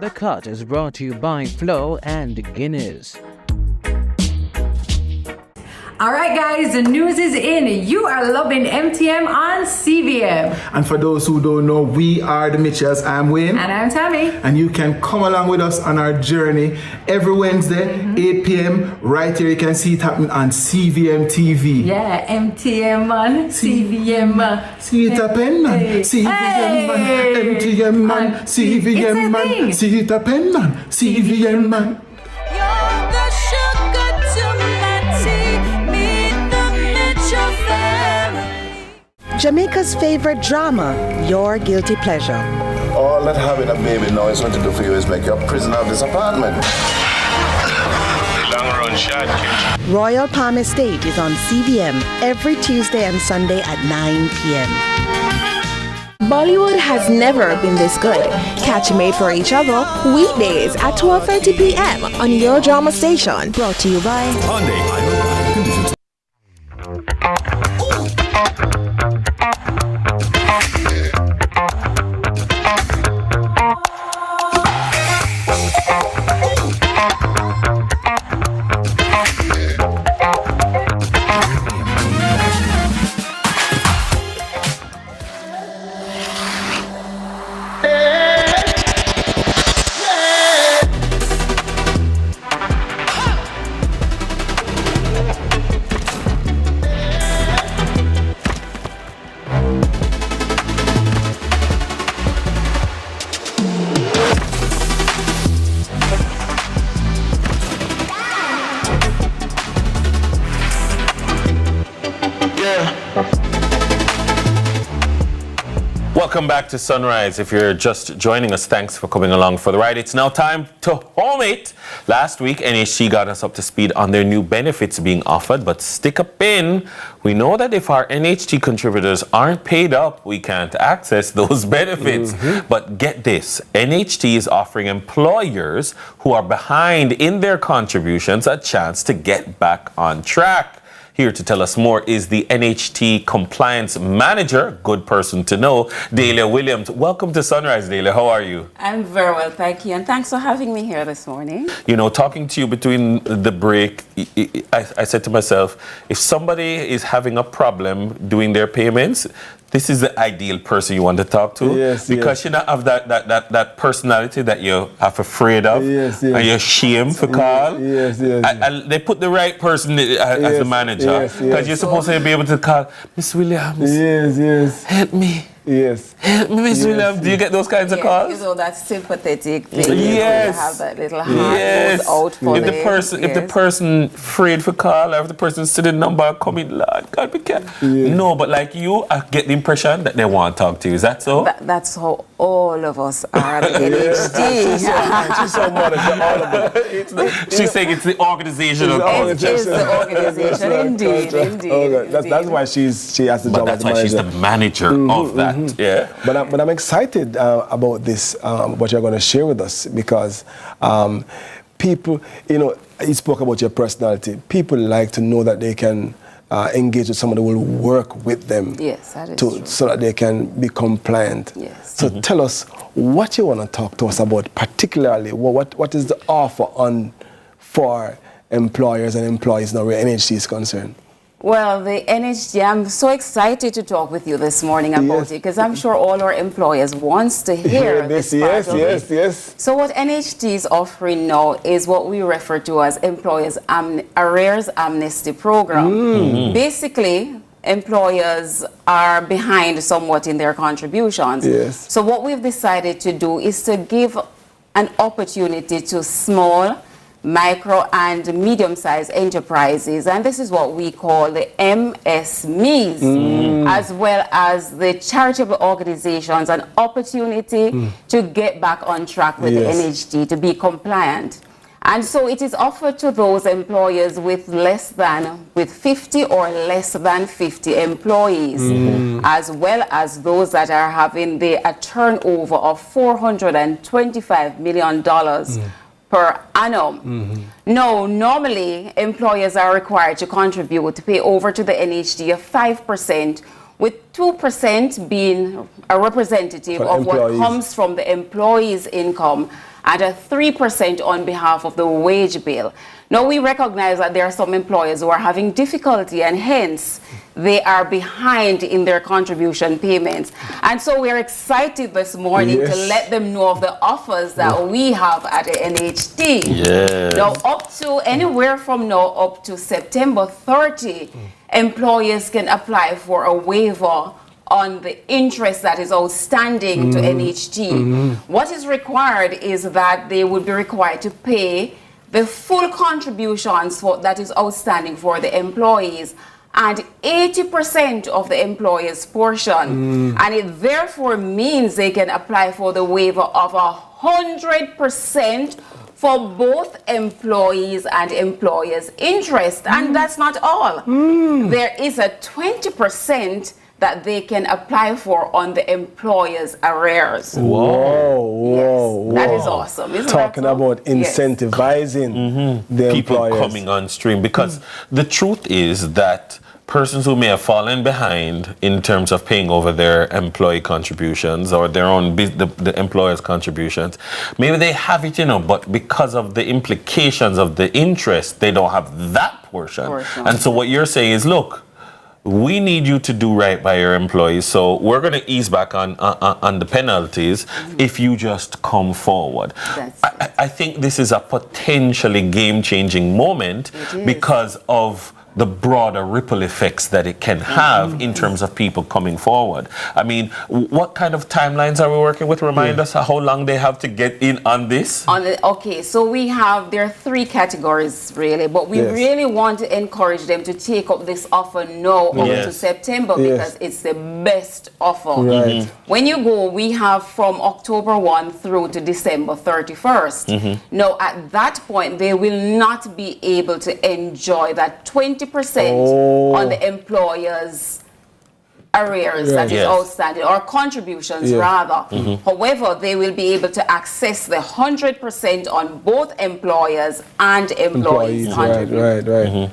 S17: The Cut is brought to you by Flo and Guinness.
S14: All right, guys, the news is in. You are loving MTM on CVM.
S15: And for those who don't know, we are the Mitchells. I'm Wayne.
S14: And I'm Tami.
S15: And you can come along with us on our journey every Wednesday, 8 p.m. Right here, you can see it happening on CVM TV.
S14: Yeah, MTM on CVM.
S15: See it happen, man. CVM, man. MTM, man. CVM, man. See it happen, man. CVM, man.
S21: Jamaica's favorite drama, Your Guilty Pleasure.
S24: All that having a baby now is going to do for you is make you a prisoner of this apartment.
S26: Long run shot, kid.
S21: Royal Palm Estate is on CVM every Tuesday and Sunday at 9 p.m. Bollywood has never been this good. Catch Made for Each Other weekdays at 12:30 p.m. on your drama station. Brought to you by
S25: Hyundai Island Conditions.
S5: Welcome back to Sunrise. If you're just joining us, thanks for coming along for the ride. It's now time to home it. Last week, NHT got us up to speed on their new benefits being offered, but stick a pin. We know that if our NHT contributors aren't paid up, we can't access those benefits. But get this, NHT is offering employers who are behind in their contributions a chance to get back on track. Here to tell us more is the NHT Compliance Manager, good person to know, Delia Williams. Welcome to Sunrise, Delia. How are you?
S27: I'm very well, thank you, and thanks for having me here this morning.
S5: You know, talking to you between the break, I said to myself, if somebody is having a problem doing their payments, this is the ideal person you want to talk to.
S4: Yes,
S5: because you don't have that personality that you have afraid of.
S4: Yes.
S5: And you're ashamed for call.
S4: Yes.
S5: And they put the right person as the manager. Because you're supposed to be able to call, Miss Williams.
S4: Yes.
S5: Help me.
S4: Yes.
S5: Help me, Miss Williams. Do you get those kinds of calls?
S27: You know, that sympathetic thing.
S5: Yes.
S27: You have that little heart goes out for
S5: if the person afraid for call, or if the person see the number coming, Lord God, be careful. No, but like you, I get the impression that they want to talk to you. Is that so?
S27: That's how all of us are at NHT.
S4: She's so mad at all of it.
S5: She's saying it's the organizational.
S27: It is the organization, indeed.
S4: That's why she has the job as
S5: the manager. That's why she's the manager of that. Yeah.
S4: But I'm excited about this, what you're going to share with us, because people, you know, you spoke about your personality. People like to know that they can engage with someone who will work with them.
S27: Yes, that is true.
S4: So that they can be compliant.
S27: Yes.
S4: So tell us what you want to talk to us about, particularly what is the offer for employers and employees now where NHT is concerned?
S27: Well, the NHT, I'm so excited to talk with you this morning about it, because I'm sure all our employers wants to hear this.
S4: Yes.
S27: So what NHT is offering now is what we refer to as Employers Arrears Amnesty Program. Basically, employers are behind somewhat in their contributions.
S4: Yes.
S27: So what we've decided to do is to give an opportunity to small, micro and medium-sized enterprises, and this is what we call the MSMEs, as well as the charitable organizations, an opportunity to get back on track with the NHT, to be compliant. And so it is offered to those employers with 50 or less than 50 employees, as well as those that are having a turnover of $425 million per annum. Now, normally, employers are required to contribute to pay over to the NHD of 5%, with 2% being a representative of what comes from the employee's income, and a 3% on behalf of the wage bill. Now, we recognize that there are some employers who are having difficulty, and hence they are behind in their contribution payments. And so we're excited this morning to let them know of the offers that we have at the NHD. Now, up to anywhere from now up to September 30, employers can apply for a waiver on the interest that is outstanding to NHD. What is required is that they would be required to pay the full contributions that is outstanding for the employees, and 80% of the employer's portion. And it therefore means they can apply for the waiver of 100% for both employees and employers' interest. And that's not all. There is a 20% that they can apply for on the employer's arrears.
S4: Whoa.
S27: That is awesome, isn't
S4: Talking about incentivizing the
S5: people
S4: employers.
S5: coming on stream, because the truth is that persons who may have fallen behind in terms of paying over their employee contributions or their own the employer's contributions, maybe they have it, but because of the implications of the interest, they don't have that portion. And so what you're saying is, look, we need you to do right by your employees, so we're going to ease back on the penalties if you just come forward. I think this is a potentially game-changing moment because of the broader ripple effects that it can have in terms of people coming forward. I mean, what kind of timelines are we working with? Remind us how long they have to get in on this?
S27: Okay, so there are 3 categories really, but we really want to encourage them to take up this offer now up to September because it's the best offer. When you go, we have from October 1 through to December 31st. Now, at that point, they will not be able to enjoy that 20% on the employer's arrears that is outstanding, or contributions rather. However, they will be able to access the 100% on both employers and employees'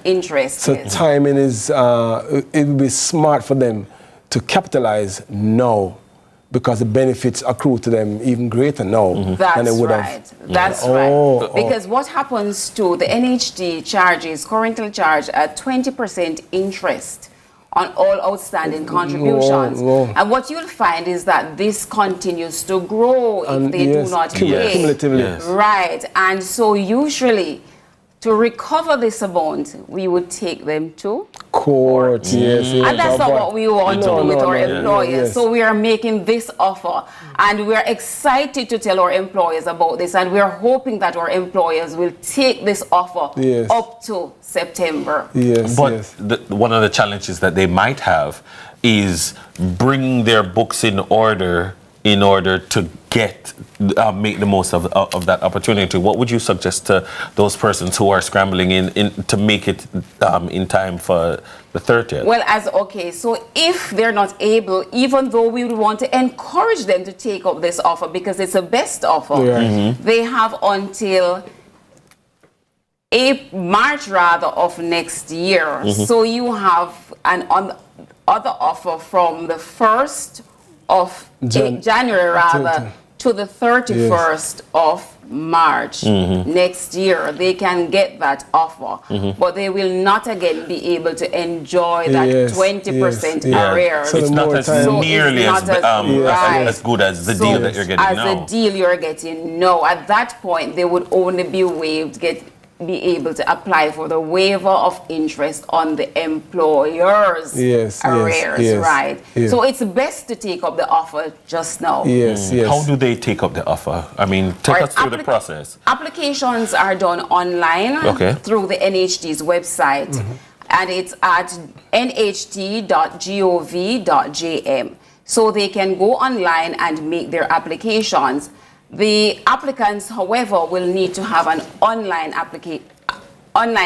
S27: interest.
S4: So timing is, it will be smart for them to capitalize now, because the benefits accrue to them even greater now than they would have.
S27: That's right. Because what happens to the NHD currently charge a 20% interest on all outstanding contributions. And what you'll find is that this continues to grow if they do not pay.
S4: Cumulatively.
S27: Right. And so usually, to recover this amount, we would take them to court. And that's not what we want to do with our employers. So we are making this offer, and we're excited to tell our employers about this, and we're hoping that our employers will take this offer up to September.
S5: But one of the challenges that they might have is bringing their books in order to make the most of that opportunity. What would you suggest to those persons who are scrambling to make it in time for the 30th?
S27: Well, so if they're not able, even though we would want to encourage them to take up this offer because it's the best offer, they have until March of next year. So you have an other offer from the 1st of January to the 31st of March next year. They can get that offer, but they will not again be able to enjoy that 20% arrears.
S5: So it's not nearly as good as the deal that you're getting now.
S27: As the deal you're getting now. At that point, they would only be be able to apply for the waiver of interest on the employer's arrears, So it's best to take up the offer just now.
S5: How do they take up the offer? I mean, take us through the process.
S27: Applications are done online through the NHD's website, and it's at nht.gov.jm. So they can go online and make their applications. The applicants, however, will need to have an online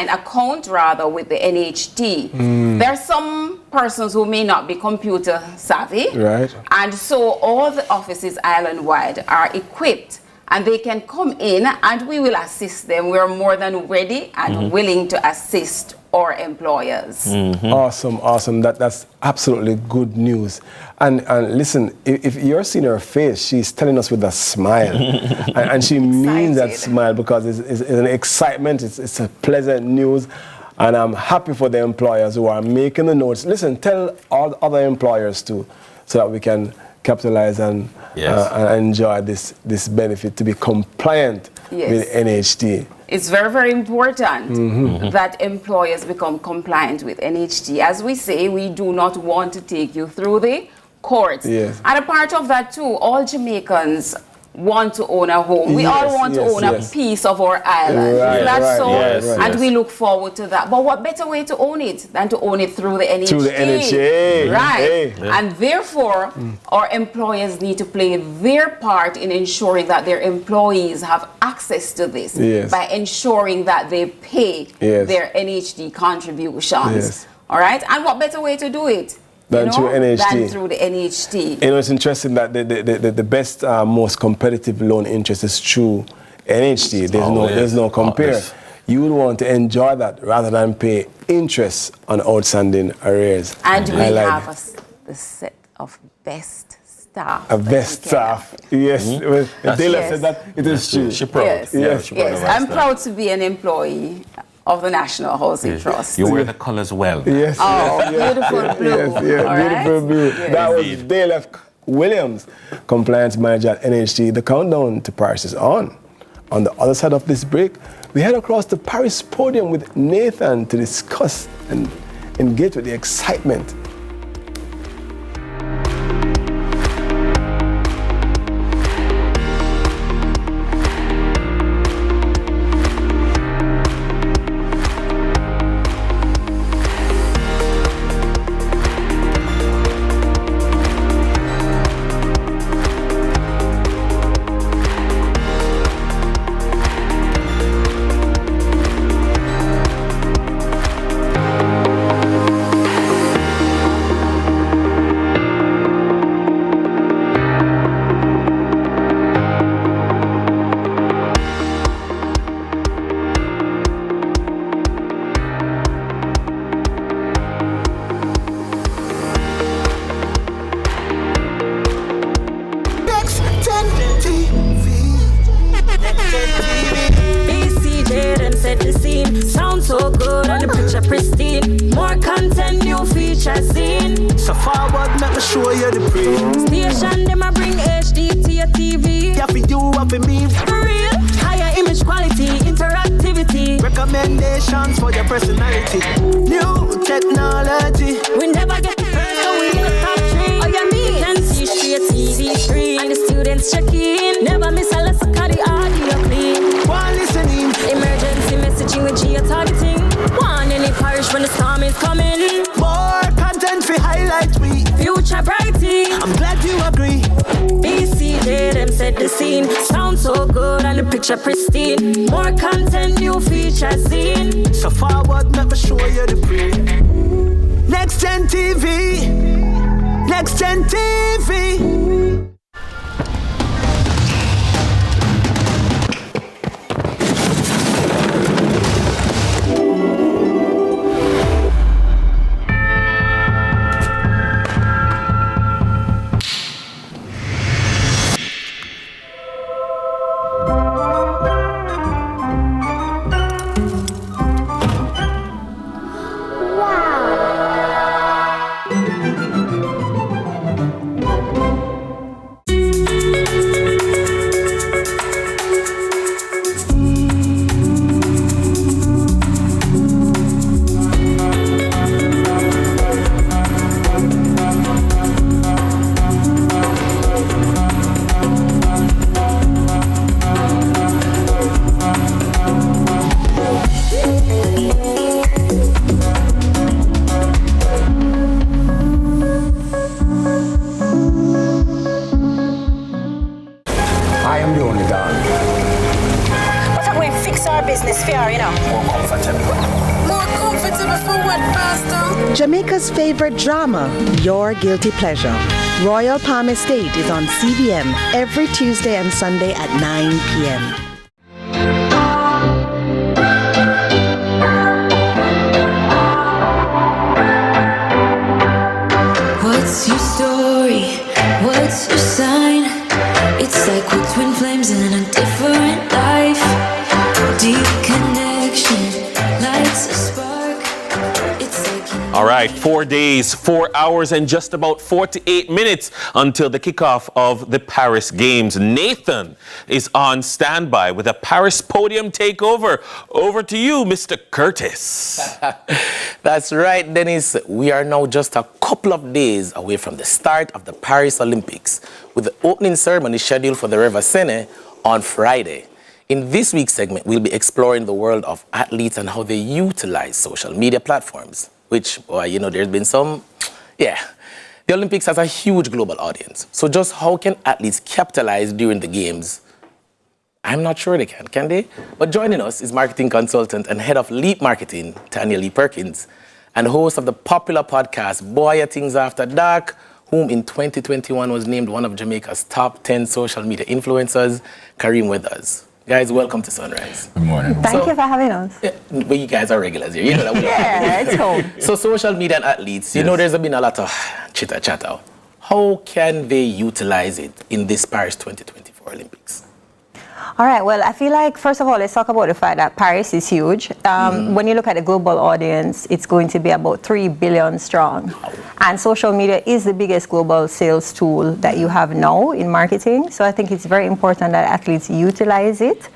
S27: account rather with the NHT. There are some persons who may not be computer savvy,
S4: right?
S27: And so all the offices island-wide are equipped, and they can come in and we will assist them. We're more than ready and willing to assist our employers.
S4: Awesome. That's absolutely good news. And listen, if you're seeing her face, she's telling us with a smile. and she means that smile because it's an excitement, it's a pleasant news. And I'm happy for the employers who are making the notes. Listen, tell all the other employers too, so that we can capitalize and enjoy this benefit to be compliant with NHT.
S27: It's very, very important that employers become compliant with NHT. As we say, we do not want to take you through the courts.
S4: Yes.
S27: And a part of that too, all Jamaicans want to own a home. We all want to own a piece of our island.
S4: Right,
S27: Isn't that
S4: right,
S27: so?
S4: yes,
S27: and we look forward to that. But what better way to own it than to own it through the NHA?
S4: Through the NHA.
S27: Right.
S4: Hey.
S27: And therefore, our employers need to play their part in ensuring that their employees have access to this by ensuring that they pay their NHD contributions. All right? And what better way to do it?
S4: Than through NHT.
S27: Than through the NHT.
S4: You know, it's interesting that the best, most competitive loan interest is through NHT. There's no compare. You would want to enjoy that rather than pay interest on outstanding arrears.
S27: And we have a set of best staff.
S4: A best staff. Yes. Dela said that it is true.
S27: She's proud. Yes. I'm proud to be an employee of the National Housing Trust.
S5: You wear the colors well.
S4: Yes.
S27: Oh, beautiful blue.
S4: Beautiful blue. That was Dale Williams, compliance manager at NHT. The countdown to Paris is on. On the other side of this break, we head across the Paris podium with Nathan to discuss and engage with the excitement.
S1: Pristine, more content, new features in. So forward, make me show you the pre. Next Gen TV, Next Gen TV.
S3: Jamaica's favorite drama, Your Guilty Pleasure. Royal Palm Estate is on CVM every Tuesday and Sunday at 9 p.m.
S8: What's your story? What's your sign? It's like we're twin flames in a different life. Deep connection lights a spark. It's like
S5: All right, 4 days, 4 hours, and just about 48 minutes until the kickoff of the Paris Games. Nathan is on standby with a Paris podium takeover. Over to you, Mr. Curtis.
S11: That's right, Dennis. We are now just a couple of days away from the start of the Paris Olympics, with the opening ceremony scheduled for the River Seine on Friday. In this week's segment, we'll be exploring the world of athletes and how they utilize social media platforms, which, boy, there's been some, The Olympics has a huge global audience. So just how can athletes capitalize during the games? I'm not sure they can they? But joining us is marketing consultant and head of Leap Marketing, Tanya Lee Perkins, and host of the popular podcast, Boy Things After Dark, whom in 2021 was named one of Jamaica's top 10 social media influencers, Kareem Withers. Guys, welcome to Sunrise.
S12: Good morning.
S18: Thank you for having us.
S11: Well, you guys are regulars here. You know that we
S18: it's home.
S11: So social media and athletes, there's been a lot of chitter-chatter. How can they utilize it in this Paris 2024 Olympics?
S18: All right, well, I feel like, first of all, let's talk about the fact that Paris is huge. When you look at the global audience, it's going to be about 3 billion strong. And social media is the biggest global sales tool that you have now in marketing. So I think it's very important that athletes utilize it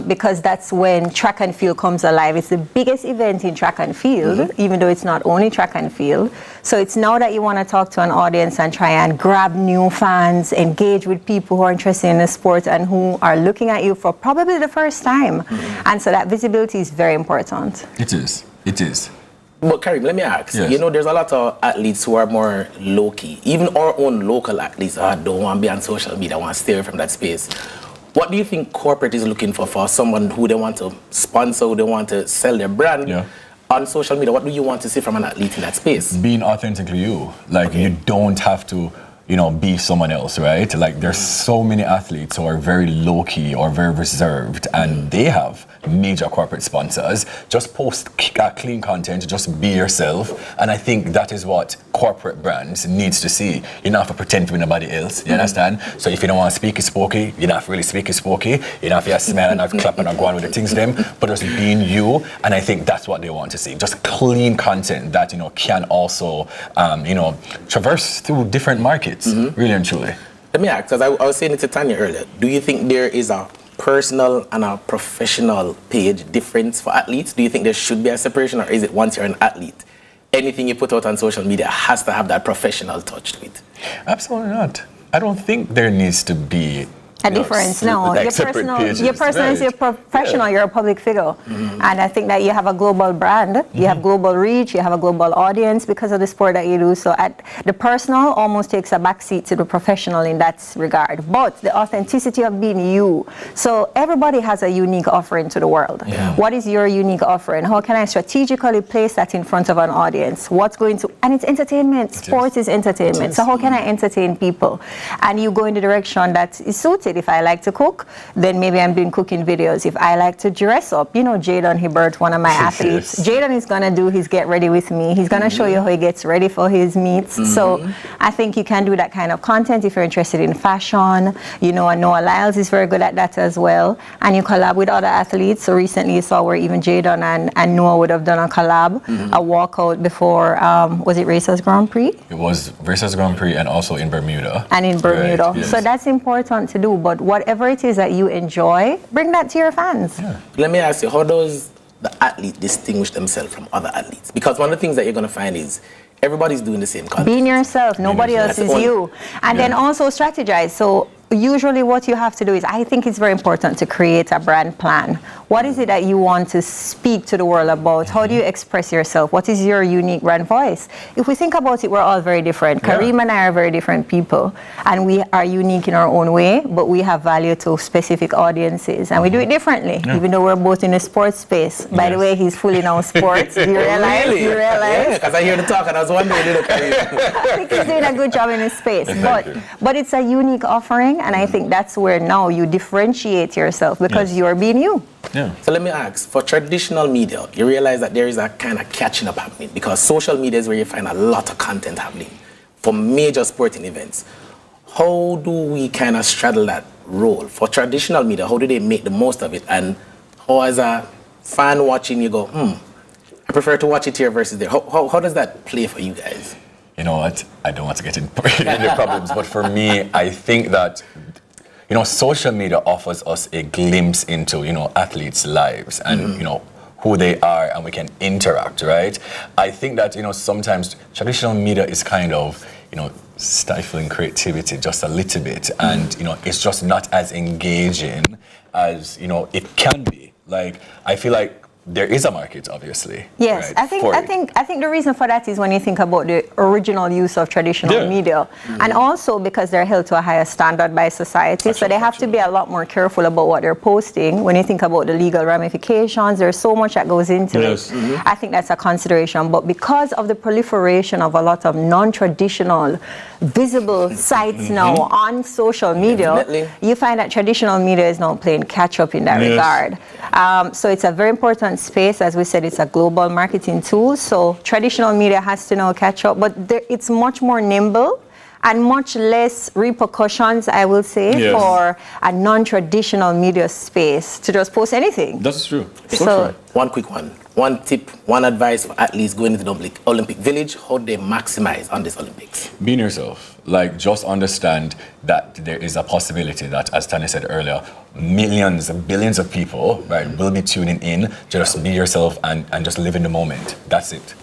S18: because that's when track and field comes alive. It's the biggest event in track and field, even though it's not only track and field. So it's now that you want to talk to an audience and try and grab new fans, engage with people who are interested in the sport and who are looking at you for probably the first time. And so that visibility is very important.
S12: It is.
S11: But Kareem, let me ask, there's a lot of athletes who are more low-key. Even our own local athletes don't want to be on social media, want to stay away from that space. What do you think corporate is looking for someone who they want to sponsor, who they want to sell their brand on social media? What do you want to see from an athlete in that space?
S12: Being authentically you. You don't have to be someone else, right? There's so many athletes who are very low-key or very reserved, and they have major corporate sponsors. Just post clean content, just be yourself, and I think that is what corporate brands needs to see. You don't have to pretend to be nobody else, you understand? So if you don't want to speak spooky, you don't have to really speak spooky, you don't have to smile and have clapping and go on with the things them, but just being you, and I think that's what they want to see. Just clean content that, can also, traverse through different markets, really and truly.
S11: Let me ask, because I was saying it to Tanya earlier, do you think there is a personal and a professional page difference for athletes? Do you think there should be a separation, or is it once you're an athlete, anything you put out on social media has to have that professional touch to it?
S12: Absolutely not. I don't think there needs to be
S18: a difference. No, your personal is your professional, you're a public figure. And I think that you have a global brand, you have global reach, you have a global audience because of the sport that you do. So the personal almost takes a backseat to the professional in that regard. But the authenticity of being you. So everybody has a unique offering to the world. What is your unique offering? How can I strategically place that in front of an audience? And it's entertainment. Sport is entertainment. So how can I entertain people? And you go in the direction that is suited. If I like to cook, then maybe I'm doing cooking videos. If I like to dress up, Jadon Hibbert, one of my athletes, Jadon is going to do his get ready with me. He's going to show you how he gets ready for his meets. So I think you can do that kind of content if you're interested in fashion. And Noah Lyles is very good at that as well. And you collab with other athletes. So recently you saw where even Jadon and Noah would have done a collab, a walkout before, was it Racers Grand Prix?
S12: It was Racers Grand Prix and also in Bermuda.
S18: And in Bermuda.
S12: Right, yes.
S18: So that's important to do. But whatever it is that you enjoy, bring that to your fans.
S11: Let me ask you, how does the athlete distinguish themselves from other athletes? Because one of the things that you're going to find is everybody's doing the same content.
S18: Being yourself. Nobody else is you. And then also strategize. So usually what you have to do is, I think it's very important to create a brand plan. What is it that you want to speak to the world about? How do you express yourself? What is your unique brand voice? If we think about it, we're all very different. Kareem and I are very different people, and we are unique in our own way, but we have value to specific audiences, and we do it differently, even though we're both in a sports space. By the way, he's fully now sports. Do you realize?
S11: Really?
S18: You realize?
S11: Yeah, because I hear the talk and I was wondering,
S18: I think he's doing a good job in his space, but it's a unique offering, and I think that's where now you differentiate yourself because you're being you.
S11: Yeah. So let me ask, for traditional media, you realize that there is a kind of catching up happening because social media is where you find a lot of content happening for major sporting events. How do we kind of straddle that role? For traditional media, how do they make the most of it? And how, as a fan watching, you go, I prefer to watch it here versus there. How does that play for you guys?
S12: You know what? I don't want to get into problems, but for me, I think that social media offers us a glimpse into, athletes' lives and, who they are, and we can interact, right? I think that, sometimes traditional media is kind of, stifling creativity just a little bit, and, it's just not as engaging as, it can be. Like, I feel like there is a market, obviously.
S18: Yes,
S12: right,
S18: I think the reason for that is when you think about the original use of traditional media, and also because they're held to a higher standard by society, so they have to be a lot more careful about what they're posting. When you think about the legal ramifications, there's so much that goes into it. I think that's a consideration. But because of the proliferation of a lot of non-traditional, visible sites now on social media, you find that traditional media is now playing catch up in that regard. So it's a very important space. As we said, it's a global marketing tool, so traditional media has to now catch up, but it's much more nimble and much less repercussions, I will say, for a non-traditional media space to just post anything.
S16: That's true.
S18: So
S11: one quick one. One tip, one advice for athletes going into the Olympic Village, how they maximize on this Olympics.
S12: Being yourself. Like, just understand that there is a possibility that, as Tani said earlier, millions, billions of people, right, will be tuning in. Just be yourself and just live in the moment. That's it.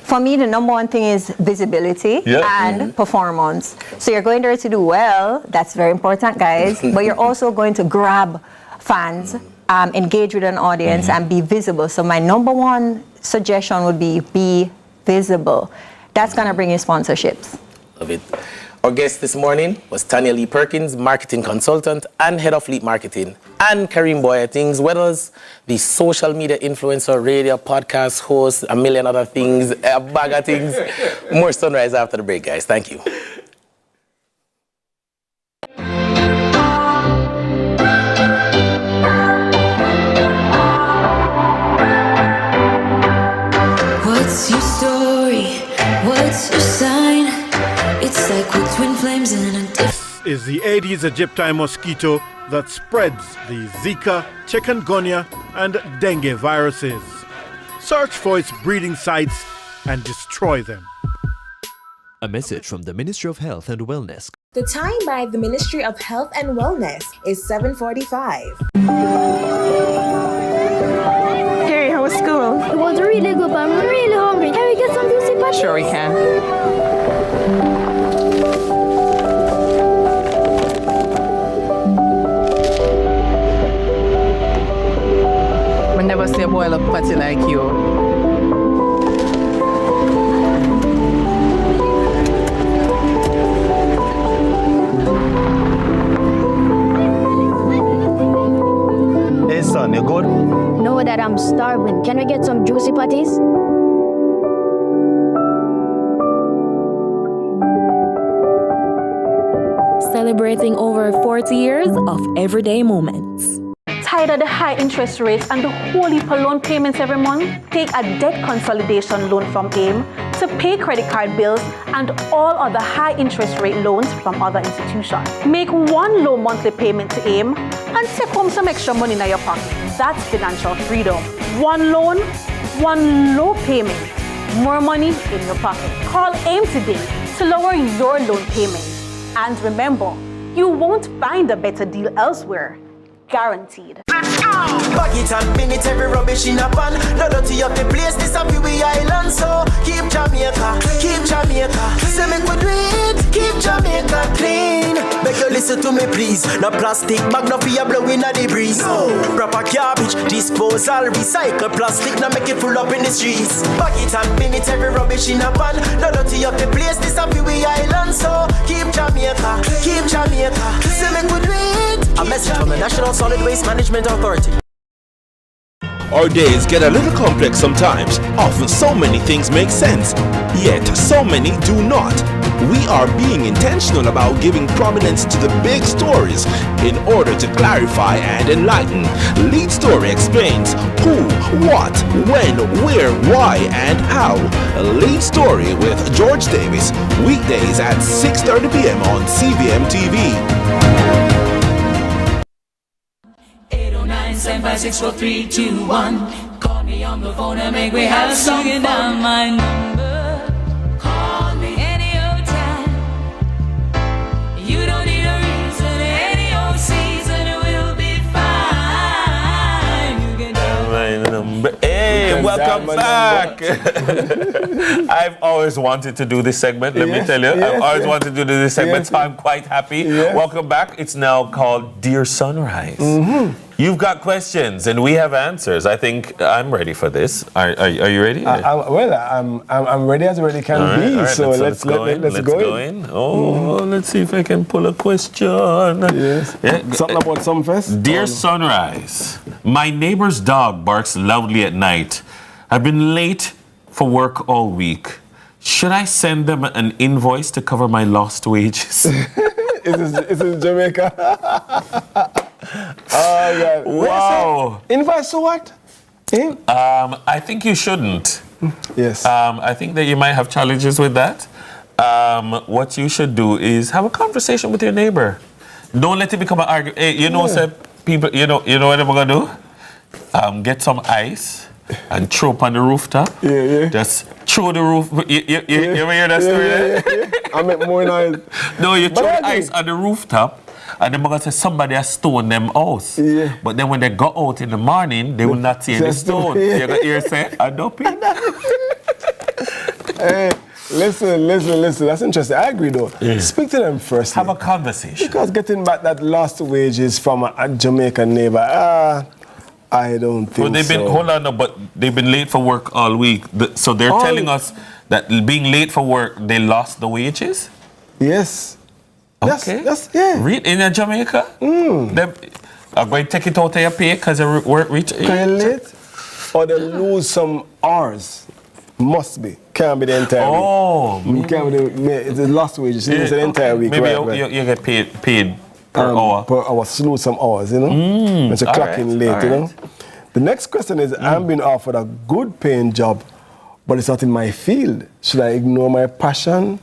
S18: For me, the number one thing is visibility and performance. So you're going there to do well. That's very important, guys. But you're also going to grab fans, engage with an audience, and be visible. So my number one suggestion would be visible. That's going to bring you sponsorships.
S11: Love it. Our guest this morning was Tanya Lee Perkins, marketing consultant and head of fleet marketing, and Kareem Boyatings Weathers, the social media influencer, radio, podcast host, a million other things, a bag of things. More Sunrise after the break, guys. Thank you.
S8: What's your story? What's your sign? It's like we're twin flames in a
S6: This is the Aedes aegypti mosquito that spreads the Zika, chikungunya, and dengue viruses. Search for its breeding sites and destroy them.
S7: A message from the Ministry of Health and Wellness.
S13: The time by the Ministry of Health and Wellness is 7:45.
S21: Hey, how was school?
S9: It was really good, but I'm really hungry. Can we get some juicy patties?
S21: Sure we can. I never see a boil up patty like you.
S10: Hey son, you good?
S9: No, Dad, I'm starving. Can we get some juicy patties?
S22: Celebrating over 40 years of everyday moments.
S23: Tired of the high interest rates and the whole heap of loan payments every month? Take a debt consolidation loan from AIM to pay credit card bills and all other high interest rate loans from other institutions. Make one low monthly payment to AIM and take home some extra money in your pocket. That's financial freedom. One loan, one low payment, more money in your pocket. Call AIM today to lower your loan payment. And remember, you won't find a better deal elsewhere. Guaranteed.
S1: Bag it and pin it, every rubbish in a pan. No dirty up the place, this a we island. So keep Jamaica, keep Jamaica. Say make we do it, keep Jamaica clean. Make you listen listen to me please. No plastic bag, no fear blowing at the breeze. No. Proper garbage, disposal, recycle plastic, now make it full up in the streets. Bag it and bin it, every rubbish in a pan. No dirty up the place, this a we island. So keep Jamaica, keep Jamaica. Say me good read. A message from the National Solid Waste Management Authority.
S2: Our days get a little complex sometimes. Often so many things make sense, yet so many do not. We are being intentional about giving prominence to the big stories in order to clarify and enlighten. Lead Story explains who, what, when, where, why, and how. Lead Story with George Davis, weekdays at 6:30 p.m. on CVM TV.
S8: 809-756-4321. Call me on the phone and make me have some fun. Down my number. Call me any old time. You don't need a reason. Any old season will be fine. You can dial
S5: my number. Hey, welcome back. I've always wanted to do this segment, let me tell you. I've always wanted to do this segment, so I'm quite happy. Welcome back. It's now called Dear Sunrise. You've got questions and we have answers. I think I'm ready for this. Are you ready?
S4: I'm ready as ready can be.
S5: Right,
S4: so let's go
S5: in. Oh, let's see if I can pull a question.
S4: Yes. Something about some first.
S5: Dear Sunrise, my neighbor's dog barks loudly at night. I've been late for work all week. Should I send them an invoice to cover my lost wages?
S4: Is this Jamaica? Oh, God.
S5: Wow.
S4: Invoice to what?
S5: I think you shouldn't.
S4: Yes.
S5: I think that you might have challenges with that. What you should do is have a conversation with your neighbor. Don't let it become an argument. Hey, you know, people, you know what I'm gonna do? Get some ice and throw up on the rooftop. Just throw the roof. You ever hear that story?
S4: I make more noise.
S5: No, you throw the ice on the rooftop. And then going to say somebody has stolen them house. But then when they go out in the morning, they will not see any stone. You got hear say, I don't pay.
S4: Hey, listen. That's interesting. I agree though. Speak to them first.
S5: Have a conversation.
S4: Because getting back that lost wages from a Jamaican neighbor, I don't think
S5: they've been,
S4: so.
S5: hold on, no, but they've been late for work all week. So they're telling us that being late for work, they lost the wages?
S4: Yes.
S5: Okay.
S4: That's
S5: in Jamaica? Them are going to take it out of your pay because you work late?
S4: Or they lose some hours. Must be. Can't be the entire week. Can't be the lost wages. It's the entire week.
S5: Maybe you get paid per hour.
S4: Per hour. So lose some hours, you know? It's a clock in late, you know? The next question is, I'm being offered a good paying job, but it's not in my field. Should I ignore my passion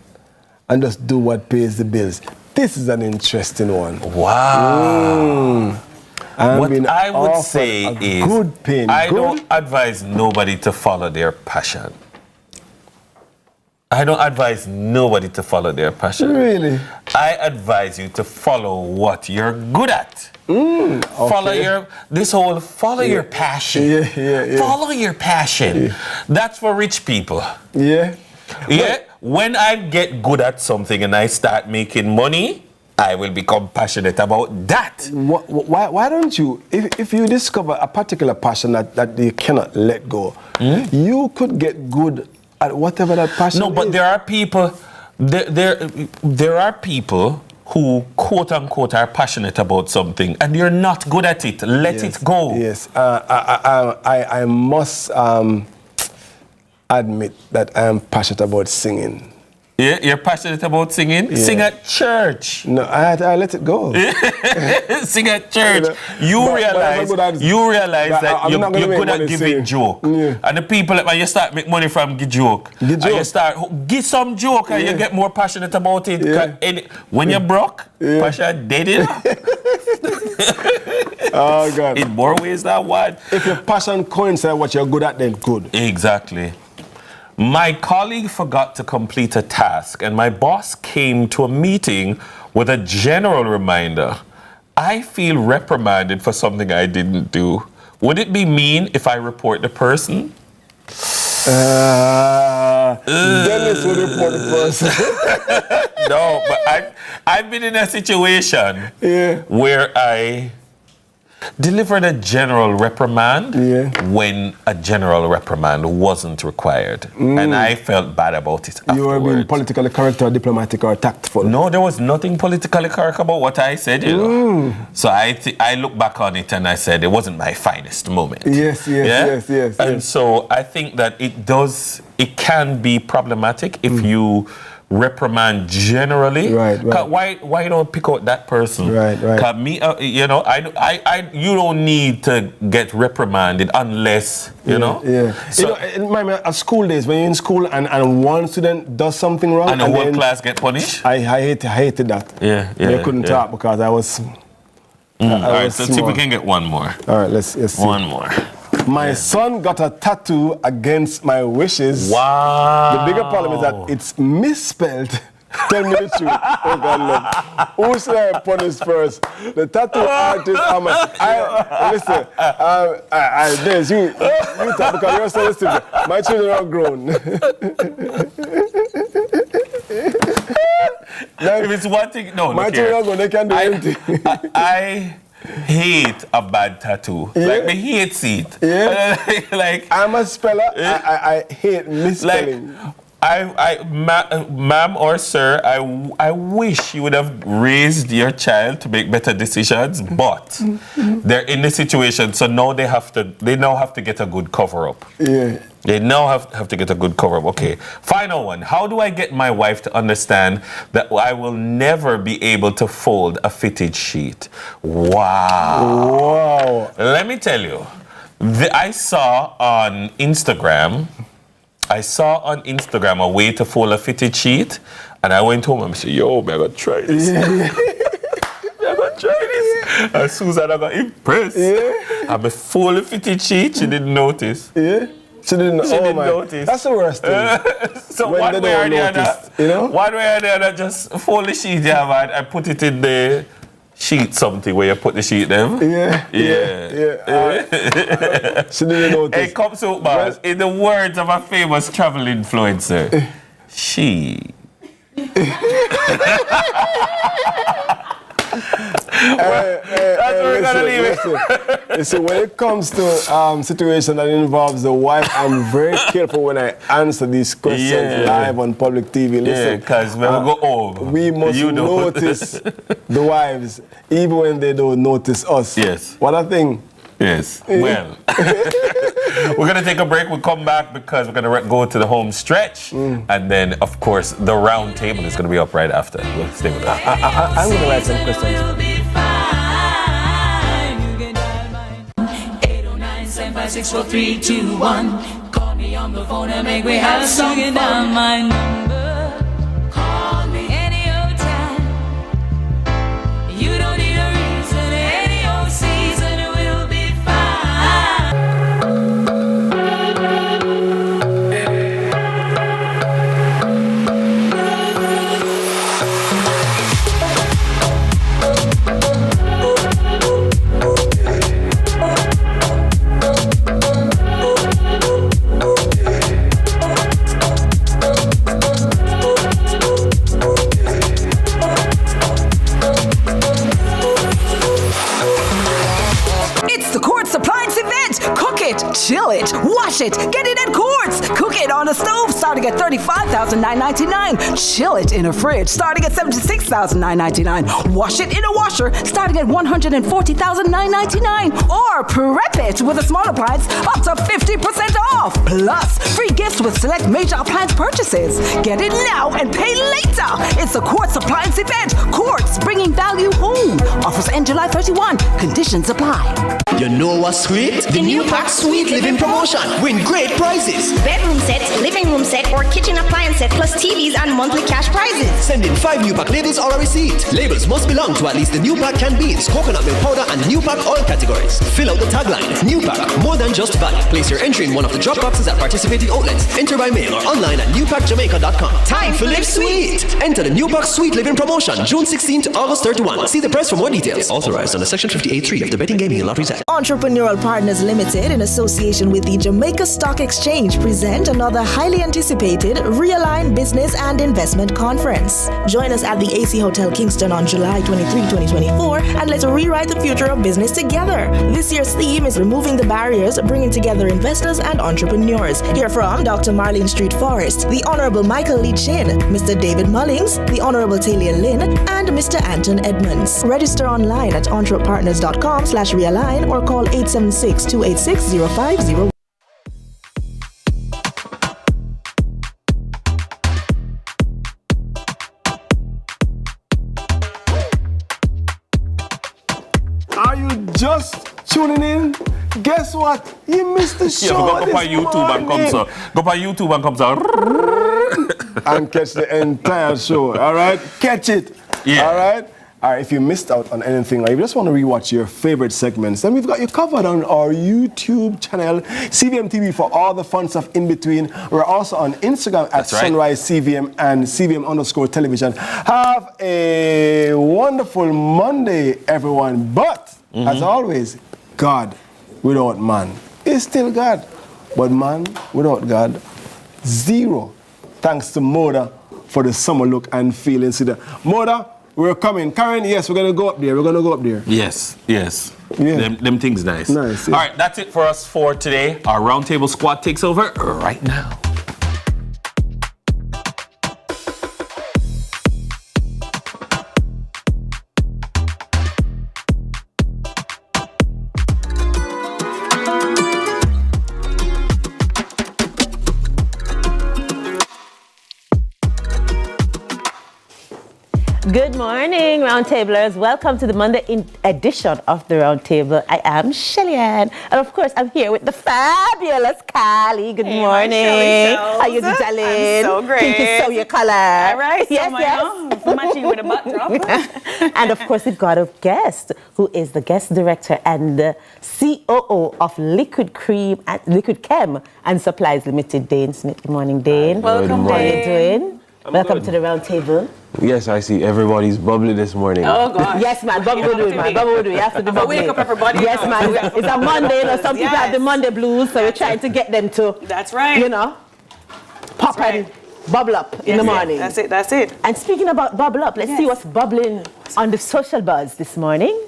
S4: and just do what pays the bills? This is an interesting one.
S5: Wow. What I would say is,
S4: good pain.
S5: Don't advise nobody to follow their passion. I don't advise nobody to follow their passion.
S4: Really?
S5: I advise you to follow what you're good at. Follow your passion. Follow your passion. That's for rich people. When I get good at something and I start making money, I will become passionate about that.
S4: Why don't you, if you discover a particular passion that you cannot let go, you could get good at whatever that passion is.
S5: No, but there are people, there are people who, quote unquote, are passionate about something and you're not good at it. Let it go.
S4: Yes, I must admit that I am passionate about singing.
S5: Yeah, you're passionate about singing? Sing at church.
S4: No, I let it go.
S5: Sing at church. You realize that you're good at giving joke. And the people that you start make money from give joke. And you start give some joke and you get more passionate about it. When you're broke, passion dead it.
S4: Oh God.
S5: In more ways than one.
S4: If your passion coincides what you're good at, then good.
S5: Exactly. My colleague forgot to complete a task and my boss came to a meeting with a general reminder. I feel reprimanded for something I didn't do. Would it be mean if I report the person?
S4: Dennis will report the person.
S5: No, but I've been in a situation where I delivered a general reprimand when a general reprimand wasn't required. And I felt bad about it afterwards.
S4: You were being politically correct or diplomatic or tactful?
S5: No, there was nothing politically correct about what I said, you know. So I look back on it and I said it wasn't my finest moment.
S4: Yes.
S5: And so I think that it can be problematic if you reprimand generally. Right. Why don't pick out that person? Right. Me, you know, you don't need to get reprimanded unless you know. Yeah.
S4: So, you know, at school days when you're in school and one student does something wrong
S5: and the whole class get punished.
S4: I hated that.
S5: Yeah.
S4: I couldn't talk because I was.
S5: All right. Let's see if we can get one more.
S4: All right. Let's see.
S5: One more.
S4: My son got a tattoo against my wishes.
S5: Wow.
S4: The bigger problem is that it's misspelled. Tell me the truth. Oh God, love. Who should I punish first? The tattoo artist. Listen. There's you talk because you're so listening. My children are grown.
S5: If it's one thing, no.
S4: My children are grown. They can't do anything.
S5: I hate a bad tattoo. Like, I hate it.
S4: Yeah.
S5: Like,
S4: I'm a speller. I hate misspelling.
S5: Ma'am or sir, I wish you would have raised your child to make better decisions, but they're in this situation, so now they now have to get a good cover-up.
S4: Yeah.
S5: They now have to get a good cover-up. Okay, final one. How do I get my wife to understand that I will never be able to fold a fitted sheet? Wow. Let me tell you, I saw on Instagram a way to fold a fitted sheet, and I went home and said, yo, man, I gotta try this. I gotta try this. And Susan, I got impressed. And before the fitted sheet, she didn't notice.
S4: She didn't notice. That's the worst thing.
S5: So one way or the other, just fold the sheet, I put it in the sheet something where you put the sheet them.
S4: She didn't notice.
S5: Hey, come so bars. In the words of a famous travel influencer, she. That's where we're gonna leave it.
S4: Listen, when it comes to situation that involves the wife, I'm very careful when I answer these questions live on public TV. Listen,
S5: because when we go home,
S4: we must notice the wives, even when they don't notice us.
S5: Yes.
S4: What I think.
S5: Yes. Well, we're going to take a break. We'll come back because we're going to go to the home stretch. And then, of course, the round table is going to be up right after. We'll stay with us.
S4: I'm going to write some questions.
S8: 809-756-4321. Call me on the phone and make me have some fun. Down my number. Call me any old time. You don't need a reason. Any old season will be fine.
S13: Chill it, wash it, get it in quarts. Cook it on a stove starting at $35,999. Chill it in a fridge starting at $76,999. Wash it in a washer starting at $140,999. Or prep it with a small appliance up to 50% off. Plus, free gifts with select major appliance purchases. Get it now and pay later. It's a Quartz Appliance event. Quartz, bringing value home. Offers end July 31. Conditions apply.
S14: You know what's sweet? The new pack Sweet Living promotion. Win great prizes.
S15: Bedroom set, living room set, or kitchen appliance set plus TVs and monthly cash prizes.
S14: Send in 5 new pack labels or a receipt. Labels must belong to at least the new pack canned beans, coconut milk powder, and new pack oil categories. Fill out the tagline. New pack, more than just value. Place your entry in one of the drop boxes at participating outlets. Enter by mail or online at newpackjamaica.com. Time for Live Sweet. Enter the new pack Sweet Living promotion June 16th to August 31. See the press for more details. Authorized under Section 58.3 of the Betting, Gaming and Lotteries Act.
S13: Entrepreneurial Partners Limited, in association with the Jamaica Stock Exchange, present another highly anticipated anticipated Realign Business and Investment Conference. Join us at the AC Hotel Kingston on July 23, 2024, and let's rewrite the future of business together. This year's theme is Removing the Barriers, Bringing Together Investors and Entrepreneurs. Hear from Dr. Marlene Street Forrest, the Honorable Michael Lee Chin, Mr. David Mullings, the Honorable Talia Lynn, and Mr. Anton Edmonds. Register online at entrepreneurs.com/realign or call 876-286-0501.
S4: Are you just tuning in? Guess what? You missed the show.
S5: Go on YouTube and come so. Go on YouTube and come so.
S4: And catch the entire show. All right, catch it.
S5: Yeah.
S4: All right. All right. If you missed out on anything, or you just want to rewatch your favorite segments, then we've got you covered on our YouTube channel, CVM TV, for all the fun stuff in between. We're also on Instagram at Sunrise CVM and CVM_television. Have a wonderful Monday, everyone. But as always, God without man is still God, but man without God, zero. Thanks to Moda for the summer look and feel. Moda, we're coming. Karen, yes, we're going to go up there. We're going to go up there.
S5: Yes.
S4: Yeah.
S5: Them things nice.
S4: Nice. Yeah.
S5: All right, that's it for us for today. Our roundtable squad takes over right now.
S17: Good morning, Roundtablers. Welcome to the Monday edition of the Roundtable. I am Shelly-Ann, and of course, I'm here with the fabulous Carly. Good morning. How you doing, darling?
S19: I'm so great.
S17: Think you saw your color.
S19: All right.
S17: Yes.
S19: Matching with a backdrop.
S17: And of course, we've got a guest who is the guest director and the COO of Liquid Chem and Supplies Limited, Dane Smith. Good morning, Dane.
S19: Welcome,
S17: Dane. How are you doing? Welcome to the Roundtable.
S20: Yes, I see everybody's bubbly this morning.
S19: Oh, gosh.
S17: Yes, man. Bubble will do it, man. Bubble will do it. You have to do bubbly.
S19: Wake up everybody.
S17: Yes, man. It's a Monday. You know, some people have the Monday blues, so we're trying to get them to,
S19: That's right.
S17: you know, pop and bubble up in the morning.
S19: That's it.
S17: And speaking about bubble up, let's see what's bubbling on the social buzz this morning.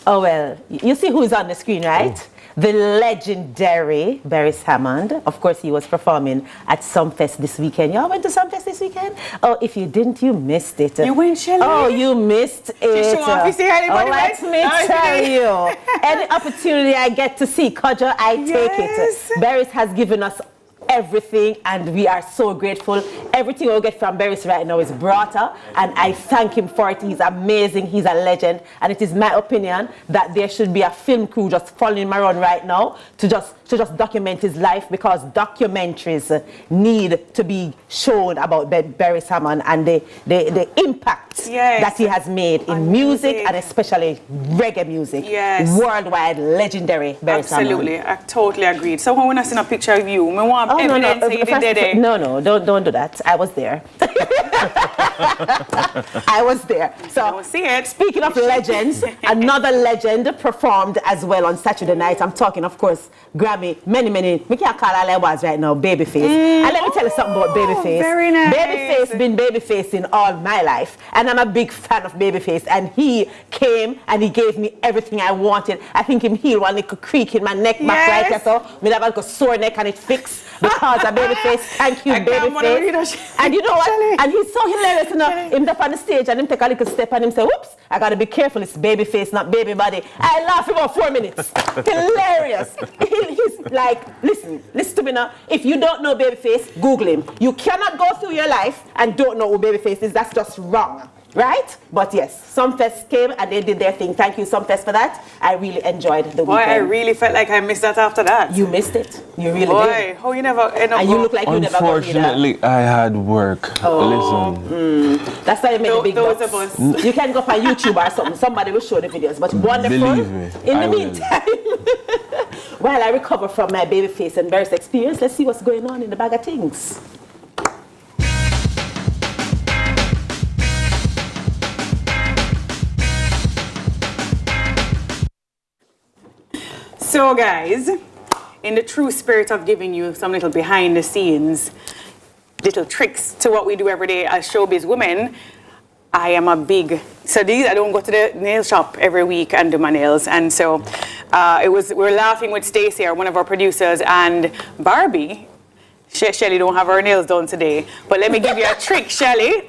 S17: Oh, well, you see who's on the screen, right? Oh. The legendary Barry Hammond. Of course, he was performing at Sumfest this weekend. Y'all went to Sumfest this weekend? Oh, if you didn't, you missed it.
S19: You went, Shelly?
S17: Oh, you missed it.
S19: Show off. You see how anybody
S17: let me tell you. Any opportunity I get to see Kodjo, I take it. Barry has given us everything, and we are so grateful. Everything we'll get from Barris right now is brought up, and I thank him for it. He's amazing. He's a legend, and it is my opinion that there should be a film crew just following him around right now to just document his life, because documentaries need to be shown about Barry Hammond and the impact that he has made in music and especially reggae music.
S19: Yes.
S17: Worldwide, legendary Barry Hammond.
S19: Absolutely, I totally agreed. So when I see a picture of you, I want evidence that you did it.
S17: No, don't do that. I was there. I was there. So
S19: see it.
S17: Speaking of legends, another legend performed as well on Saturday night. I'm talking, of course, Grammy, many, we can't call all I was right now, Babyface. And let me tell you something about Babyface.
S19: Very nice.
S17: Babyface been Babyface in all my life, and I'm a big fan of Babyface, and he came and he gave me everything I wanted. I think him heal one little creak in my neck back right there, so me have a sore neck and it fixed because of Babyface. Thank you, Babyface. And you know what? And he's so hilarious, you know, him up on the stage and him take a little step and him say, whoops, I gotta be careful, it's Babyface, not baby body. I laugh for about 4 minutes. Hilarious. He's like, listen to me now. If you don't know Babyface, Google him. You cannot go through your life and don't know who Babyface is. That's just wrong. Right? But yes, Sumfest came and they did their thing. Thank you, Sumfest, for that. I really enjoyed the weekend.
S19: I really felt like I missed that after that.
S17: You missed it. You really did.
S19: How you never end up.
S17: And you look like you never got
S20: Unfortunately, I had work. Listen.
S17: That's why you made the big bucks. You can go up on YouTube or something. Somebody will show the videos. But wonderful.
S20: Believe me.
S17: In the meantime, while I recover from my Babyface and Barris experience, let's see what's going on in the bag of things.
S19: So guys, in the true spirit of giving you some little behind the scenes, little tricks to what we do every day as showbiz women, I am a big, so these, I don't go to the nail shop every week and do my nails. And so we were laughing with Stacey, one of our producers, and Barbie, Shelly don't have her nails done today. But let me give you a trick, Shelly.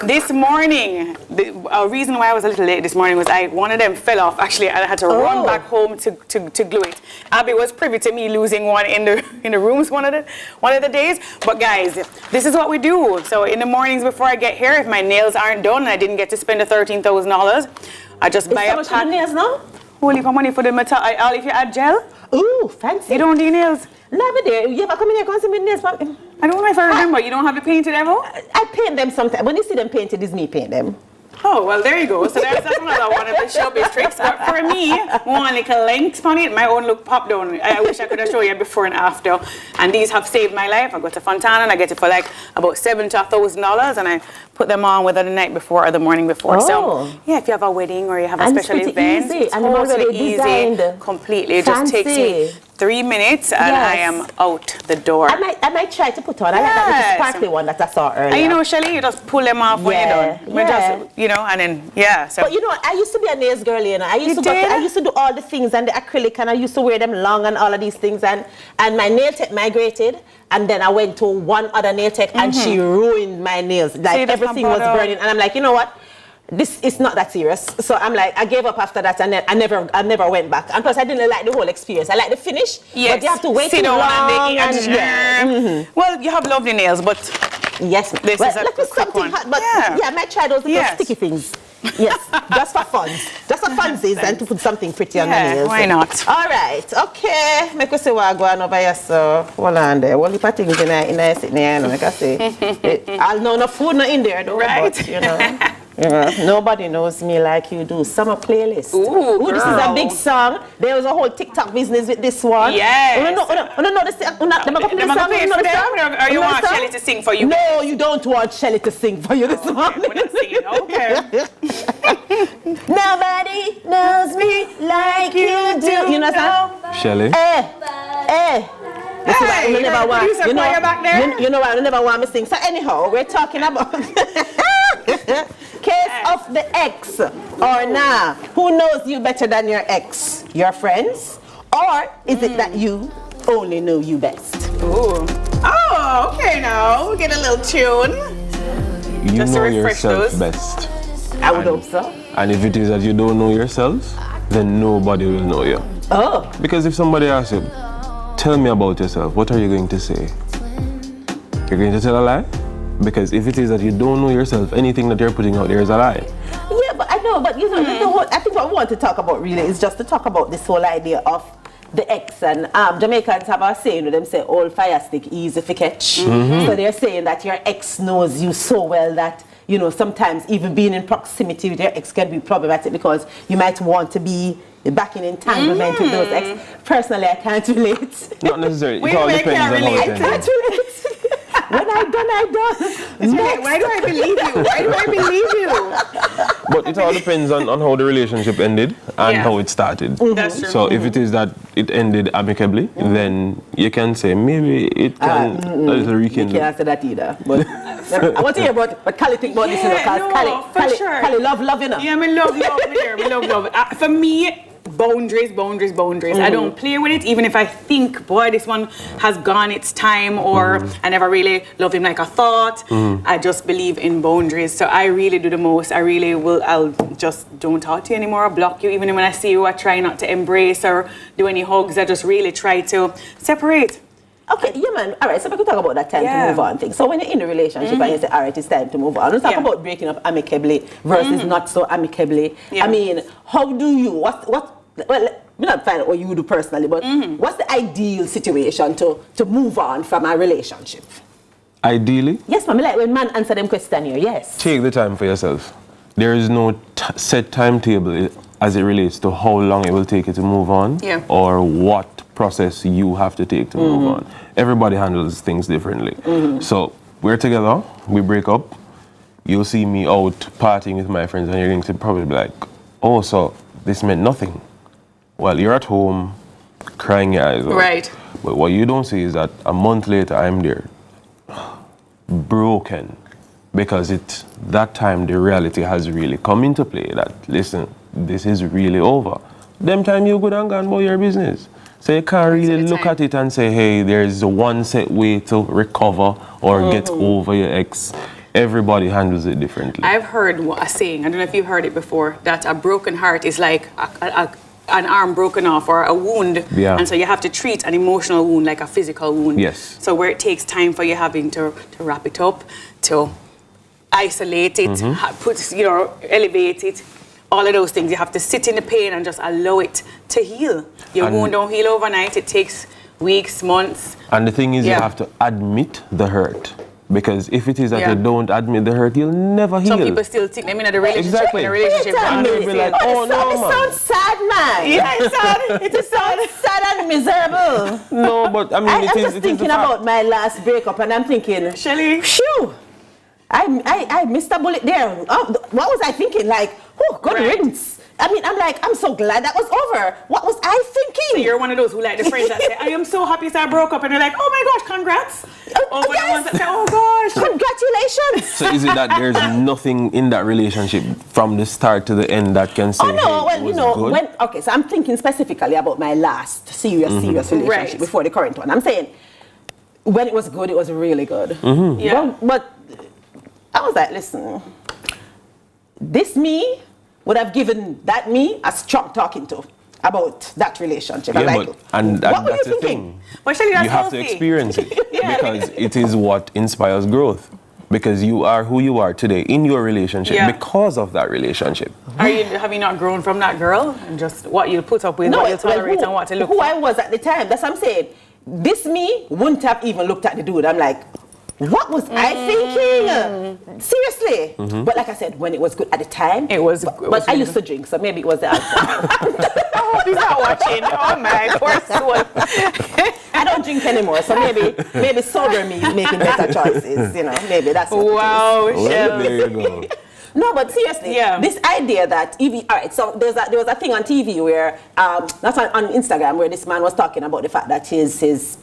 S19: This morning, the reason why I was a little late this morning was one of them fell off, actually, and I had to run back home to glue it. Abby was privy to me losing one in the rooms one of the days. But guys, this is what we do. So in the mornings before I get here, if my nails aren't done and I didn't get to spend the $13,000, I just buy a pack.
S17: Nails now?
S19: Holy money for the metal. All if you add gel.
S17: Ooh, fancy.
S19: You don't do nails.
S17: No, but you ever come in here and see me nails?
S19: I don't know if I remember. You don't have it painted ever?
S17: I paint them sometimes. When you see them painted, it's me paint them.
S19: Oh, well, there you go. So that's another one of the showbiz tricks. But for me, one little length on it, my own look popped down. I wish I could have shown you before and after. And these have saved my life. I go to Fontana and I get it for like about $7,000 to $1,000, and I put them on whether the night before or the morning before. So yeah, if you have a wedding or you have a special event,
S17: easy.
S19: it's
S17: and
S19: totally
S17: easy.
S19: Completely. It just takes me 3 minutes and I am out the door.
S17: I might try to put on. I like that little sparkly one that I saw earlier.
S19: And you know, Shelly, you just pull them off when you're done. Just, you know, and then so.
S17: But you know, I used to be a nails girl, you know. I used to do all the things and the acrylic, and I used to wear them long and all of these things, and my nail tech migrated, and then I went to one other nail tech and she ruined my nails. Like everything was burning, and I'm like, you know what? This is not that serious. So I'm like, I gave up after that, and then I never went back. And plus, I didn't like the whole experience. I like the finish, but you have to wait too long.
S19: Well, you have lovely nails, but
S17: yes,
S19: this is a quick one.
S17: But I might try those little sticky things. Yes, just for fun. Just for funsies and to put something pretty on the nails.
S19: Why not?
S17: All right, okay. Make us see what going over here, so hold on there. What heap of things in there sitting there, like I say. I'll know no food not in there, though. Right. But, you know. Yeah, nobody knows me like you do. Summer playlist.
S19: Ooh,
S17: this is a big song. There was a whole TikTok business with this one.
S19: Yes.
S17: You
S19: want Shelly to sing for you?
S17: No, you don't want Shelly to sing for you this morning.
S19: We're not singing. Okay.
S17: Nobody knows me like you do. You know what?
S20: Shelly.
S17: You know why I never want me sing. So anyhow, we're talking about case of the ex or nah. Who knows you better than your ex? Your friends? Or is it that you only know you best?
S19: Ooh. Oh, okay now. We'll get a little tune.
S20: You
S19: just
S20: know
S19: to refresh
S20: yourself
S19: those.
S20: best.
S17: I would hope so.
S20: And if it is that you don't know yourself, then nobody will know you.
S17: Oh.
S20: Because if somebody asks you, tell me about yourself, what are you going to say? You're going to tell a lie? Because if it is that you don't know yourself, anything that you're putting out there is a lie.
S17: Yeah, but I know, but you know, the whole, I think what we want to talk about really is just to talk about this whole idea of the ex. And Jamaicans have a saying, them say, old fire stick, easy to catch. So they're saying that your ex knows you so well that, you know, sometimes even being in proximity with your ex can be problematic because you might want to be back in entanglement with those ex. Personally, I can't relate.
S20: Not necessarily. It all depends on how
S17: I can't relate. When I done.
S19: Why do I believe you? Why do I believe you?
S20: But it all depends on how the relationship ended and how it started.
S19: That's true.
S20: So if it is that it ended amicably, then you can say maybe it can a little rekindle.
S17: You can't say that either. But I want to hear what Kali think about this, you know, because Kali love, you know.
S19: Yeah, me love. For me, boundaries. I don't play with it, even if I think, boy, this one has gone its time, or I never really love him like I thought. I just believe in boundaries. So I really do the most. I'll just don't talk to you anymore, I'll block you. Even when I see you, I try not to embrace or do any hugs. I just really try to separate.
S17: Okay, yeah, man. All right, so we could talk about that time to move on thing. So when you're in a relationship and you say, all right, it's time to move on. Let's talk about breaking up amicably versus not so amicably. I mean, how do you, well, we not find out what you do personally, but what's the ideal situation to move on from a relationship?
S20: Ideally?
S17: Yes, ma'am. Like when man answer them question here, yes.
S20: Take the time for yourself. There is no set timetable as it relates to how long it will take you to move on or what process you have to take to move on. Everybody handles things differently. So we're together, we break up, you'll see me out partying with my friends and you're going to probably be like, oh, so this meant nothing. Well, you're at home, crying your eyes out.
S19: Right.
S20: But what you don't see is that a month later, I'm there, broken, because that time the reality has really come into play that, listen, this is really over. Them time you good and gone about your business. So you can't really look at it and say, hey, there's one set way to recover or get over your ex. Everybody handles it differently.
S19: I've heard a saying, I don't know if you've heard it before, that a broken heart is like an arm broken off or a wound.
S20: Yeah.
S19: And so you have to treat an emotional wound like a physical wound.
S20: Yes.
S19: So where it takes time for you having to wrap it up, to isolate it, elevate it. All of those things, you have to sit in the pain and just allow it to heal. Your wound don't heal overnight. It takes weeks, months.
S20: And the thing is, you have to admit the hurt. Because if it is that you don't admit the hurt, you'll never heal.
S19: Some people still think them in a relationship.
S20: Exactly.
S19: In a relationship.
S20: And they'll be like, oh no,
S17: It sounds sad, man.
S19: Yeah, it's sad.
S17: It sounds sad and miserable.
S20: No, but I mean,
S17: I'm just thinking about my last breakup, and I'm thinking,
S19: Shelly,
S17: phew, I missed a bullet there. Oh, what was I thinking? Like, oh, good riddance. I mean, I'm so glad that was over. What was I thinking?
S19: So you're one of those who like the friends that say, I am so happy that I broke up, and they're like, oh my gosh, congrats. Over the ones that say, oh gosh,
S17: congratulations.
S20: So is it that there's nothing in that relationship from the start to the end that can say,
S17: okay, so I'm thinking specifically about my last serious relationship before the current one. I'm saying, when it was good, it was really good.
S19: Yeah.
S17: But I was like, listen, this me would have given that me a strong talking to about that relationship.
S20: Yeah,
S17: like, what were you thinking?
S20: You have to experience it because it is what inspires growth. Because you are who you are today in your relationship because of that relationship.
S19: Have you not grown from that girl and just what you put up with, what you tolerate, and what to look for?
S17: Who I was at the time. That's what I'm saying. This me wouldn't have even looked at the dude. I'm like, what was I thinking? Seriously. But like I said, when it was good at the time,
S19: it was.
S17: But I used to drink, so maybe it was the alcohol.
S19: I hope he's not watching. Oh my poor soul.
S17: I don't drink anymore, so maybe sober me is making better choices. Maybe that's what
S19: wow,
S17: it is.
S20: Well, there you go.
S17: No, but seriously, this idea that all right, so there was a thing on TV where, that's on Instagram, where this man was talking about the fact that his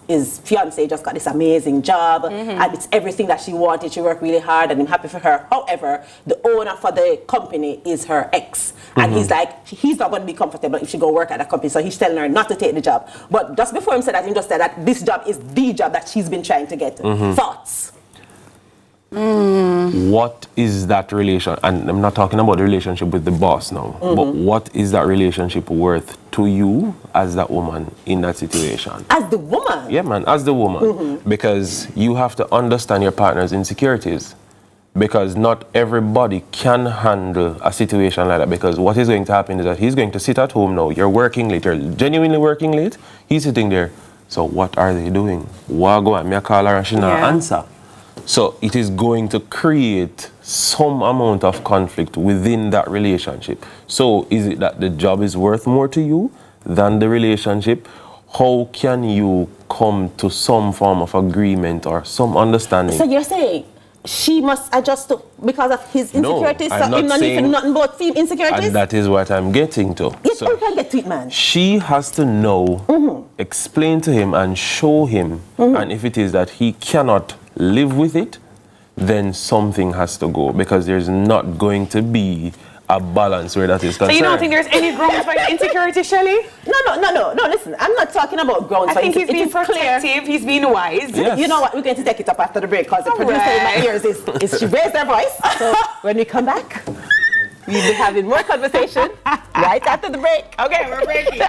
S17: fiance just got this amazing job, and it's everything that she wanted. She worked really hard, and I'm happy for her. However, the owner for the company is her ex, and he's like, he's not going to be comfortable if she go work at a company, so he's telling her not to take the job. But just before him said that, he just said that this job is the job that she's been trying to get. Thoughts?
S20: What is that relation? And I'm not talking about the relationship with the boss now, but what is that relationship worth to you as that woman in that situation?
S17: As the woman?
S20: Yeah, man, as the woman. Because you have to understand your partner's insecurities. Because not everybody can handle a situation like that. Because what is going to happen is that he's going to sit at home now. You're working late. You're genuinely working late. He's sitting there. So what are they doing? Go at me, I call her and she not answer. So it is going to create some amount of conflict within that relationship. So is it that the job is worth more to you than the relationship? How can you come to some form of agreement or some understanding?
S17: So you're saying she must adjust to because of his insecurities?
S20: No, I'm not saying
S17: nothing but female insecurities?
S20: And that is what I'm getting to.
S17: Yes, so you can get to it, man.
S20: She has to know, explain to him and show him, and if it is that he cannot live with it, then something has to go because there's not going to be a balance where that is concerned.
S19: So you don't think there's any grounds for insecurity, Shelly?
S17: No, listen, I'm not talking about grounds for insecurity.
S19: I think he's being protective, he's being wise.
S17: Yes. You know what, we're going to take it up after the break because the producer in my ears is she raised their voice. So when we come back, we'll be having more conversation right after the break.
S19: Okay, we're breaking.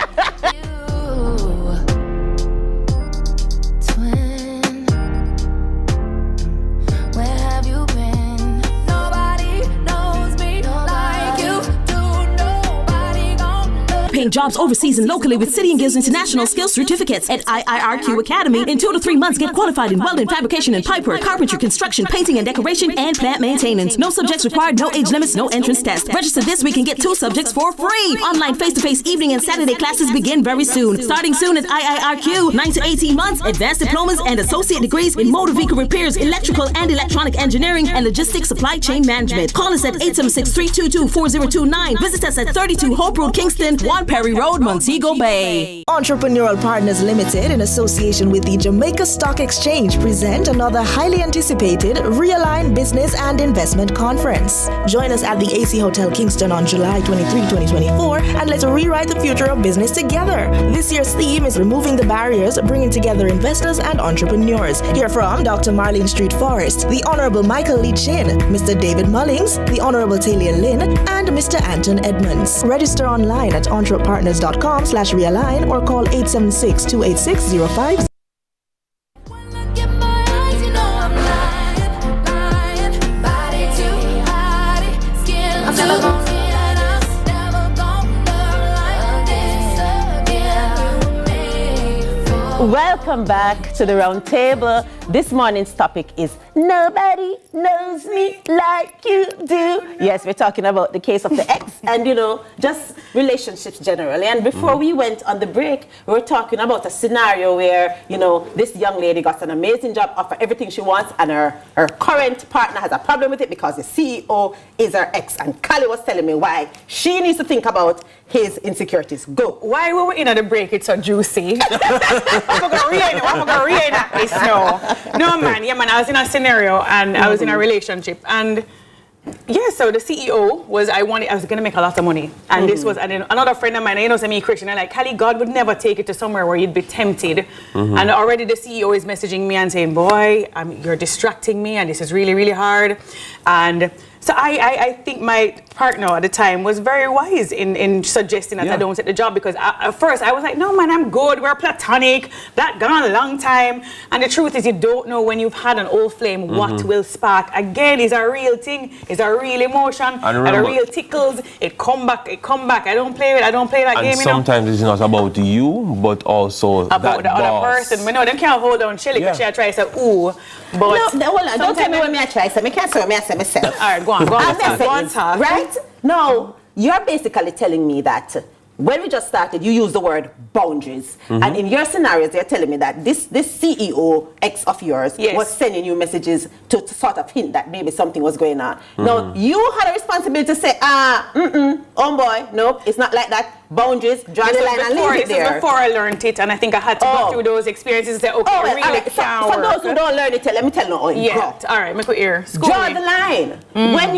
S3: Paying jobs overseas and locally with City & Guilds International Skills Certificates at IIRQ Academy. In 2 to 3 months, get qualified in welding, fabrication and pipework, carpentry, construction, painting and decoration, and plant maintenance. No subjects required, no age limits, no entrance test. Register this week and get 2 subjects for free. Online face-to-face evening and Saturday classes begin very soon. Starting soon at IIRQ, 9 to 18 months, advanced diplomas and associate degrees in motor vehicle repairs, electrical and electronic engineering, and logistics supply chain management. Call us at 876-322-4029. Visit us at 32 Hope Road, Kingston. One Perry Road, Montego Bay.
S13: Entrepreneurial Partners Limited, in association with the Jamaica Stock Exchange, present another highly anticipated Realign Business and Investment Conference. Join us at the AC Hotel Kingston on July 23, 2024, and let's rewrite the future of business together. This year's theme is Removing the Barriers, Bringing Together Investors and Entrepreneurs. Hear from Dr. Marlene Street Forrest, the Honorable Michael Lee Chin, Mr. David Mullings, the Honorable Talia Lynn, and Mr. Anton Edmonds. Register online at entrepreneurs.com/realign or call 876-286-05.
S17: Welcome back to the round table. This morning's topic is Nobody Knows Me Like You Do. Yes, we're talking about the case of the ex and, just relationships generally. And before we went on the break, we were talking about a scenario where, this young lady got an amazing job, offer everything she wants, and her current partner has a problem with it because the CEO is her ex. And Kali was telling me why she needs to think about his insecurities. Go.
S19: Why we were in at the break, it's so juicy. I'm going to reenact this now. No, man. Yeah, man. I was in a scenario and I was in a relationship. And yeah, so the CEO was, I was going to make a lot of money. And this was, and then another friend of mine, me Christian, and like, Kali, God would never take you to somewhere where you'd be tempted. And already the CEO is messaging me and saying, boy, you're distracting me and this is really, really hard. And so I think my partner at the time was very wise in suggesting that I don't take the job, because at first I was like, no, man, I'm good. We're platonic. That gone a long time. And the truth is, you don't know when you've had an old flame what will spark. Again, it's a real thing. It's a real emotion. And a real tickles. It come back. I don't play it. I don't play that game.
S20: And sometimes it's not about you, but also
S19: about the other person. But no, them can't hold on Shelly because she try to say, ooh. But
S17: no, hold on. Don't tell me what me I try. Me can't say me I say myself.
S19: All right, go on.
S17: Right? No, you're basically telling me that when we just started, you used the word boundaries. And in your scenarios, you're telling me that this CEO, ex of yours, was sending you messages to sort of hint that maybe something was going on. Now, you had a responsibility to say, oh boy, nope, it's not like that. Boundaries, draw the line and leave it there.
S19: This is before I learned it, and I think I had to go through those experiences and say, okay,
S17: well,
S19: really can't
S17: for those who don't learn it, let me tell you.
S19: All right, make it ear.
S17: Draw the line. When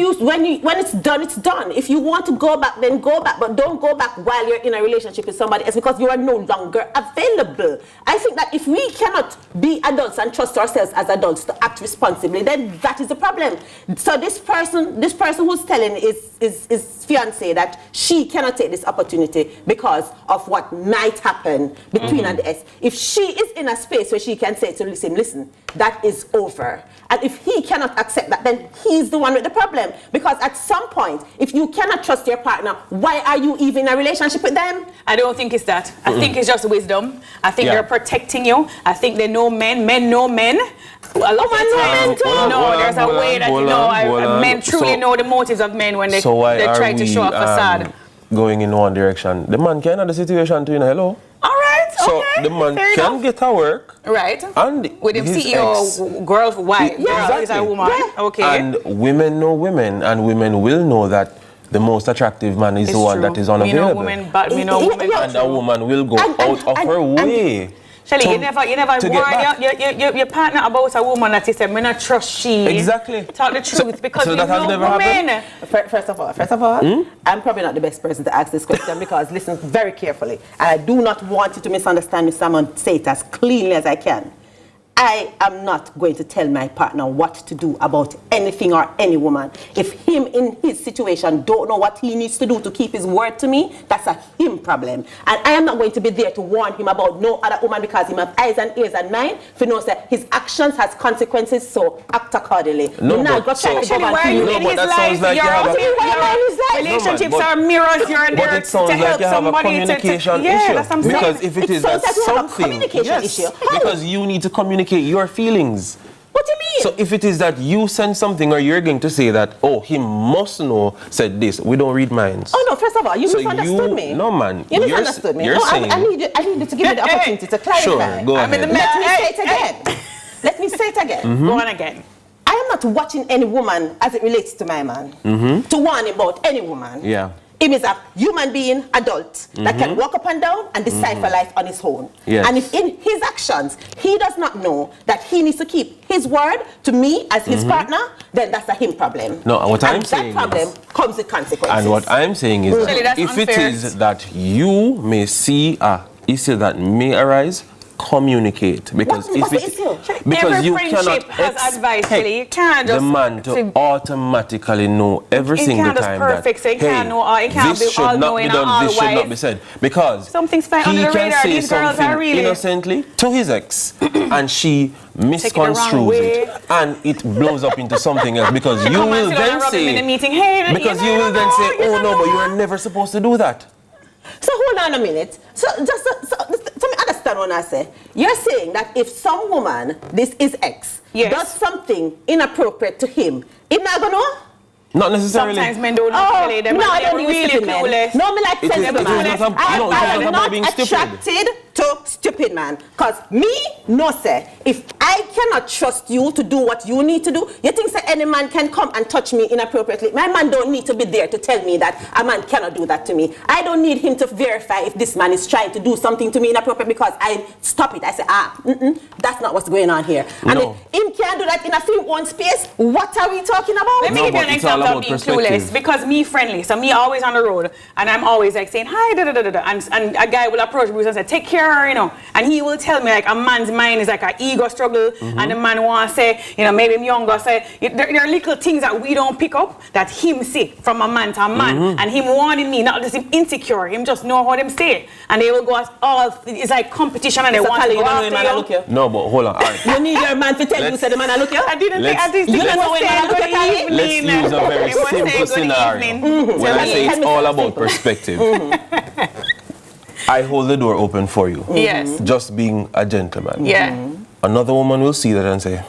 S17: it's done, it's done. If you want to go back, then go back, but don't go back while you're in a relationship with somebody else, because you are no longer available. I think that if we cannot be adults and trust ourselves as adults to act responsibly, then that is the problem. So this person who's telling his fiance that she cannot take this opportunity because of what might happen between her and the ex. If she is in a space where she can say to listen, that is over. And if he cannot accept that, then he's the one with the problem. Because at some point, if you cannot trust your partner, why are you even in a relationship with them?
S19: I don't think it's that. I think it's just wisdom. I think they're protecting you. I think they know men. Men know men. A lot of times, there's a way that men truly know the motives of men when they try to show a facade.
S20: Going in one direction. The man can have the situation too, hello?
S19: All right,
S20: so the man can get to work.
S19: Right.
S20: And
S19: with him CEO, girl, wife, girl is a woman. Yeah. Okay.
S20: And women know women, and women will know that the most attractive man is the one that is unavailable.
S19: We know women.
S20: And a woman will go out of her way.
S19: Shelly, you never warn your partner about a woman that you said, "Me not trust she."
S20: Exactly.
S19: Talk the truth, because we
S20: that has
S19: know
S20: never
S19: women.
S20: happened?
S17: First of all, I'm probably not the best person to ask this question, because listen very carefully, and I do not want you to misunderstand me. Someone say it as cleanly as I can. I am not going to tell my partner what to do about anything or any woman. If him in his situation don't know what he needs to do to keep his word to me, that's a him problem. And I am not going to be there to warn him about no other woman, because he has eyes and ears and mind. If he knows that his actions has consequences, so act accordingly.
S20: That sounds like you have a
S19: relationships are mirrors. You're there
S20: but it sounds
S19: to
S20: like
S19: help
S20: you have
S19: somebody
S20: a communication issue. Because if it is something, because you need to communicate your feelings.
S17: What do you mean?
S20: So if it is that you send something, or you're going to say that, oh, he must know said this. We don't read minds.
S17: Oh no, first of all, you misunderstood me.
S20: No, man.
S17: You misunderstood me.
S20: You're saying,
S17: I need you to give me the opportunity to clarify.
S20: Sure, go ahead.
S17: Let me say it again. Let me say it again.
S19: Go on again.
S17: I am not watching any woman as it relates to my man to warn about any woman.
S20: Yeah.
S17: Him is a human being, adult, that can walk up and down and decipher life on his own.
S20: Yes.
S17: And if in his actions, he does not know that he needs to keep his word to me as his partner, then that's a him problem.
S20: No, and what I'm
S17: that
S20: saying
S17: problem comes with consequences.
S20: And what I'm saying is, that if
S19: unfair.
S20: it is that you may see a issue that may arise, communicate, because
S17: What's the
S20: if
S17: issue?
S20: because
S19: Every
S20: you
S19: friendship
S20: cannot
S19: has advice, really. You can't
S20: the
S19: just
S20: man to automatically know every
S19: It
S20: single
S19: can't just
S20: time
S19: perfect, so
S20: that
S19: it can't know- it can't
S20: this
S19: be
S20: should
S19: all
S20: not be
S19: knowing
S20: done,
S19: and
S20: this
S19: all
S20: should not
S19: wise.
S20: be said, because
S19: Something's flying
S20: he
S19: under the
S20: can
S19: radar.
S20: say
S19: These girls are
S20: something
S19: really
S20: innocently to his ex, and she
S19: wrong
S20: misconstrues
S19: way.
S20: it, and it blows up into something else, because you
S19: Come and
S20: will
S19: sit down
S20: then
S19: and rub him in
S20: say,
S19: the meeting. Hey,
S20: because
S19: you
S20: you will then say,
S19: know,
S20: oh no, but you are never supposed to do that.
S17: So hold on a minute. So just so me understand what I say. You're saying that if some woman, this is ex, does something inappropriate to him, he's not gonna know?
S20: Not necessarily.
S19: Sometimes men don't know clearly. Them
S17: no, I
S19: they're
S17: don't think
S19: really
S17: stupid men.
S19: clueless.
S17: No, me like
S20: It is-
S17: sensible
S20: it is
S17: man.
S20: not a- no,
S17: I
S20: it is
S17: am
S20: not about
S17: not
S20: being stupid.
S17: attracted to stupid man. Cause me, no say, if I cannot trust you to do what you need to do, you think that any man can come and touch me inappropriately? My man don't need to be there to tell me that a man cannot do that to me. I don't need him to verify if this man is trying to do something to me inappropriate, because I stop it. I say, that's not what's going on here. And
S20: No.
S17: if him can't do that in a film one space, what are we talking about?
S19: Let me give you an example of being clueless. Because me friendly, so me always on the road, and I'm always like saying hi, da da da da da, and a guy will approach Bruce and say, take care of her, you know, and he will tell me like a man's mind is like an ego struggle, and the man want to say, you know, maybe I'm younger, say there are little things that we don't pick up that him see from a man to a man, and him wanting me, not just him insecure, him just know how them say, and they will go as all, it's like competition, and they want to go after you.
S20: No, but hold on. All right.
S17: You need your man to tell you, say the man I look you.
S19: I didn't think,
S20: Let's-
S19: I didn't
S17: You
S19: think
S17: don't know when man look at you.
S20: Let's use a very simple scenario. When I say it's all about perspective, I hold the door open for you.
S19: Yes.
S20: Just being a gentleman.
S19: Yeah.
S20: Another woman will see that and say,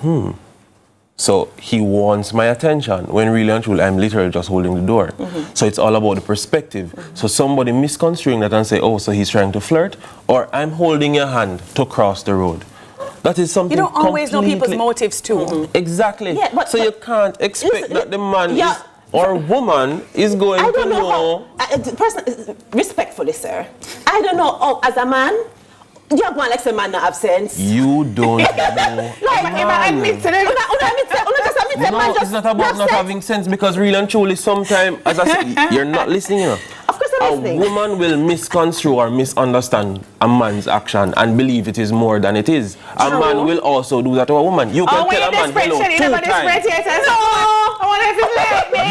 S20: so he wants my attention, when really and truly I'm literally just holding the door. So it's all about the perspective. So somebody misconstruing that and say, oh, so he's trying to flirt, or I'm holding your hand to cross the road. That is something
S19: You don't always know people's
S20: completely-
S19: motives too.
S20: Exactly.
S17: Yeah, but
S20: so you can't expect that the man
S17: Yeah.
S20: is, or woman is going
S17: I
S20: to
S17: don't know
S20: know.
S17: respectfully, sir, I don't know how, as a man, you're going like some man not have sense.
S20: You don't know.
S17: Like, if I admit to them,
S20: No, it's not about not having sense, because really and truly sometimes, as I said, you're not listening, you know.
S17: Of course I'm listening.
S20: A woman will misconstrue or misunderstand a man's action and believe it is more than it is. A man will also do that to a woman. You can tell a man hello 2 times.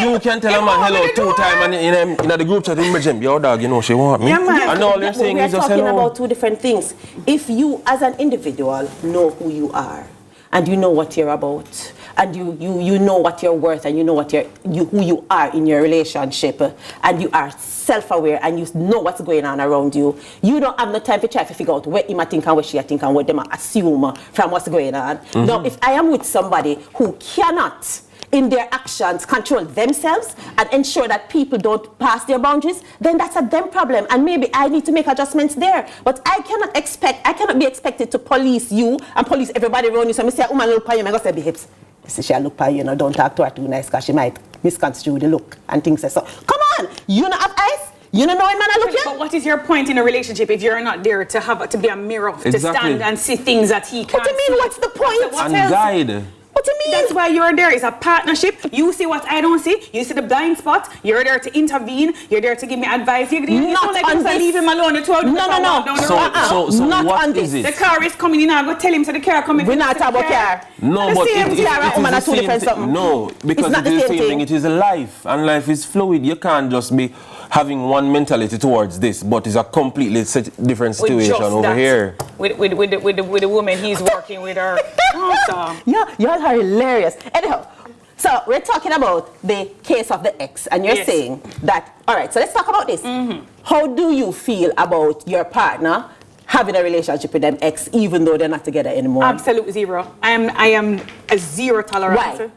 S20: You can tell a man hello 2 times, and in the group chat, yo dog, you know she want me.
S17: Yeah, man.
S20: And all you're saying is just
S17: we're talking
S20: hello.
S17: about two different things. If you, as an individual, know who you are, and you know what you're about, and you know what you're worth, and you know what who you are in your relationship, and you are self-aware, and you know what's going on around you, you don't have no time to try to figure out what him a think and what she a think and what them a assume from what's going on. Now, if I am with somebody who cannot, in their actions, control themselves and ensure that people don't pass their boundaries, then that's a them problem, and maybe I need to make adjustments there. But I cannot be expected to police you and police everybody around you. So I say, woman look at you, I go say, babes, she look at you, don't talk to her too nice, because she might misconstrue the look and things like so. Come on, you don't have eyes? You don't know him, man, I look at.
S19: But what is your point in a relationship if you're not there to be a mirror, to stand and see things that he can't
S17: What do you mean, what's the point?
S19: What
S20: And
S19: else?
S20: guide.
S17: What do you mean?
S19: That's why you're there. It's a partnership. You see what I don't see. You see the blind spot. You're there to intervene. You're there to give me advice. You
S17: Not
S19: like
S17: on this.
S19: leave him alone.
S17: No.
S20: So
S17: Not
S20: what
S17: on
S20: is
S17: this.
S20: it?
S19: The car is coming in. I go tell him so the car coming.
S17: We're not talking about car.
S20: No,
S17: The
S20: but
S17: same
S20: it
S17: car and
S20: is
S17: woman
S20: the
S17: are two
S20: same
S17: different
S20: thing.
S17: something.
S20: No, because
S17: not
S20: it
S17: the
S20: is the
S17: same
S20: same
S17: thing.
S20: thing. It is a life, and life is fluid. You can't just be having one mentality towards this, but it's a completely different situation over here.
S19: With the woman he's working with her. Awesome.
S17: Yeah, y'all are hilarious. Anyhow, so we're talking about the case of the ex, and you're saying that, all right, so let's talk about this. How do you feel about your partner having a relationship with them ex, even though they're not together anymore?
S19: Absolute zero. I am a zero tolerance.
S17: Why?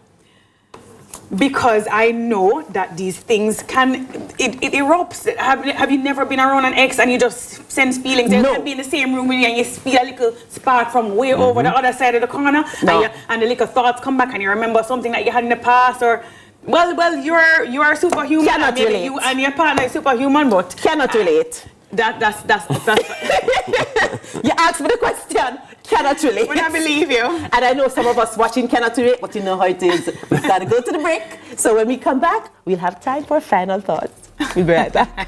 S19: Because I know that these things it erupts. Have you never been around an ex and you just sense feelings? You can be in the same room with you and you feel a little spark from way over the other side of the corner, and the little thoughts come back and you remember something that you had in the past, or Well, you are superhuman.
S17: Cannot
S19: Maybe
S17: relate.
S19: you and your partner is superhuman, but
S17: cannot relate.
S19: That's
S17: You asked me the question. Cannot relate.
S19: When I believe you.
S17: And I know some of us watching cannot relate, but you know how it is. We've got to go to the break. So when we come back, we'll have time for final thoughts. We'll be right back.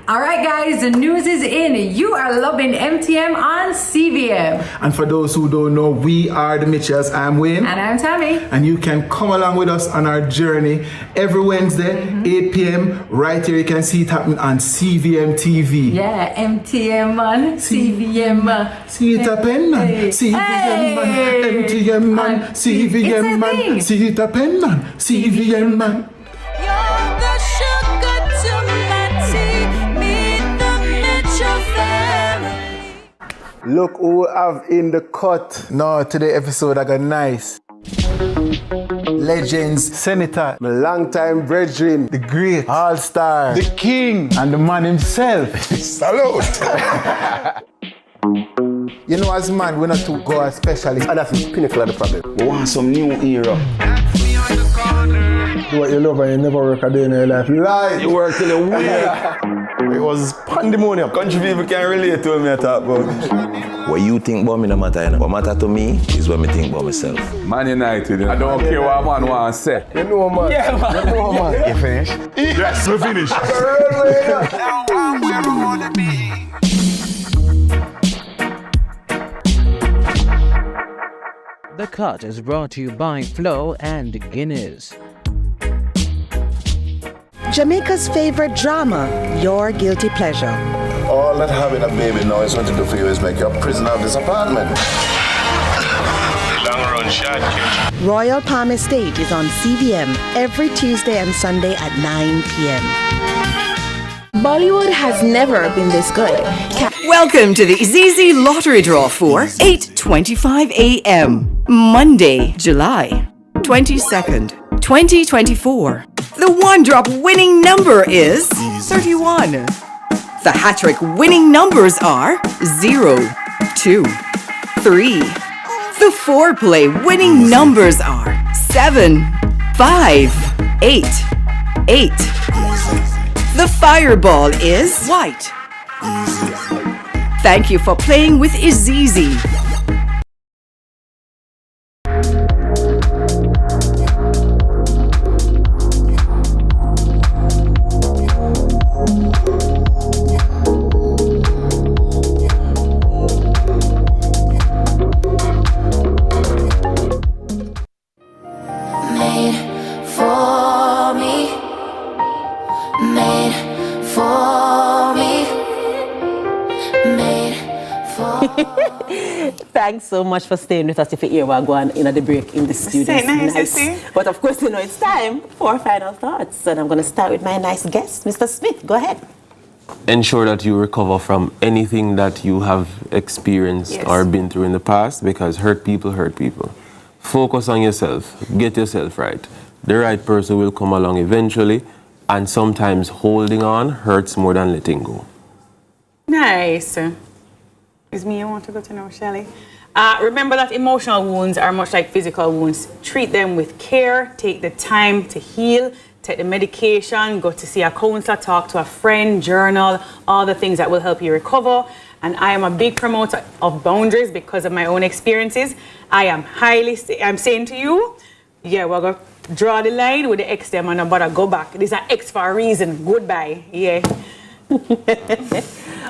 S12: All right, guys, the news is in. You are loving MTM on CVM.
S16: And for those who don't know, we are the Mitchells. I'm Wayne.
S12: And I'm Tami.
S16: And you can come along with us on our journey every Wednesday, 8 p.m. Right here, you can see it happening on CVM TV.
S12: Yeah, MTM man, CVM man.
S16: See it happen, man. CVM man, MTM man, CVM man. See it happen, man. CVM man. Look who we have in the cut. No, today episode I got nice. Legends, Senator, my longtime brethren, the great all-star, the king, and the man himself. Salute! You know, as man, we're not too God specialist, and that's the pinnacle of the problem. We want some new era. Do what you love and you never work a day in your life. Lie! You work till you win. It was pandemonium. Country people can relate to me, I talk about.
S18: What you think about me no matter, you know. What matter to me is what me think about myself.
S24: Man United, you know. I don't care what man want to say.
S16: You know, man.
S24: Yeah, man.
S16: You know, man.
S24: You finished? Yes, we finished.
S25: Now I'm where I wanna be.
S26: The Cut is brought to you by Flo and Guinness.
S13: Jamaica's favorite drama, Your Guilty Pleasure.
S27: All that having a baby now is going to do for you is make you a prisoner of this apartment.
S25: Long run shot, kid.
S13: Royal Palm Estate is on CVM every Tuesday and Sunday at 9 p.m.
S21: Bollywood has never been this good.
S28: Welcome to the ZZ Lottery Draw for 8:25 a.m. Monday, July 22nd, 2024. The one-drop winning number is 31. The hat-trick winning numbers are 0, 2, 3. The four-play winning numbers are 7, 5, 8, 8. The fireball is white. Thank you for playing with Izizi.
S17: Thanks so much for staying with us. If you hear we're going in at the break in the studio. Nice. But of course, you know, it's time for final thoughts. And I'm going to start with my nice guest, Mr. Smith. Go ahead.
S20: Ensure that you recover from anything that you have experienced or been through in the past, because hurt people hurt people. Focus on yourself. Get yourself right. The right person will come along eventually, and sometimes holding on hurts more than letting go.
S19: Nice. Is me you want to go to now, Shelley? Remember that emotional wounds are much like physical wounds. Treat them with care. Take the time to heal. Take the medication. Go to see a counselor. Talk to a friend. Journal. All the things that will help you recover. And I am a big promoter of boundaries because of my own experiences. I'm saying to you, yeah, we're going to draw the line with the ex them and about to go back. This is an ex for a reason. Goodbye. Yeah.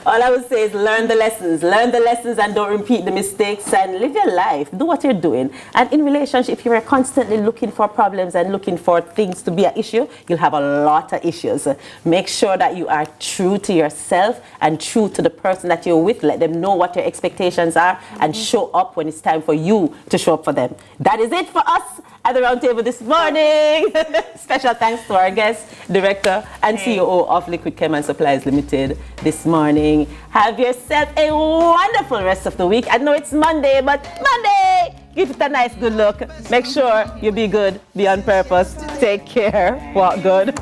S17: All I would say is learn the lessons and don't repeat the mistakes and live your life. Do what you're doing. And in relationship, if you're constantly looking for problems and looking for things to be an issue, you'll have a lot of issues. Make sure that you are true to yourself and true to the person that you're with. Let them know what your expectations are and show up when it's time for you to show up for them. That is it for us at the round table this morning. Special thanks to our guest, director and CEO of Liquid Chem and Supplies Limited this morning. Have yourself a wonderful rest of the week. I know it's Monday, but Monday, give it a nice good look. Make sure you be good, be on purpose, take care, walk good.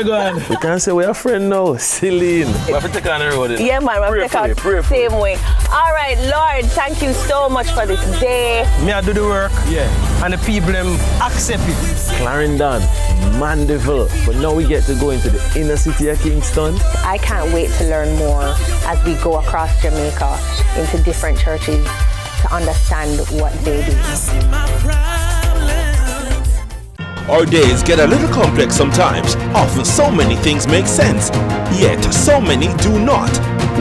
S20: going? We can say we're a friend now, Celine.
S5: We have to take on the road.
S21: Yeah, man, we have to take on the same way. All right, Lord, thank you so much for this day.
S20: Me, I do the work. Yeah. And the people them accept it. Clarendon, Mandeville. But now we get to go into the inner city of Kingston.
S21: I can't wait to learn more as we go across Jamaica into different churches to understand what they do.
S2: Our days get a little complex sometimes. Often so many things make sense, yet so many do not.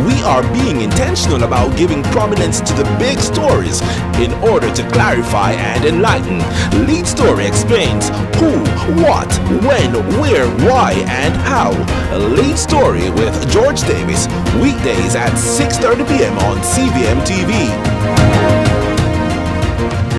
S2: We are being intentional about giving prominence to the big stories in order to clarify and enlighten. Lead Story explains who, what, when, where, why, and how. Lead Story with George Davis, weekdays at 6:30 p.m. on CVM TV.